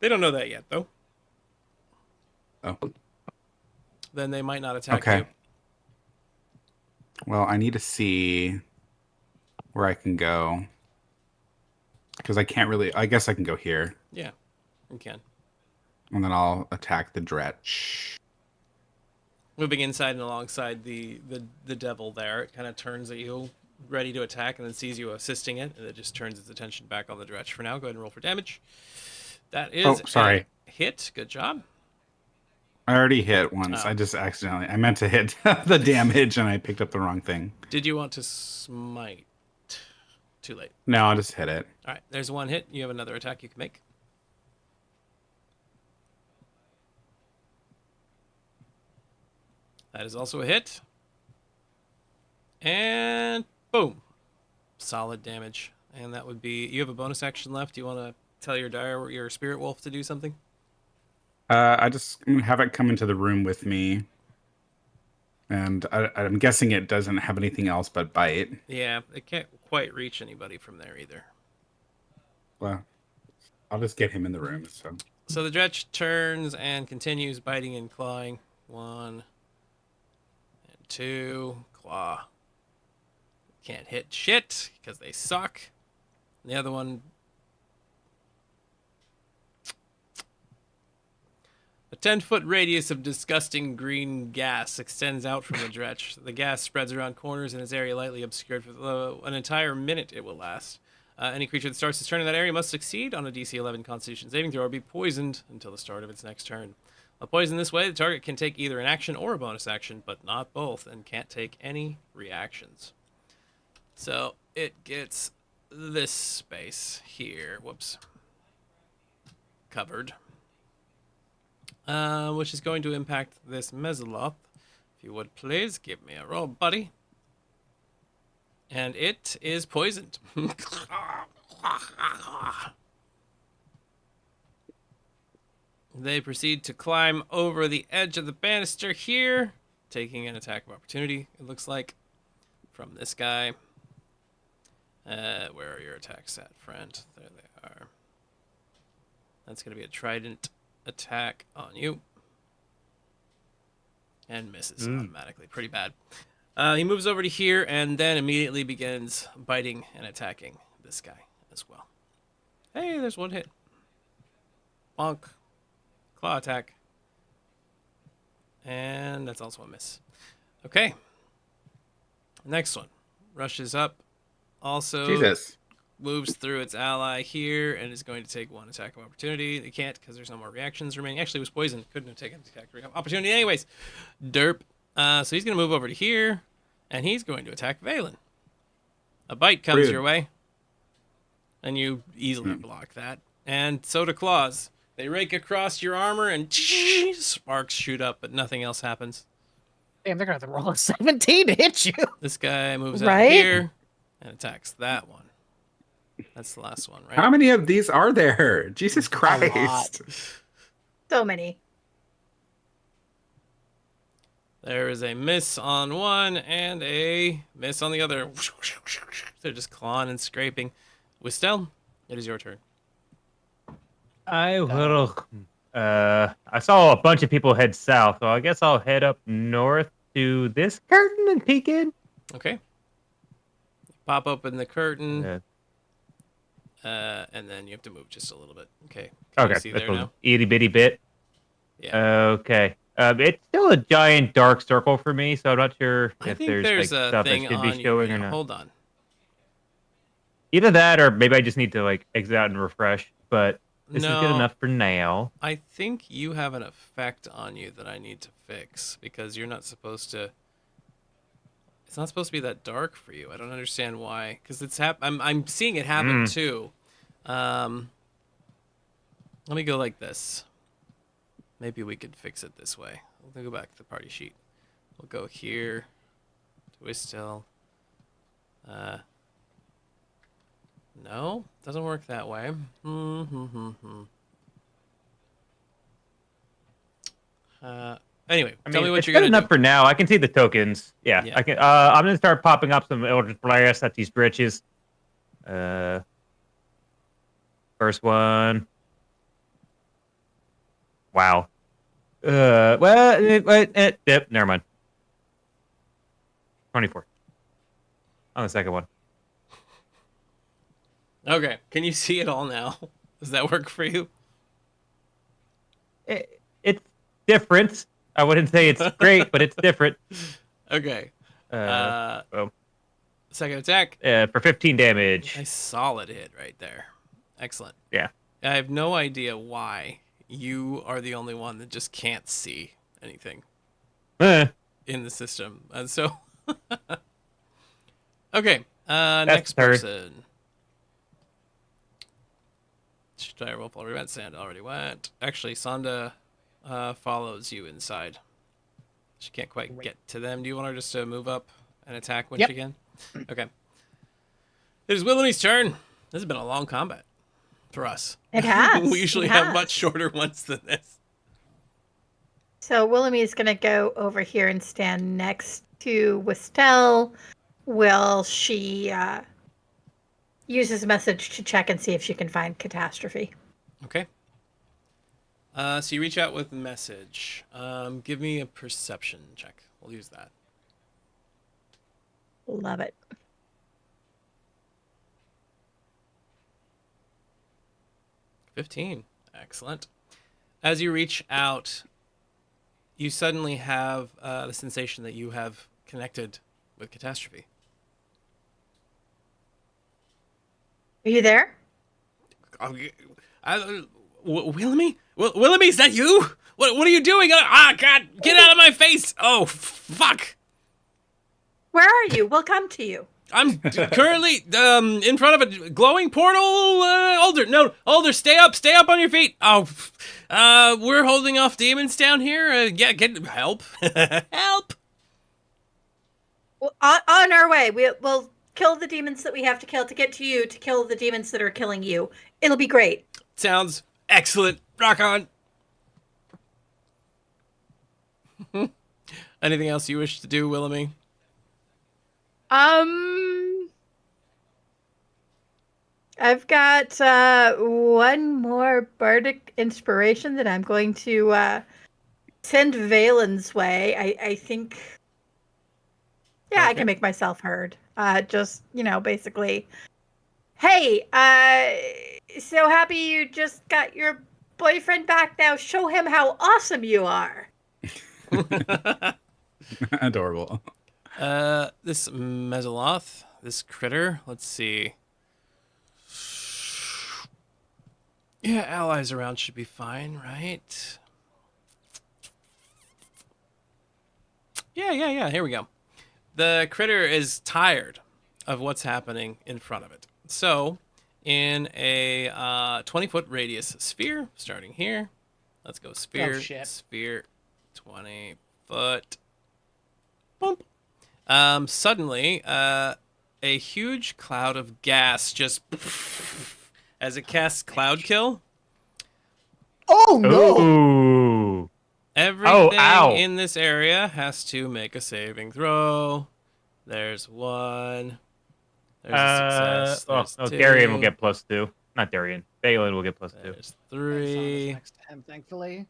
S1: they don't know that yet, though.
S3: Oh,
S1: Then they might not attack
S3: okay.
S1: you.
S3: Well, I need to see where I can go because I can't really. I guess I can go here,
S1: Yeah, you can.
S3: and then I'll attack the dretch.
S1: Moving inside and alongside the devil there, it kind of turns at you, ready to attack, and then sees you assisting it, and it just turns its attention back on the dretch for now. Go ahead and roll for damage. That is
S3: sorry.
S1: a hit. Good job.
S3: I already hit once.
S1: Oh.
S3: I just accidentally. I meant to hit the damage, and I picked up the wrong thing.
S1: Did you want to smite? Too late.
S3: No, I'll just hit it.
S1: All right, there's one hit. You have another attack you can make. That is also a hit. And boom. Solid damage. And that would be, you have a bonus action left. Do you want to tell your spirit wolf to do something?
S3: I'm gonna have it come into the room with me, and I'm guessing it doesn't have anything else but bite.
S1: Yeah, it can't quite reach anybody from there either.
S3: Well, I'll just get him in the room.
S1: So the dretch turns and continues biting and clawing. 1 and 2. Claw. Can't hit shit because they suck. And the other one. A 10-foot radius of disgusting green gas extends out from the dretch. The gas spreads around corners in its area lightly obscured for an entire minute it will last. Any creature that starts its turn in that area must succeed on a DC 11 Constitution saving throw or be poisoned until the start of its next turn. While poisoned this way, the target can take either an action or a bonus action, but not both, and can't take any reactions. So it gets this space here. Whoops. Covered. Which is going to impact this Mesoloth. If you would please give me a roll, buddy. And it is poisoned. They proceed to climb over the edge of the banister here, taking an attack of opportunity, it looks like, from this guy. Where are your attacks at, friend? There they are. That's going to be a trident attack on you. And misses automatically. Pretty bad. He moves over to here and then immediately begins biting and attacking this guy as well. Hey, there's one hit. Bonk. Claw attack. And that's also a miss. Okay. Next one. Rushes up. Also
S3: Jesus.
S1: moves through its ally here and is going to take one attack of opportunity. They can't because there's no more reactions remaining. Actually, it was poisoned. Couldn't have taken attack of opportunity anyways. Derp. So he's going to move over to here, and he's going to attack Valen. A bite comes your way, and you easily block that. And so do claws. They rake across your armor, and sparks shoot up, but nothing else happens.
S5: Damn, they're going to have to roll a 17 to hit you.
S1: This guy moves out
S4: Right?
S1: here and attacks that one. That's the last one, right?
S3: How many of these are there? Jesus Christ.
S4: So many.
S1: There is a miss on one and a miss on the other. They're just clawing and scraping. Wistel, it is your turn.
S2: I will. I saw a bunch of people head south, so I guess I'll head up north to this curtain and peek in.
S1: Okay. Pop open the curtain,
S2: Yeah.
S1: and then you have to move just a little bit. Okay.
S2: Okay,
S1: You see
S2: that's
S1: there
S2: a
S1: now?
S2: itty bitty bit.
S1: Yeah.
S2: Okay. It's still a giant dark circle for me, so I'm not sure
S1: I
S2: if
S1: think
S2: there's
S1: there's
S2: like
S1: a
S2: stuff that
S1: thing
S2: should
S1: on
S2: be
S1: you.
S2: showing
S1: Right
S2: or
S1: now.
S2: not.
S1: Hold on.
S2: Either that, or maybe I just need to like exit out and refresh. But this is good
S1: No.
S2: enough for now.
S1: I think you have an effect on you that I need to fix because you're not supposed to. It's not supposed to be that dark for you. I don't understand why. Because it's I'm seeing it happen too. Let me go like this. Maybe we could fix it this way. We'll go back to the party sheet. We'll go here to Wistel. No, doesn't work that way. Anyway,
S2: I
S1: tell
S2: mean,
S1: me what
S2: it's
S1: you're
S2: good
S1: gonna
S2: enough
S1: do.
S2: for now. I can see the tokens. Yeah,
S1: Yeah.
S2: I can. I'm gonna start popping up some Eldritch Blast at these britches. First one. Wow. Never mind. 24. On the second one.
S1: Okay, can you see it all now? Does that work for you?
S2: It's different. I wouldn't say it's great, but it's different.
S1: Okay.
S2: Well,
S1: Second attack.
S2: for 15 damage.
S1: Nice solid hit right there. Excellent.
S2: Yeah.
S1: I have no idea why you are the only one that just can't see anything
S2: Eh,
S1: in the system. And so okay. Next
S2: third.
S1: person. Direwolf already went. Sand already went. Actually, Sonda follows you inside. She can't quite get to them. Do you want her just to move up and attack when
S5: Yep.
S1: she can? Okay. It is Willemy's turn. This has been a long combat for us.
S4: It has.
S1: We usually
S4: It
S1: have
S4: has.
S1: much shorter ones than this.
S4: So Willamy is going to go over here and stand next to Wistel. Will she use his message to check and see if she can find catastrophe?
S1: Okay. So you reach out with a message. Give me a perception check. We'll use that.
S4: Love it.
S1: 15. Excellent. As you reach out, you suddenly have the sensation that you have connected with catastrophe.
S4: Are you there?
S1: Willamy? Willamy, is that you? What are you doing? God, get out of my face! Oh, fuck!
S4: Where are you? We'll come to you.
S1: I'm currently in front of a glowing portal. Alder, stay up on your feet. Oh, we're holding off demons down here. Get help, help.
S4: Well, on our way. We'll kill the demons that we have to kill to get to you to kill the demons that are killing you. It'll be great.
S1: Sounds excellent. Rock on. Anything else you wish to do, Willamy?
S4: I've got one more bardic inspiration that I'm going to send Valen's way. I think. Yeah, I can make myself heard. Just, basically. Hey, so happy you just got your boyfriend back now. Show him how awesome you are.
S3: Adorable.
S1: This Mesoloth, this critter, let's see. Yeah, allies around should be fine, right? Yeah, here we go. The critter is tired of what's happening in front of it. So, in a 20-foot radius sphere, starting here, let's go sphere, sphere, 20 foot, bump. Suddenly, a huge cloud of gas just as it casts Cloud Kill.
S5: Oh no!
S2: Ooh.
S1: Everything in this area has to make a saving throw. There's one. There's a success. There's two.
S2: Darian will get +2. Not Darian. Balin will get +2.
S1: There's 3.
S5: Next to him, thankfully.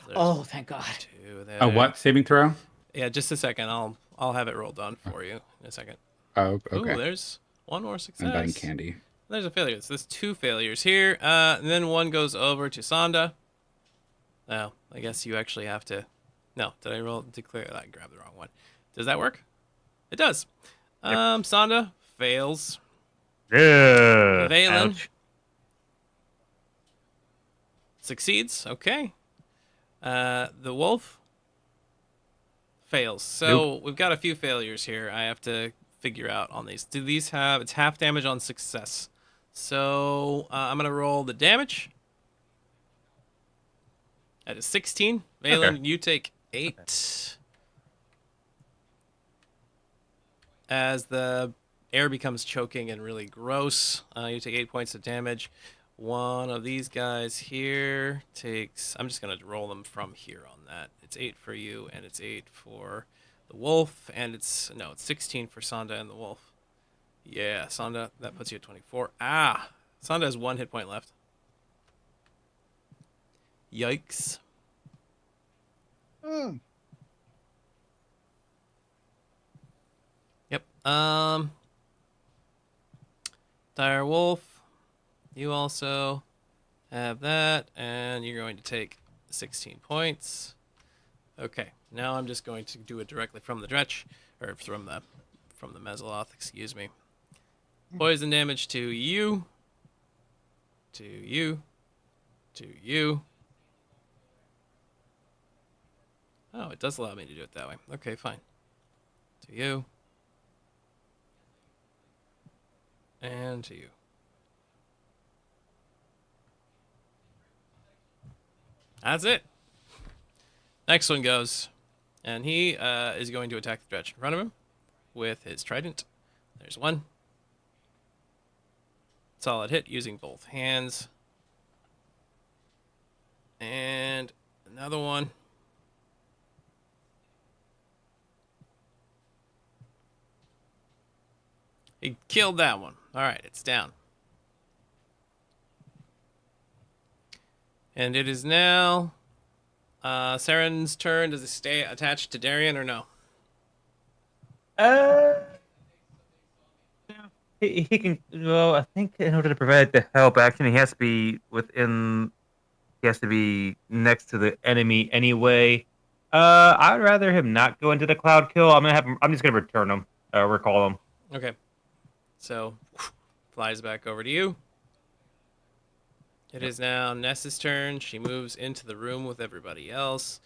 S1: There's
S5: thank God.
S1: 2 there.
S3: A what saving throw?
S1: Yeah, just a second. I'll have it rolled on for you in a second.
S3: Oh, okay.
S1: Ooh, there's one more success.
S3: I'm buying candy.
S1: There's a failure. So there's 2 failures here. And then one goes over to Sonda. Oh, I guess you actually have to. No, did I declare? I grabbed the wrong one. Does that work? It does.
S2: Yep.
S1: Sonda fails.
S2: Yeah.
S1: Valen
S2: Ouch.
S1: succeeds. Okay. The wolf fails. So we've got a few failures here. I have to figure out on these. Do these have? It's half damage on success. So I'm gonna roll the damage. That is 16. Valen,
S2: Okay.
S1: you take 8. Okay. As the air becomes choking and really gross, you take 8 points of damage. One of these guys here takes... I'm just going to roll them from here on that. It's 8 for you, and it's 8 for the wolf, and it's 16 for Sonda and the wolf. Yeah, Sonda, that puts you at 24. Ah! Sonda has 1 hit point left. Yikes. Yep. Dire Wolf, you also have that, and you're going to take 16 points. Okay, now I'm just going to do it directly from the Dretch, or from the Mesoloth, excuse me. Poison damage to you, to you, to you. Oh, it does allow me to do it that way. Okay, fine. To you. And to you. That's it. Next one goes. And he is going to attack the Dretch in front of him with his trident. There's one. Solid hit using both hands. And another one. He killed that one. All right, it's down. And it is now Saren's turn. Does it stay attached to Darian or no?
S2: He can. Well, I think in order to provide the help action, he has to be within. He has to be next to the enemy anyway. I'd rather him not go into the cloud kill. I'm just gonna return him. Recall him.
S1: Okay. So flies back over to you. It is now Ness's turn. She moves into the room with everybody else.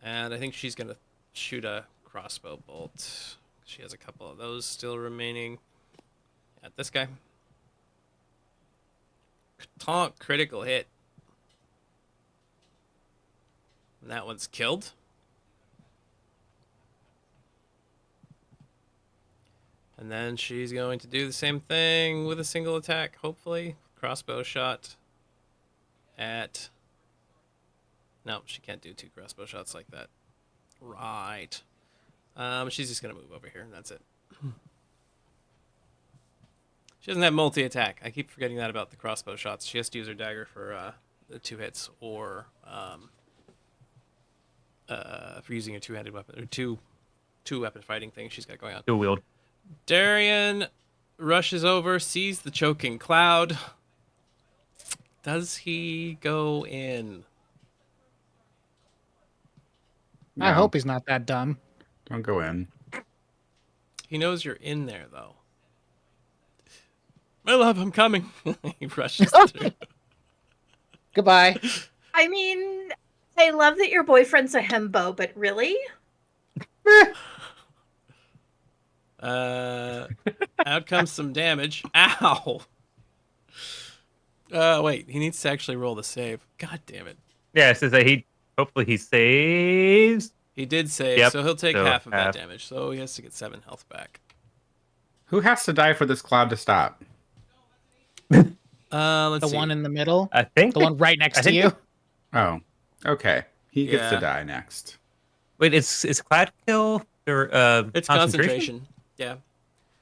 S1: And I think she's going to shoot a crossbow bolt. She has a couple of those still remaining. At this guy. Taunt critical hit. And that one's killed. And then she's going to do the same thing with a single attack, hopefully. Crossbow shot at... No, she can't do 2 crossbow shots like that. Right. She's just going to move over here, and that's it. She doesn't have multi-attack. I keep forgetting that about the crossbow shots. She has to use her dagger for the 2 hits, or for using a two-handed weapon, or two weapon fighting thing she's got going on.
S2: Dual wield.
S1: Darian rushes over, sees the choking cloud. Does he go in?
S5: I
S3: No,
S5: hope he's not that dumb.
S3: don't go in.
S1: He knows you're in there, though. My love, I'm coming. He rushes through.
S5: Goodbye.
S4: I mean, I love that your boyfriend's a hembo, but really?
S1: Out comes some damage. Ow! Wait, he needs to actually roll the save. God damn it.
S2: Yeah, it says that hopefully he saves.
S1: He did save,
S2: Yep,
S1: so he'll take
S2: so
S1: half of that
S2: half.
S1: damage. So he has to get 7 health back.
S3: Who has to die for this cloud to stop?
S1: Let's
S5: The
S1: see.
S5: one in the middle.
S2: I think.
S5: The one right next
S2: I
S5: to
S2: think
S5: you.
S3: Oh, okay. He gets to
S1: Yeah.
S3: die next.
S2: Wait, is Cloud Kill or
S1: It's concentration. Yeah.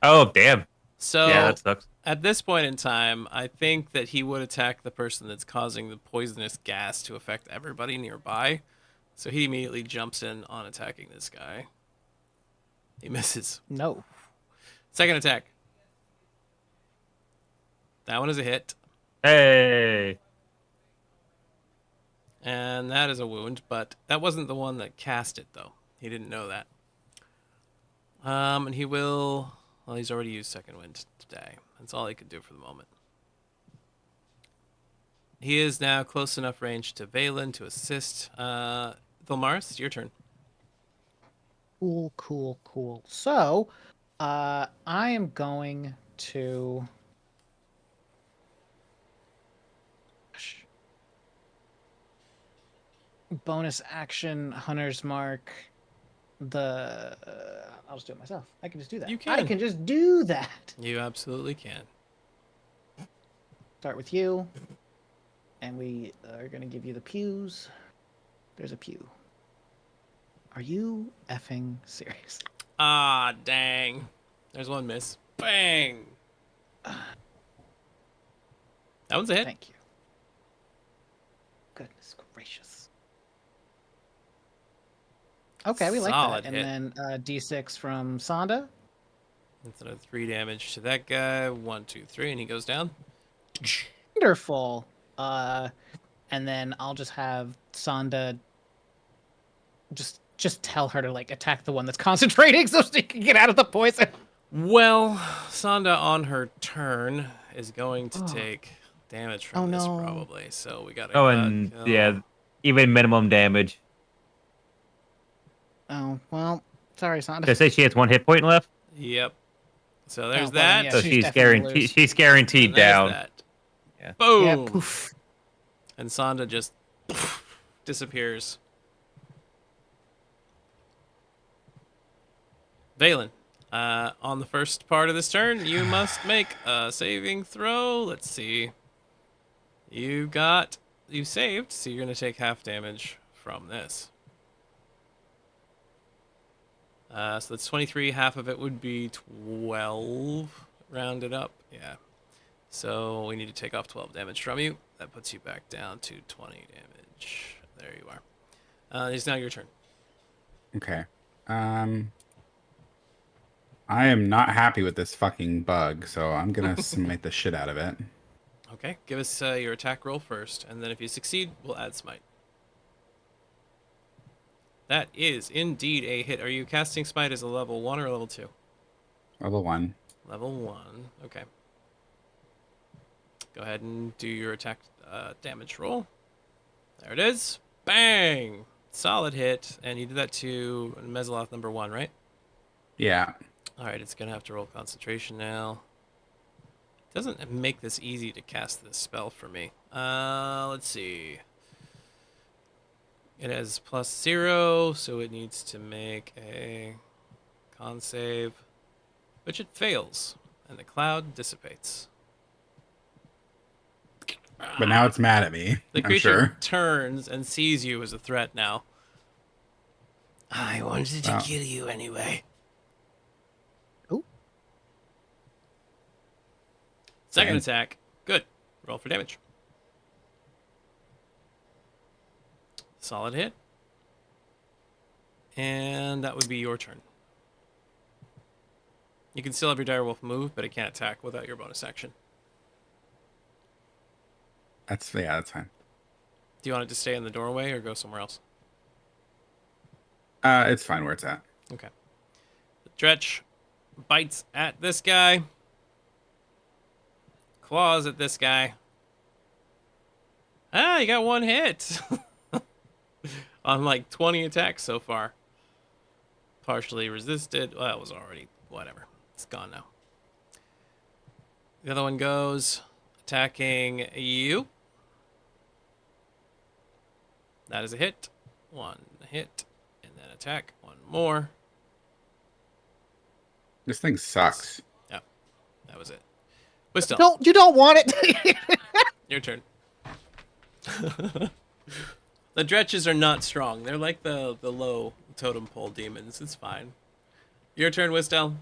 S2: Oh, damn.
S1: So
S2: Yeah, that sucks.
S1: at this point in time, I think that he would attack the person that's causing the poisonous gas to affect everybody nearby. So he immediately jumps in on attacking this guy. He misses.
S5: No.
S1: Second attack. That one is a hit.
S2: Hey.
S1: And that is a wound, but that wasn't the one that cast it, though. He didn't know that. And he will... Well, he's already used second wind today. That's all he could do for the moment. He is now close enough range to Valen to assist. Vilmaris, it's your turn.
S5: Cool. So, I am going to... Bonus action, Hunter's Mark. I'll just do it myself. I can just do that.
S1: You
S5: I
S1: can.
S5: can just do that.
S1: You absolutely can.
S5: Start with you. And we are going to give you the pews. There's a pew. Are you effing serious?
S1: Ah, dang. There's one miss. Bang! That one's a hit.
S5: Thank you. Goodness gracious. Okay, we like
S1: Solid
S5: that.
S1: hit.
S5: And then D6 from Sonda.
S1: That's another 3 damage to that guy. 1, 2, 3, and he goes down.
S5: Wonderful. And then I'll just have Sonda just tell her to like attack the one that's concentrating so she can get out of the poison.
S1: Well, Sonda on her turn is going to take damage from
S5: Oh,
S1: this
S5: no.
S1: probably. So we gotta.
S2: Oh, and yeah, even minimum damage.
S5: Oh, well, sorry, Sonda.
S2: Did I say she has 1 hit point left?
S1: Yep. So
S5: Oh,
S1: there's
S5: well,
S1: that.
S5: yeah,
S2: So
S5: she's
S2: she's
S5: definitely
S2: guaranteed.
S5: lose.
S2: She's guaranteed
S1: And there's
S2: down.
S1: that.
S2: Yeah.
S1: Boom.
S5: Yeah, poof.
S1: And Sonda just disappears. Valen, on the first part of this turn, you must make a saving throw. Let's see. You saved, so you're going to take half damage from this. So that's 23. Half of it would be 12, rounded up. Yeah. So we need to take off 12 damage from you. That puts you back down to 20 damage. There you are. It's now your turn.
S3: Okay. I am not happy with this fucking bug, so I'm gonna smite the shit out of it.
S1: Okay, give us your attack roll first, and then if you succeed, we'll add smite. That is indeed a hit. Are you casting smite as a level 1 or level 2?
S3: Level 1.
S1: Level 1. Okay. Go ahead and do your attack damage roll. There it is. Bang! Solid hit. And you did that to Mesaloth number 1, right?
S3: Yeah.
S1: All right, it's going to have to roll concentration now. Doesn't make this easy to cast this spell for me. Let's see. It has +0, so it needs to make a con save, which it fails, and the cloud dissipates.
S3: But now it's mad at me.
S1: The
S3: I'm
S1: creature
S3: sure.
S1: turns and sees you as a threat now. I wanted to
S3: Wow.
S1: kill you anyway.
S5: Ooh.
S1: Second
S3: Same.
S1: attack. Good. Roll for damage. Solid hit. And that would be your turn. You can still have your direwolf move, but it can't attack without your bonus action.
S3: That's fine.
S1: Do you want it to stay in the doorway or go somewhere else?
S3: It's fine where it's at.
S1: Okay. The Dretch bites at this guy. Claws at this guy. Ah, you got one hit. On like 20 attacks so far. Partially resisted. Well, it was already, whatever. It's gone now. The other one goes attacking you. That is a hit. One hit. And then attack. One more.
S3: This thing sucks.
S1: Yep. That was it. Wisdom,
S5: You don't want it.
S1: your turn. The Dretches are not strong. They're like the low totem pole demons. It's fine. Your turn, Wisdom.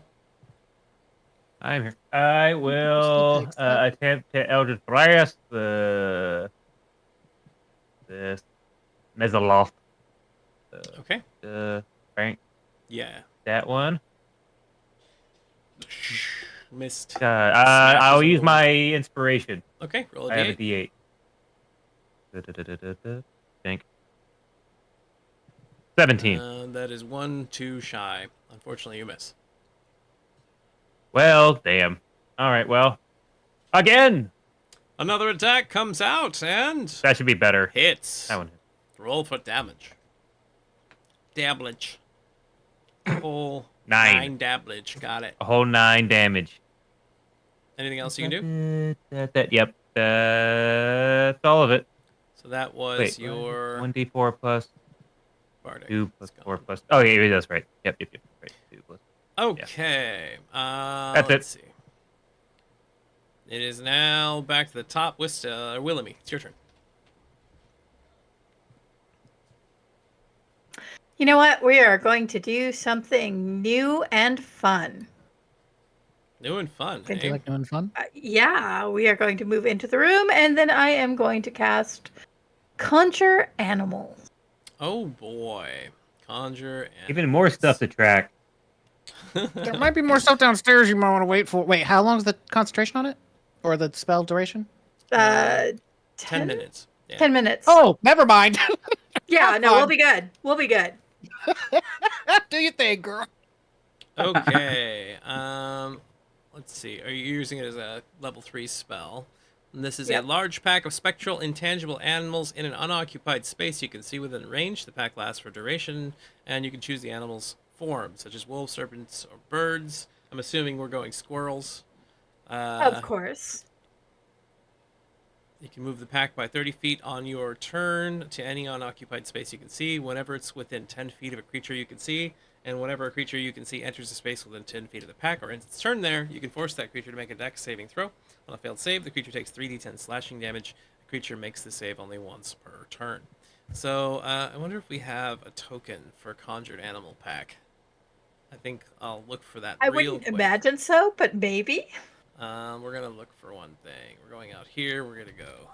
S2: I'm here. I will
S5: takes that.
S2: attempt to Eldritch Blast this Mesaloft.
S1: Okay.
S2: Frank,
S1: Yeah.
S2: that one.
S1: Missed.
S2: I'll use my inspiration.
S1: Okay, roll a
S2: I have a
S1: d8.
S2: D8. Think. 17.
S1: That is 1 too shy. Unfortunately, you miss.
S2: Well, damn. All right, well. Again!
S1: Another attack comes out and
S2: That should be better.
S1: hits.
S2: That one.
S1: Roll for damage. Damage. Whole
S2: 9.
S1: damage. Got it.
S2: A whole 9 damage.
S1: Anything else you can do?
S2: Yep. That's all of it.
S1: So that was
S2: Wait,
S1: your
S2: 1d4 plus
S1: bardic.
S2: 2 plus
S1: It's
S2: 4
S1: gone.
S2: plus. Oh, yeah, that's right. Yep. Right. 2 plus.
S1: Okay.
S2: That's
S1: Let's
S2: it.
S1: see. It is now back to the top. Willamy, it's your turn.
S4: You know what? We are going to do something new and fun.
S1: New and fun.
S5: Do
S1: Eh?
S5: you like doing fun?
S4: Yeah, we are going to move into the room, and then I am going to cast Conjure Animals.
S1: Oh boy. Conjure and
S2: Even more stuff to track.
S5: There might be more stuff downstairs you might want to wait for. Wait, how long is the concentration on it? Or the spell duration?
S1: 10
S4: 10
S1: minutes. Yeah.
S4: 10 minutes.
S5: Oh, never mind.
S4: yeah,
S5: have
S4: no,
S5: fun.
S4: we'll be good. We'll be good.
S5: Do you think, girl?
S1: Okay. Let's see. Are you using it as a level 3 spell? And this is
S4: Yep.
S1: a large pack of spectral, intangible animals in an unoccupied space you can see within range. The pack lasts for duration, and you can choose the animal's form, such as wolves, serpents, or birds. I'm assuming we're going squirrels.
S4: Of course.
S1: You can move the pack by 30 feet on your turn to any unoccupied space you can see. Whenever it's within 10 feet of a creature you can see, and whenever a creature you can see enters a space within 10 feet of the pack or ends its turn there, you can force that creature to make a dex saving throw. On a failed save, the creature takes 3d10 slashing damage. The creature makes the save only once per turn. So, I wonder if we have a token for Conjured Animal Pack. I think I'll look for that
S4: I
S1: real
S4: wouldn't
S1: quick.
S4: imagine so, but maybe.
S1: We're going to look for one thing. We're going out here. We're going to go.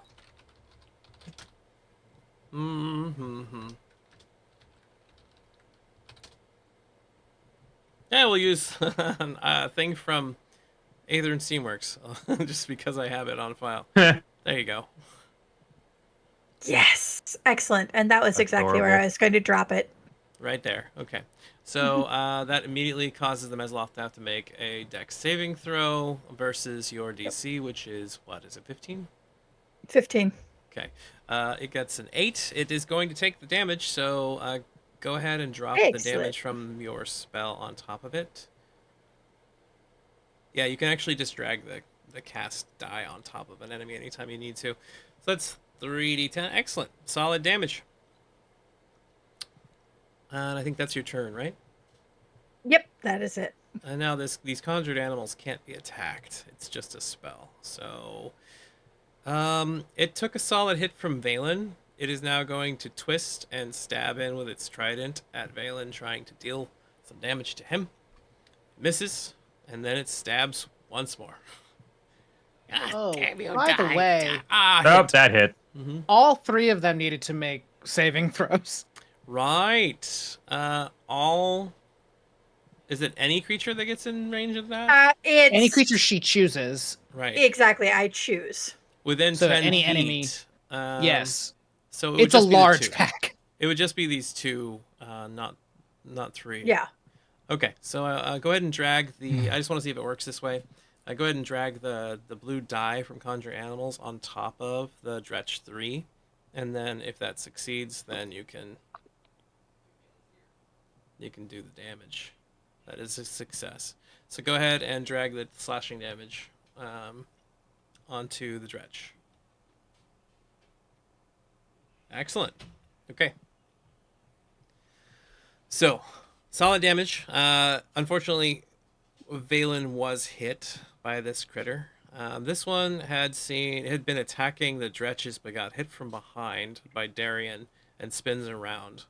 S1: Yeah, we'll use a thing from Aether and Steamworks, just because I have it on file. There you go.
S4: Yes. Excellent. And that was exactly where
S2: Adorable.
S4: I was going to drop it.
S1: Right there. Okay. So that immediately causes the Mesloth to have to make a Dex saving throw versus your DC, which is what is it, 15?
S4: 15.
S1: Okay. It gets an 8. It is going to take the damage, so go ahead and drop the
S4: Excellent.
S1: damage from your spell on top of it. Yeah, you can actually just drag the cast die on top of an enemy anytime you need to. So that's 3d10. Excellent. Solid damage. And I think that's your turn, right?
S4: Yep, that is it.
S1: And now these conjured animals can't be attacked. It's just a spell. So it took a solid hit from Valen. It is now going to twist and stab in with its trident at Valen, trying to deal some damage to him. Misses, and then it stabs once more.
S5: Oh,
S1: damn you,
S5: by the
S1: die,
S5: way,
S1: die. Ah,
S2: Oh,
S1: hit.
S2: that hit.
S5: all 3 of them needed to make saving throws.
S1: Right. All. Is it any creature that gets in range of that?
S4: It's
S5: Any creature she chooses.
S1: Right.
S4: exactly. I choose.
S1: Within
S5: So
S1: 10
S5: any
S1: feet.
S5: enemy- Yes.
S1: So it would
S5: It's a
S1: just be the
S5: large
S1: two.
S5: pack.
S1: It would just be these two, not 3.
S4: Yeah.
S1: Okay, so go ahead and drag the. I just want to see if it works this way. Go ahead and drag the blue die from Conjure Animals on top of the Dretch 3, and then if that succeeds, then you can do the damage. That is a success. So go ahead and drag the slashing damage onto the Dretch. Excellent. Okay. So, solid damage. Unfortunately, Valen was hit by this critter. This one had been attacking the Dretches, but got hit from behind by Darien and spins around,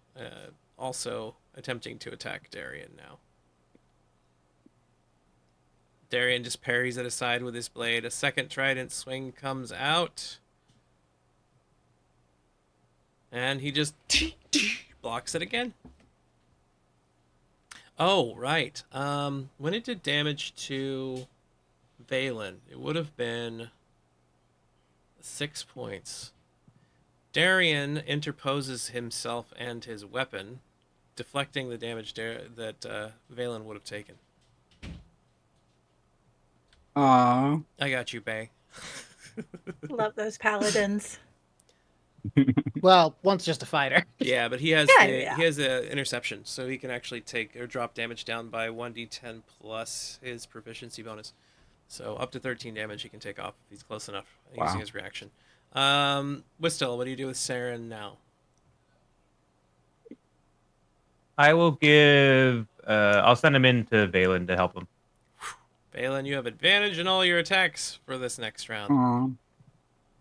S1: also attempting to attack Darien now. Darien just parries it aside with his blade. A second trident swing comes out. And he just blocks it again. Oh, right. When it did damage to Valen, it would have been 6 points. Darien interposes himself and his weapon, deflecting the damage that Valen would have taken.
S3: Aww.
S1: I got you, Bay.
S4: Love those paladins.
S5: Well, one's just a fighter.
S1: Yeah, but he has
S4: Yeah.
S1: he has a interception, so he can actually take or drop damage down by 1d10 plus his proficiency bonus. So up to 13 damage he can take off if he's close enough using
S3: Wow.
S1: his reaction. Wistel, what do you do with Saren now?
S2: I will give. I'll send him in to Valen to help him.
S1: Valen, you have advantage in all your attacks for this next round.
S3: Aww.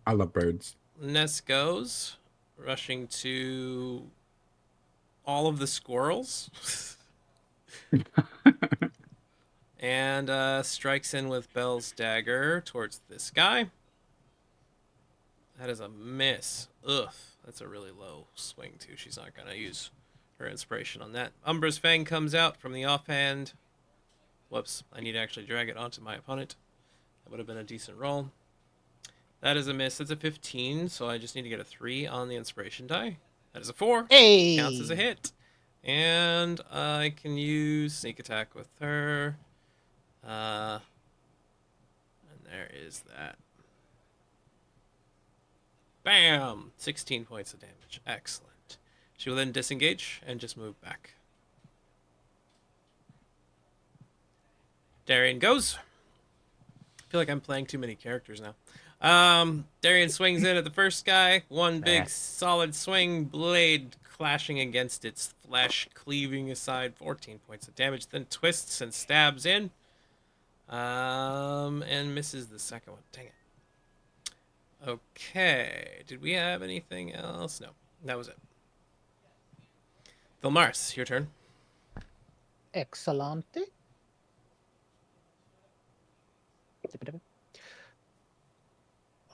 S3: I love birds.
S1: Ness goes, rushing to all of the squirrels. And strikes in with Bell's dagger towards this guy. That is a miss. Ugh, that's a really low swing too. She's not gonna use her inspiration on that. Umbra's Fang comes out from the offhand. Whoops, I need to actually drag it onto my opponent. That would have been a decent roll. That is a miss. That's a 15, so I just need to get a 3 on the inspiration die. That is a 4.
S5: Hey!
S1: Counts as a hit. And I can use sneak attack with her. And there is that. Bam! 16 points of damage. Excellent. She will then disengage and just move back. Darien goes. I feel like I'm playing too many characters now. Darien swings in at the first guy. One big solid swing, blade clashing against its flesh, cleaving aside 14 points of damage. Then twists and stabs in. And misses the second one. Dang it. Okay. Did we have anything else? No. That was it. Vilmars, your turn.
S5: Excellente.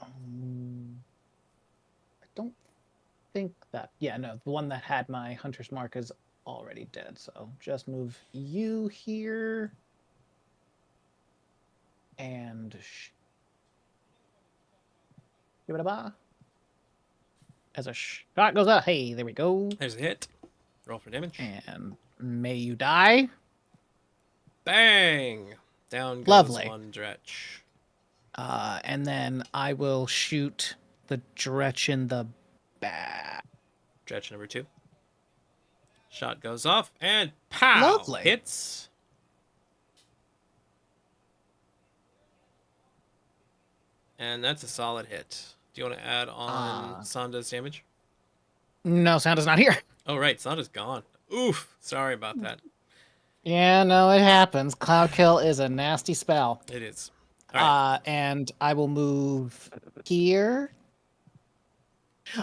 S5: I don't think that. Yeah, no, the one that had my hunter's mark is already dead. So just move you here. And give it a bar. As a shot goes out. Hey, there we go.
S1: There's a hit. Roll for damage.
S5: And May you die.
S1: Bang! Down goes
S5: Lovely.
S1: one Dretch.
S5: And then I will shoot the Dretch in the back.
S1: Dretch number 2. Shot goes off and pow!
S5: Lovely.
S1: Hits. And that's a solid hit. Do you want to add on Sanda's damage?
S5: No, Santa's not here.
S1: Oh, right. Sanda's gone. Oof. Sorry about that.
S5: Yeah, no, it happens. Cloud Kill is a nasty spell.
S1: It is. All right.
S5: And I will move here.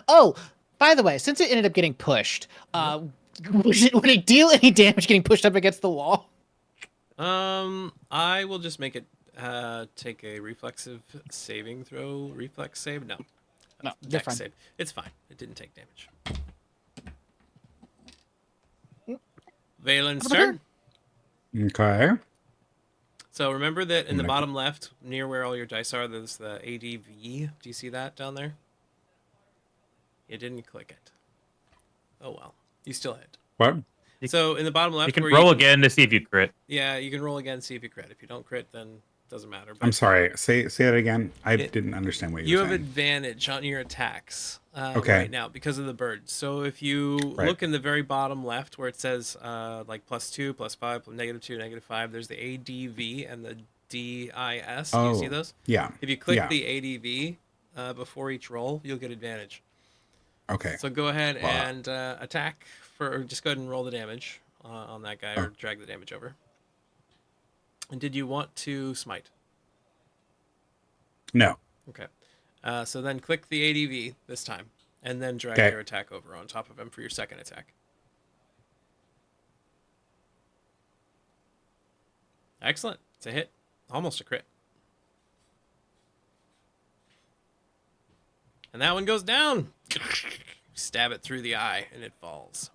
S5: Oh, by the way, since it ended up getting pushed, would it deal any damage getting pushed up against the wall?
S1: I will just make it take a reflexive saving throw. Reflex save? No.
S5: No, you're
S1: Dex
S5: fine.
S1: save. It's fine. It didn't take damage. Valen's turn.
S3: Okay.
S1: So remember that in the
S3: Okay.
S1: bottom left, near where all your dice are, there's the ADV. Do you see that down there? You didn't click it. Oh well. You still hit.
S3: What?
S1: So in the bottom left,
S2: You can
S1: where
S2: roll again to see if you crit.
S1: Yeah, you can roll again, see if you crit. If you don't crit, then it doesn't matter. But
S3: I'm sorry. Say that again. I didn't understand what you
S1: you
S3: were
S1: have
S3: saying.
S1: advantage on your attacks
S3: Okay.
S1: right now because of the birds. So if you
S3: Right.
S1: look in the very bottom left where it says like +2, +5, -2, -5, there's the ADV and the DIS. Do you see those?
S3: Yeah.
S1: If you click
S3: Yeah.
S1: the ADV before each roll, you'll get advantage.
S3: Okay.
S1: So go ahead
S3: Wow.
S1: and attack or just go ahead and roll the damage on that guy or drag the damage over. And did you want to smite?
S3: No.
S1: Okay. So then click the ADV this time, and then drag
S3: Okay.
S1: your attack over on top of him for your second attack. Excellent. It's a hit. Almost a crit. And that one goes down. Stab it through the eye, and it falls.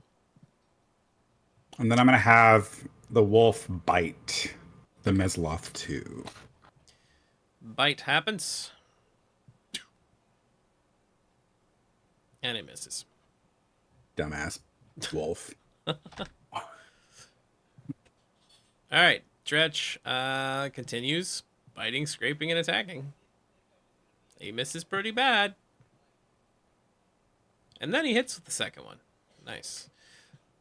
S3: And then I'm gonna have the wolf bite the Mesloth too.
S1: Bite happens. And it misses.
S3: Dumbass wolf.
S1: All right. Dretch continues biting, scraping, and attacking. He misses pretty bad. And then he hits with the second one. Nice.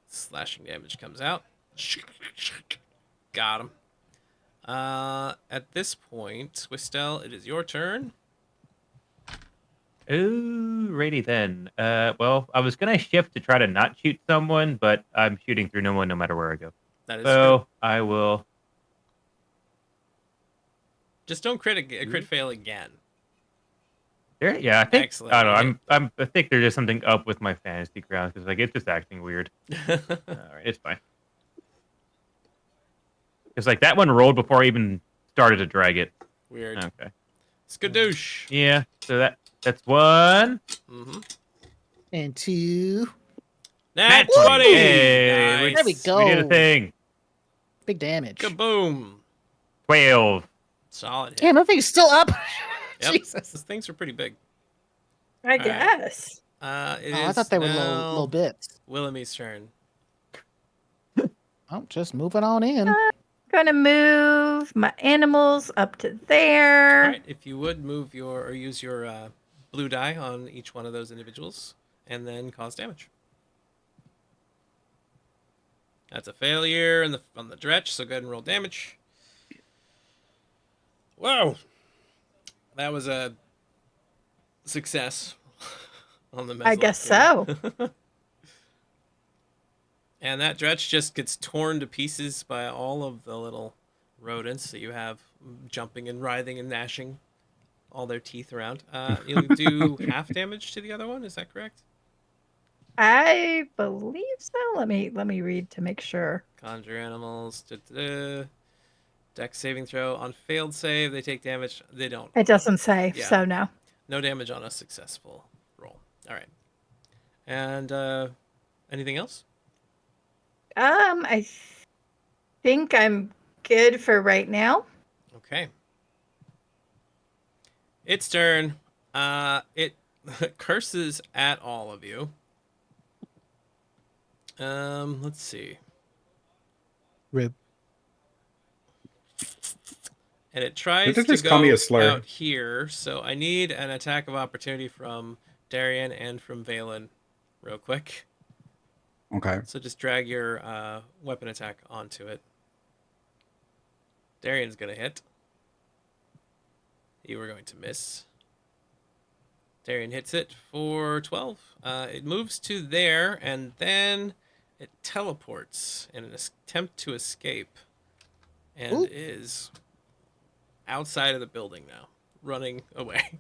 S1: Slashing damage comes out. Got him. At this point, Wistel, it is your turn.
S2: Alrighty then. Well, I was gonna shift to try to not shoot someone, but I'm shooting through no one no matter where I go.
S1: That is
S2: So
S1: true.
S2: I will.
S1: Just don't crit fail again.
S2: There, yeah, I think.
S1: Excellent.
S2: I don't know. I think there's just something up with my fantasy grounds because like it's just acting weird. All right, it's fine. Because like that one rolled before I even started to drag it.
S1: Weird.
S2: Okay.
S1: Skadoosh.
S2: Yeah. So that's one.
S1: Mm-hmm.
S5: And 2.
S1: Nat
S2: 20.
S1: 20.
S2: Hey,
S1: Nice.
S5: There we go.
S2: We did a thing.
S5: Big damage.
S1: Kaboom.
S2: 12.
S1: Solid hit.
S5: Damn, that thing's still up.
S1: Yep.
S5: Jesus.
S1: Those things are pretty big.
S4: I
S1: right.
S4: guess.
S5: I thought they were little bits.
S1: Willemy's turn.
S5: Oh, just moving on in.
S4: Gonna move my animals up to there.
S1: All right, if you would move your or use your blue die on each one of those individuals, and then cause damage. That's a failure on the Dretch, so go ahead and roll damage. Whoa, that was a success on the.
S4: I guess so.
S1: And that Dretch just gets torn to pieces by all of the little rodents that you have jumping and writhing and gnashing all their teeth around. You'll do half damage to the other one, is that correct?
S4: I believe so. Let me read to make sure.
S1: Conjure animals. Dex saving throw. On failed save, they take damage. They don't.
S4: It doesn't say,
S1: Yeah.
S4: so no.
S1: No damage on a successful roll. All right. And anything else?
S4: I think I'm good for right now.
S1: Okay. Its turn. It curses at all of you. Let's see.
S5: Rib.
S1: And it tries
S3: Did they
S1: to
S3: just call me
S1: go
S3: a slur?
S1: out here, so I need an attack of opportunity from Darian and from Valen real quick.
S3: Okay.
S1: So just drag your weapon attack onto it. Darian's going to hit. You were going to miss. Darian hits it for 12. It moves to there, and then it teleports in an attempt to escape. And
S5: Ooh.
S1: is outside of the building now, running away.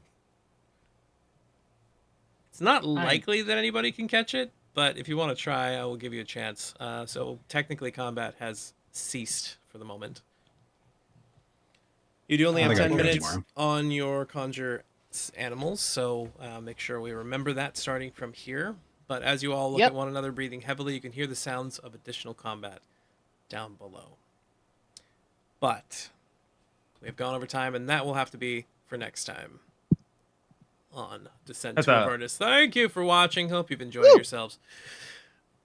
S1: It's not likely that anybody can catch it, but if you want to try, I will give you a chance. So technically combat has ceased for the moment. You do only
S3: I
S1: have
S3: think I
S1: 10
S3: care
S1: minutes
S3: anymore.
S1: on your conjure animals, so make sure we remember that starting from here. But as you all look
S5: Yep.
S1: at one another breathing heavily, you can hear the sounds of additional combat down below. But we've gone over time, and that will have to be for next time on Descent
S2: That's
S1: to
S2: a-
S1: Avernus. Thank you for watching. Hope you've enjoyed yourselves.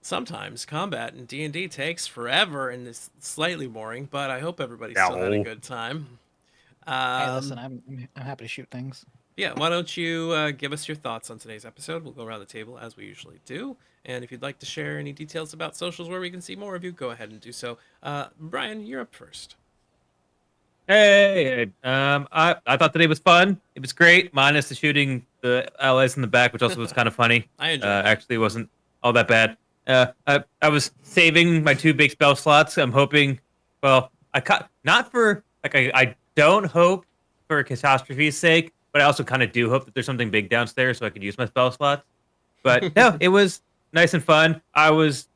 S1: Sometimes combat in D&D takes forever and is slightly boring, but I hope everybody still had a
S2: No.
S1: good time.
S5: Hey, listen, I'm happy to shoot things.
S1: Yeah, why don't you give us your thoughts on today's episode? We'll go around the table as we usually do. And if you'd like to share any details about socials where we can see more of you, go ahead and do so. Brian, you're up first.
S2: Hey, I thought today was fun. It was great, minus the shooting the allies in the back, which also was kind of funny.
S1: I enjoyed it.
S2: Actually, it wasn't all that bad. I was saving my 2 big spell slots. I'm hoping. Well, not for like I don't hope for catastrophe's sake, but I also kind of do hope that there's something big downstairs so I could use my spell slots. But no, it was nice and fun. I was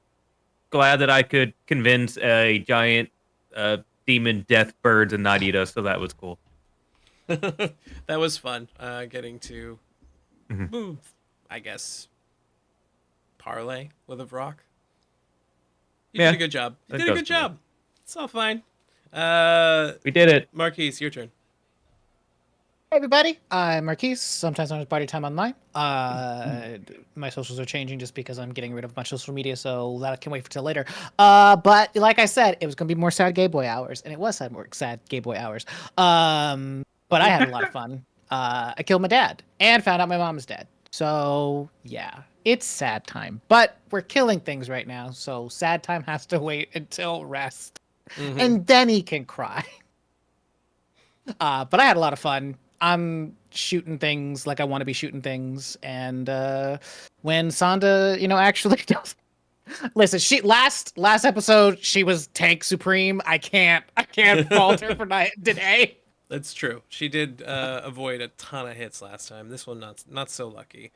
S2: glad that I could convince a giant demon death birds and not eat us, so that was cool.
S1: That was fun. Getting to
S2: Mhm.
S1: move, I guess, parlay with a rock. You
S2: Yeah,
S1: did a good job. You
S2: that
S1: did a
S2: does
S1: good
S2: do it.
S1: job. It's all fine.
S2: We did it.
S1: Marquise, your turn.
S5: Hey everybody, I'm Marquise, sometimes known as Party Time Online. My socials are changing just because I'm getting rid of my social media, so that can wait for till later. But like I said, it was gonna be more sad gay boy hours, and it was more sad gay boy hours. But I had a lot of fun. I killed my dad and found out my mom is dead. So yeah, it's sad time. But we're killing things right now, so sad time has to wait until rest,
S1: Mhm.
S5: and then he can cry. But I had a lot of fun. I'm shooting things like I want to be shooting things, and when Sonda, actually does. Listen, she last episode she was tank supreme. I can't fault her for today.
S1: That's true. She did avoid a ton of hits last time. This one not so lucky.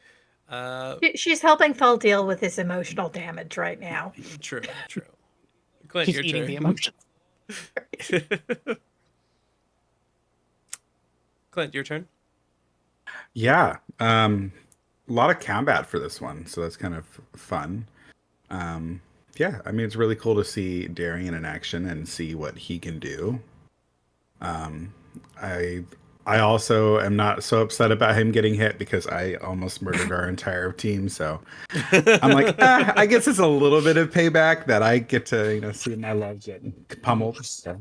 S4: She's helping Thal deal with his emotional damage right now.
S1: True. Clint,
S5: She's
S1: your
S5: eating
S1: turn.
S5: the emotions.
S1: Clint, your turn.
S3: Yeah. A lot of combat for this one, so that's kind of fun. Yeah, I mean it's really cool to see Darian in action and see what he can do. I also am not so upset about him getting hit because I almost murdered our entire team. So I'm like, I guess it's a little bit of payback that I get to see my love getting pummeled. So.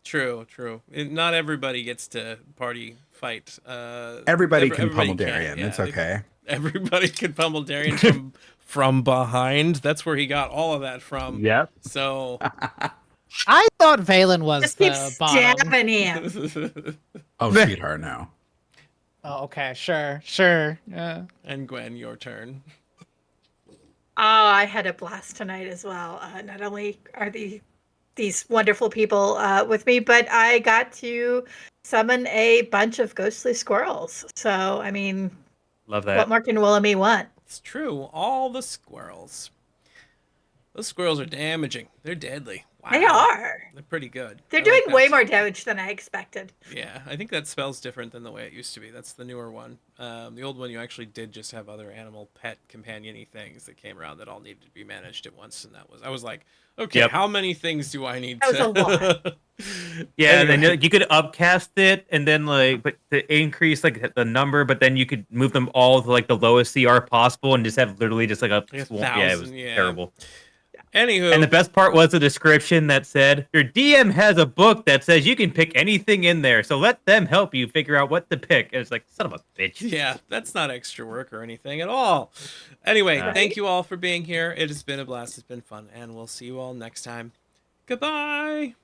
S1: True. Not everybody gets to party fight.
S3: Everybody can
S1: everybody
S3: pummel Darian.
S1: yeah.
S3: It's okay.
S1: Everybody can pummel Darian from behind. That's where he got all of that from.
S3: Yep.
S1: So
S5: I thought Valen was
S4: Just keep
S5: the bottom.
S4: stabbing him.
S3: Oh, sweetheart, no.
S5: Oh, okay, sure. Yeah.
S1: And Gwen, your turn.
S4: Oh, I had a blast tonight as well. Not only are these wonderful people with me, but I got to summon a bunch of ghostly squirrels. So, I mean,
S2: Love
S4: what
S2: that.
S4: more can Willamy want?
S1: It's true. All the squirrels. Those squirrels are damaging. They're deadly. Wow.
S4: They are.
S1: They're pretty good.
S4: They're
S1: I
S4: doing
S1: like that.
S4: way more damage than I expected.
S1: Yeah, I think that spell's different than the way it used to be. That's the newer one. The old one, you actually did just have other animal, pet, companion-y things that came around that all needed to be managed at once, and I was like, okay,
S2: Yep.
S1: how many things do I need
S4: That was a lot.
S2: Yeah, and
S1: Anyway.
S2: then you could upcast it, and then but to increase the number, but then you could move them all to the lowest CR possible, and just have literally just a
S1: Like a
S2: swamp. Yeah, it was
S1: 1,000, yeah.
S2: terrible.
S1: Anywho,
S2: And the best part was the description that said, your DM has a book that says you can pick anything in there, so let them help you figure out what to pick. And it's like, son of a bitch.
S1: yeah, that's not extra work or anything at all. Anyway,
S2: Right.
S1: thank you all for being here. It has been a blast. It's been fun, and we'll see you all next time. Goodbye.